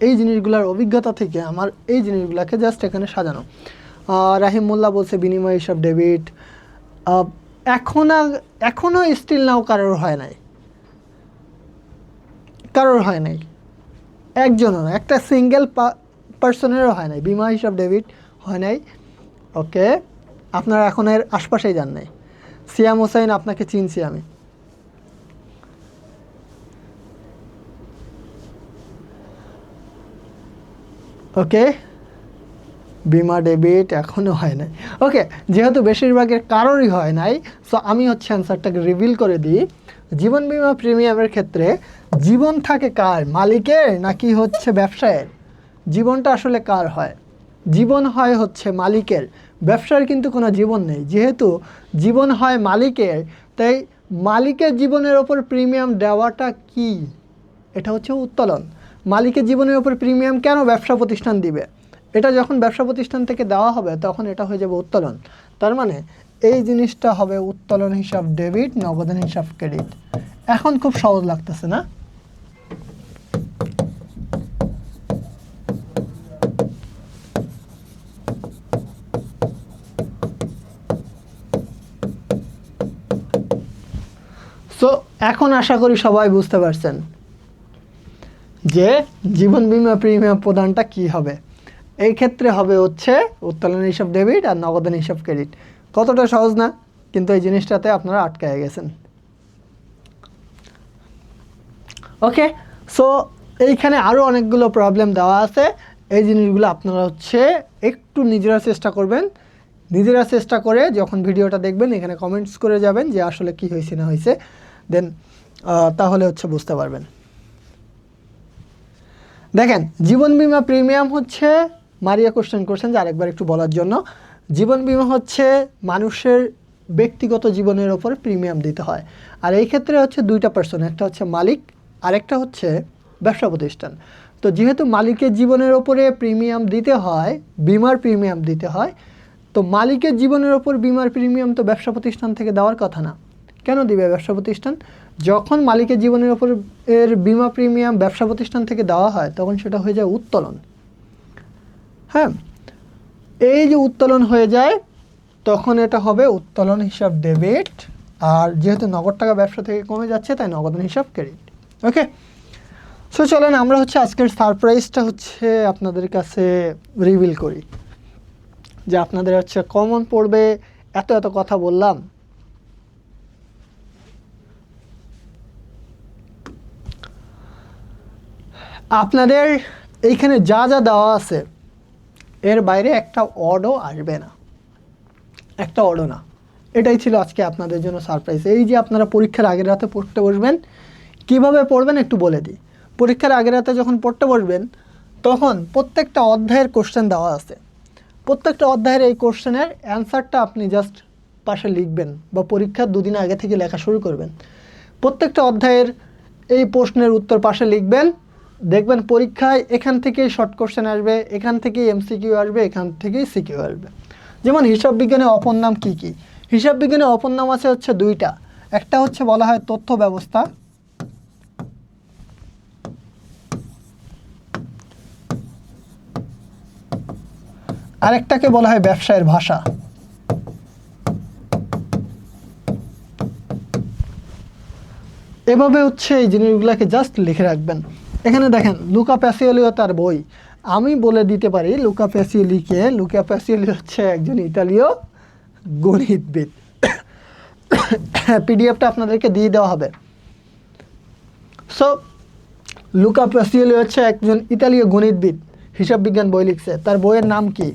Speaker 1: এই জিনিসগুলোর অভিজ্ঞতা থেকে আমার এই জিনিসগুলোকে জাস্ট এখানে সাজানো। রাহিম মোল্লা বলছে বিনিময় হিসাব ডেবিট, এখনও স্টিল নাও কারোর হয় নাই, কারোর হয় নাই, একজনও, একটা সিঙ্গেল পার্সনেরও হয় নাই। বিমা হিসাব ডেবিট হয় নাই। ওকে, আপনারা এখন এর আশপাশেই যান নাই। সিয়াম হোসাইন আপনাকে চিনছি আমি, ওকে, বিমা ডেবিট এখনও হয় নাই। ওকে, যেহেতু বেশিরভাগের কারোরই হয় নাই, সো আমি হচ্ছে অ্যান্সারটাকে রিভিল করে দিই। জীবন বিমা প্রিমিয়ামের ক্ষেত্রে জীবন থাকে কার, মালিকের নাকি হচ্ছে ব্যবসায়ের? জীবনটা আসলে কার হয়? জীবন হয় হচ্ছে মালিকের, ব্যবসার কিন্তু কোনো জীবন নেই। যেহেতু জীবন হয় মালিকের, তাই মালিকের জীবনের ওপর প্রিমিয়াম দেওয়াটা কি? এটা হচ্ছে উত্তোলন। মালিকের জীবনের ওপর প্রিমিয়াম কেন ব্যবসা প্রতিষ্ঠান দিবে? এটা যখন ব্যবসা প্রতিষ্ঠান থেকে দেওয়া হবে তখন এটা হয়ে যাবে উত্তোলন। তার মানে এই জিনিসটা হবে উত্তোলন হিসাব ডেবিট, নগদান হিসাব ক্রেডিট। এখন খুব সহজ লাগতেছে না? সো এখন আশা করি সবাই বুঝতে পারছেন যে জীবন বীমা প্রিমিয়াম প্রদানটা কি হবে। এই ক্ষেত্রে হবে হচ্ছে উত্তোলন হিসাব ডেবিট আর নগদান হিসাব ক্রেডিট। কতটা সহজ না? কিন্তু এই জিনিসটাতে আপনারা আটকায় গেছেন। ওকে, সো এইখানে আরও অনেকগুলো প্রবলেম দেওয়া আছে। এই জিনিসগুলো আপনারা হচ্ছে একটু নিজেরা চেষ্টা করবেন। নিজেরা চেষ্টা করে যখন ভিডিওটা দেখবেন এখানে কমেন্টস করে যাবেন যে আসলে কি হয়েছে না হয়েছে, দেন তাহলে হচ্ছে বুঝতে পারবেন। দেখেন, জীবন বীমা প্রিমিয়াম হচ্ছে, মারিয়া কোশ্চেন করছেন যে আরেকবার একটু বলার জন্য। জীবন বীমা হচ্ছে মানুষের ব্যক্তিগত জীবনের ওপর প্রিমিয়াম দিতে হয়। আর এই ক্ষেত্রে হচ্ছে দুইটা পার্সন, একটা হচ্ছে মালিক, আরেকটা হচ্ছে ব্যবসা প্রতিষ্ঠান। তো যেহেতু মালিকের জীবনের ওপরে প্রিমিয়াম দিতে হয়, বিমার প্রিমিয়াম দিতে হয়, তো মালিকের জীবনের ওপর বিমার প্রিমিয়াম তো ব্যবসা প্রতিষ্ঠান থেকে দেওয়ার কথা না। কেন দিবে ব্যবসা প্রতিষ্ঠান? যখন মালিকের জীবনের ওপর এর বিমা প্রিমিয়াম ব্যবসা প্রতিষ্ঠান থেকে দেওয়া হয় তখন সেটা হয়ে যায় উত্তোলন। হ্যাঁ, এই যে উত্তোলন হয়ে যায় তখন এটা হবে উত্তোলন হিসাব ডেবিট। আর যেহেতু নগদ টাকা ব্যবসা থেকে কমে যাচ্ছে তাই নগদান হিসাব ক্রেডিট। ওকে, সো চলেন আমরা হচ্ছে আজকের সারপ্রাইজটা হচ্ছে আপনাদের কাছে রিভিল করি, যে আপনাদের হচ্ছে কমন পড়বে। এত এত কথা বললাম, আপনাদের এইখানে যা যা দেওয়া আছে এর বাইরে একটা অডও আসবে না, একটা অডও না। এটাই ছিল আজকে আপনাদের জন্য সারপ্রাইজ। এই যে আপনারা পরীক্ষার আগের রাতে পড়তে বসবেন, কিভাবে পড়বেন একটু বলে দিই। পরীক্ষার আগের রাতে যখন পড়তে বসবেন তখন প্রত্যেকটা অধ্যায়ের কোশ্চেন দেওয়া আছে। প্রত্যেকটা অধ্যায়ের এই কোশ্চেনের অ্যান্সারটা আপনি জাস্ট পাশে লিখবেন বা পরীক্ষার দুদিন আগে থেকে লেখা শুরু করবেন। প্রত্যেকটা অধ্যায়ের এই প্রশ্নের উত্তর পাশে লিখবেন, দেখবেন পরীক্ষায় এখান থেকেই শর্ট কোশ্চেন আসবে, এখান থেকেই এমসিকিউ আসবে, এখান থেকেই সিকিউ আসবে। যেমন হিসাব বিজ্ঞানে অপর নাম কী কী? হিসাব বিজ্ঞানে অপর নাম আছে হচ্ছে দুইটা। একটা হচ্ছে বলা হয় তথ্য ব্যবস্থা, আরেকটাকে বলা হয় ব্যবসায়ের ভাষা। এভাবে হচ্ছে এই জিনিসগুলোকে জাস্ট লিখে রাখবেন। এখানে দেখেন লুকা প্যাসিওলিও তার বই, আমি বলে দিতে পারি লুকা প্যাসিওলিকে। লুকা প্যাসিওলি হচ্ছে একজন ইতালীয় গণিতবিদ। পিডিএফটা আপনাদেরকে দিয়ে দেওয়া হবে। সো লুকা প্যাসিওলি হচ্ছে একজন ইতালীয় গণিতবিদ, হিসাব বিজ্ঞান বই লিখছে। তার বইয়ের নাম কি,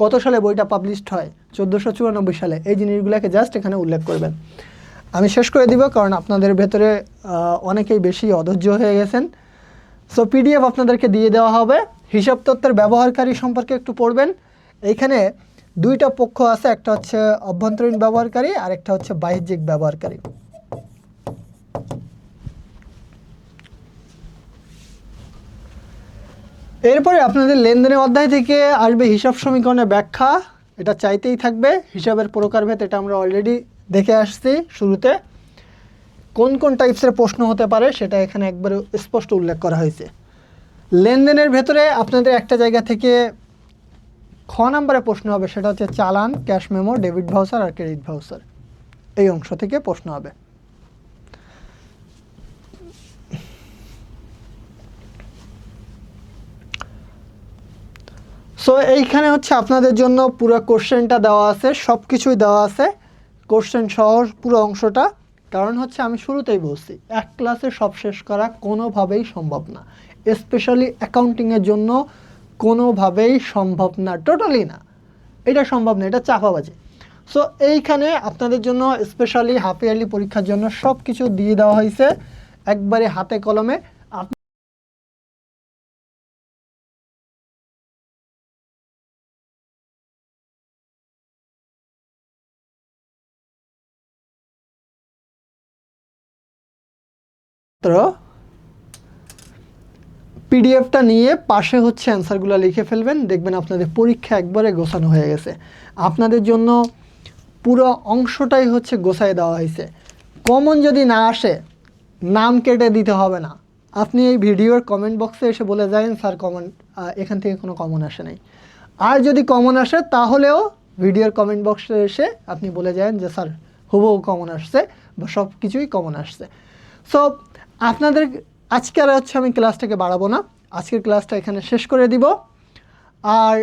Speaker 1: কত সালে বইটা পাবলিশড হয়? 1494 সালে। এই জিনিসগুলোকে জাস্ট এখানে উল্লেখ করবেন। আমি শেষ করে দিব কারণ আপনাদের ভেতরে অনেকেই বেশি অধৈর্য হয়ে গেছেন। সো পিডিএফ আপনাদেরকে দিয়ে দেওয়া হবে। হিসাব তত্ত্বের ব্যবহারকারী সম্পর্কে একটু পড়বেন। এইখানে দুইটা পক্ষ আছে, একটা হচ্ছে অভ্যন্তরীণ ব্যবহারকারী আর একটা হচ্ছে বাহ্যিক ব্যবহারকারী। এরপরে আপনাদের লেনদেনের অধ্যায় থেকে আসবে হিসাব সমীকরণের ব্যাখ্যা, এটা চাইতেই থাকবে। হিসাবের প্রকারভেদ এটা আমরা অলরেডি দেখে আসছি শুরুতে। কোন কোন টাইপসের প্রশ্ন হতে পারে সেটা এখানে একবারে স্পষ্ট উল্লেখ করা হয়েছে। লেনদেনের ভেতরে আপনাদের একটা জায়গা থেকে খ নাম্বারে প্রশ্ন হবে, সেটা হচ্ছে চালান, ক্যাশ মেমো, ডেবিট ভাউচার আর ক্রেডিট ভাউচার। এই অংশ থেকে প্রশ্ন হবে। সো এইখানে হচ্ছে আপনাদের জন্য পুরো কোশ্চেনটা দেওয়া আছে, সব কিছুই দেওয়া আছে কোশ্চেন সহ পুরো অংশটা। কারণ হচ্ছে আমি শুরুতেই বলছি এক ক্লাসে সব শেষ করা কোনোভাবেই সম্ভব না, স্পেশালি অ্যাকাউন্টিংয়ের জন্য কোনোভাবেই সম্ভব না, টোটালি না, এটা সম্ভব না, এটা চাপাবাজি। সো এইখানে আপনাদের জন্য স্পেশালি হাফ ইয়ারলি পরীক্ষার জন্য সব কিছু দিয়ে দেওয়া হয়েছে একবারে হাতে কলমে। পিডিএফটা নিয়ে পাশে হচ্ছে অ্যান্সারগুলো লিখে ফেলবেন, দেখবেন আপনাদের পরীক্ষা একবারে গোছানো হয়ে গেছে। আপনাদের জন্য পুরো অংশটাই হচ্ছে গোছায় দেওয়া হয়েছে। কমন যদি না আসে নাম কেটে দিতে হবে না, আপনি এই ভিডিওর কমেন্ট বক্সে এসে বলে যাবেন স্যার কমন এখান থেকে কোনো কমন আসে নাই। আর যদি কমন আসে তাহলেও ভিডিওর কমেন্ট বক্সে এসে আপনি বলে যাবেন যে স্যার হুবহু কমন আসছে বা সব কিছুই কমন আসছে। সো আপনাদের আজকে আর হচ্ছে আমি ক্লাসটাকে বাড়াবো না, আজকের ক্লাসটা এখানে শেষ করে দিব। আর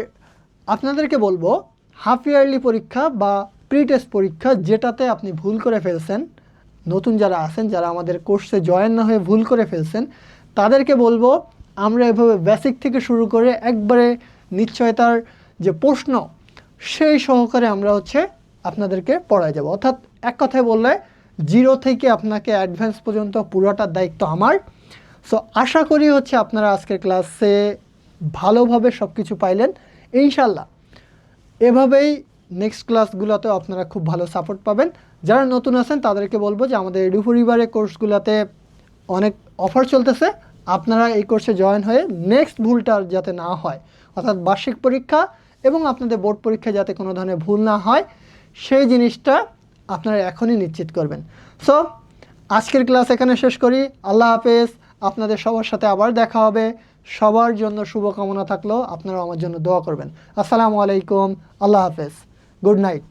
Speaker 1: আপনাদেরকে বলবো হাফ ইয়ারলি পরীক্ষা বা প্রি টেস্ট পরীক্ষা যেটাতে আপনি ভুল করে ফেলছেন, নতুন যারা আছেন, যারা আমাদের কোর্সে জয়েন না হয়ে ভুল করে ফেলছেন, তাদেরকে বলবো আমরা এভাবে বেসিক থেকে শুরু করে একবারে নিশ্চয়তার যে প্রশ্ন সেই সহকারে আমরা হচ্ছে আপনাদেরকে পড়ায় যাব। অর্থাৎ এক কথায় বললে জিরো থেকে আপনাকে অ্যাডভান্স পর্যন্ত পুরোটার দায়িত্ব আমার। সো আশা করি হচ্ছে আপনারা আজকের ক্লাসে ভালোভাবে সব কিছু পাইলেন ইনশাল্লাহ। এভাবেই নেক্সট ক্লাসগুলোতেও আপনারা খুব ভালো সাপোর্ট পাবেন। যারা নতুন আছেন তাদেরকে বলবো যে আমাদের এডু পরিবারের কোর্সগুলোতে অনেক অফার চলতেছে, আপনারা এই কোর্সে জয়েন হয়ে নেক্সট ভুলটা যাতে না হয়, অর্থাৎ বার্ষিক পরীক্ষা এবং আপনাদের বোর্ড পরীক্ষা যাতে কোনো ধরনের ভুল না হয় সেই জিনিসটা আপনারা এখনই নিশ্চিত করবেন। সো আজকের ক্লাস এখানে শেষ করি। আল্লাহ হাফেজ। আপনাদের সবার সাথে আবার দেখা হবে। সবার জন্য শুভকামনা থাকলো, আপনারা আমার জন্য দোয়া করবেন। আসসালামু আলাইকুম, আল্লাহ হাফেজ, গুড নাইট।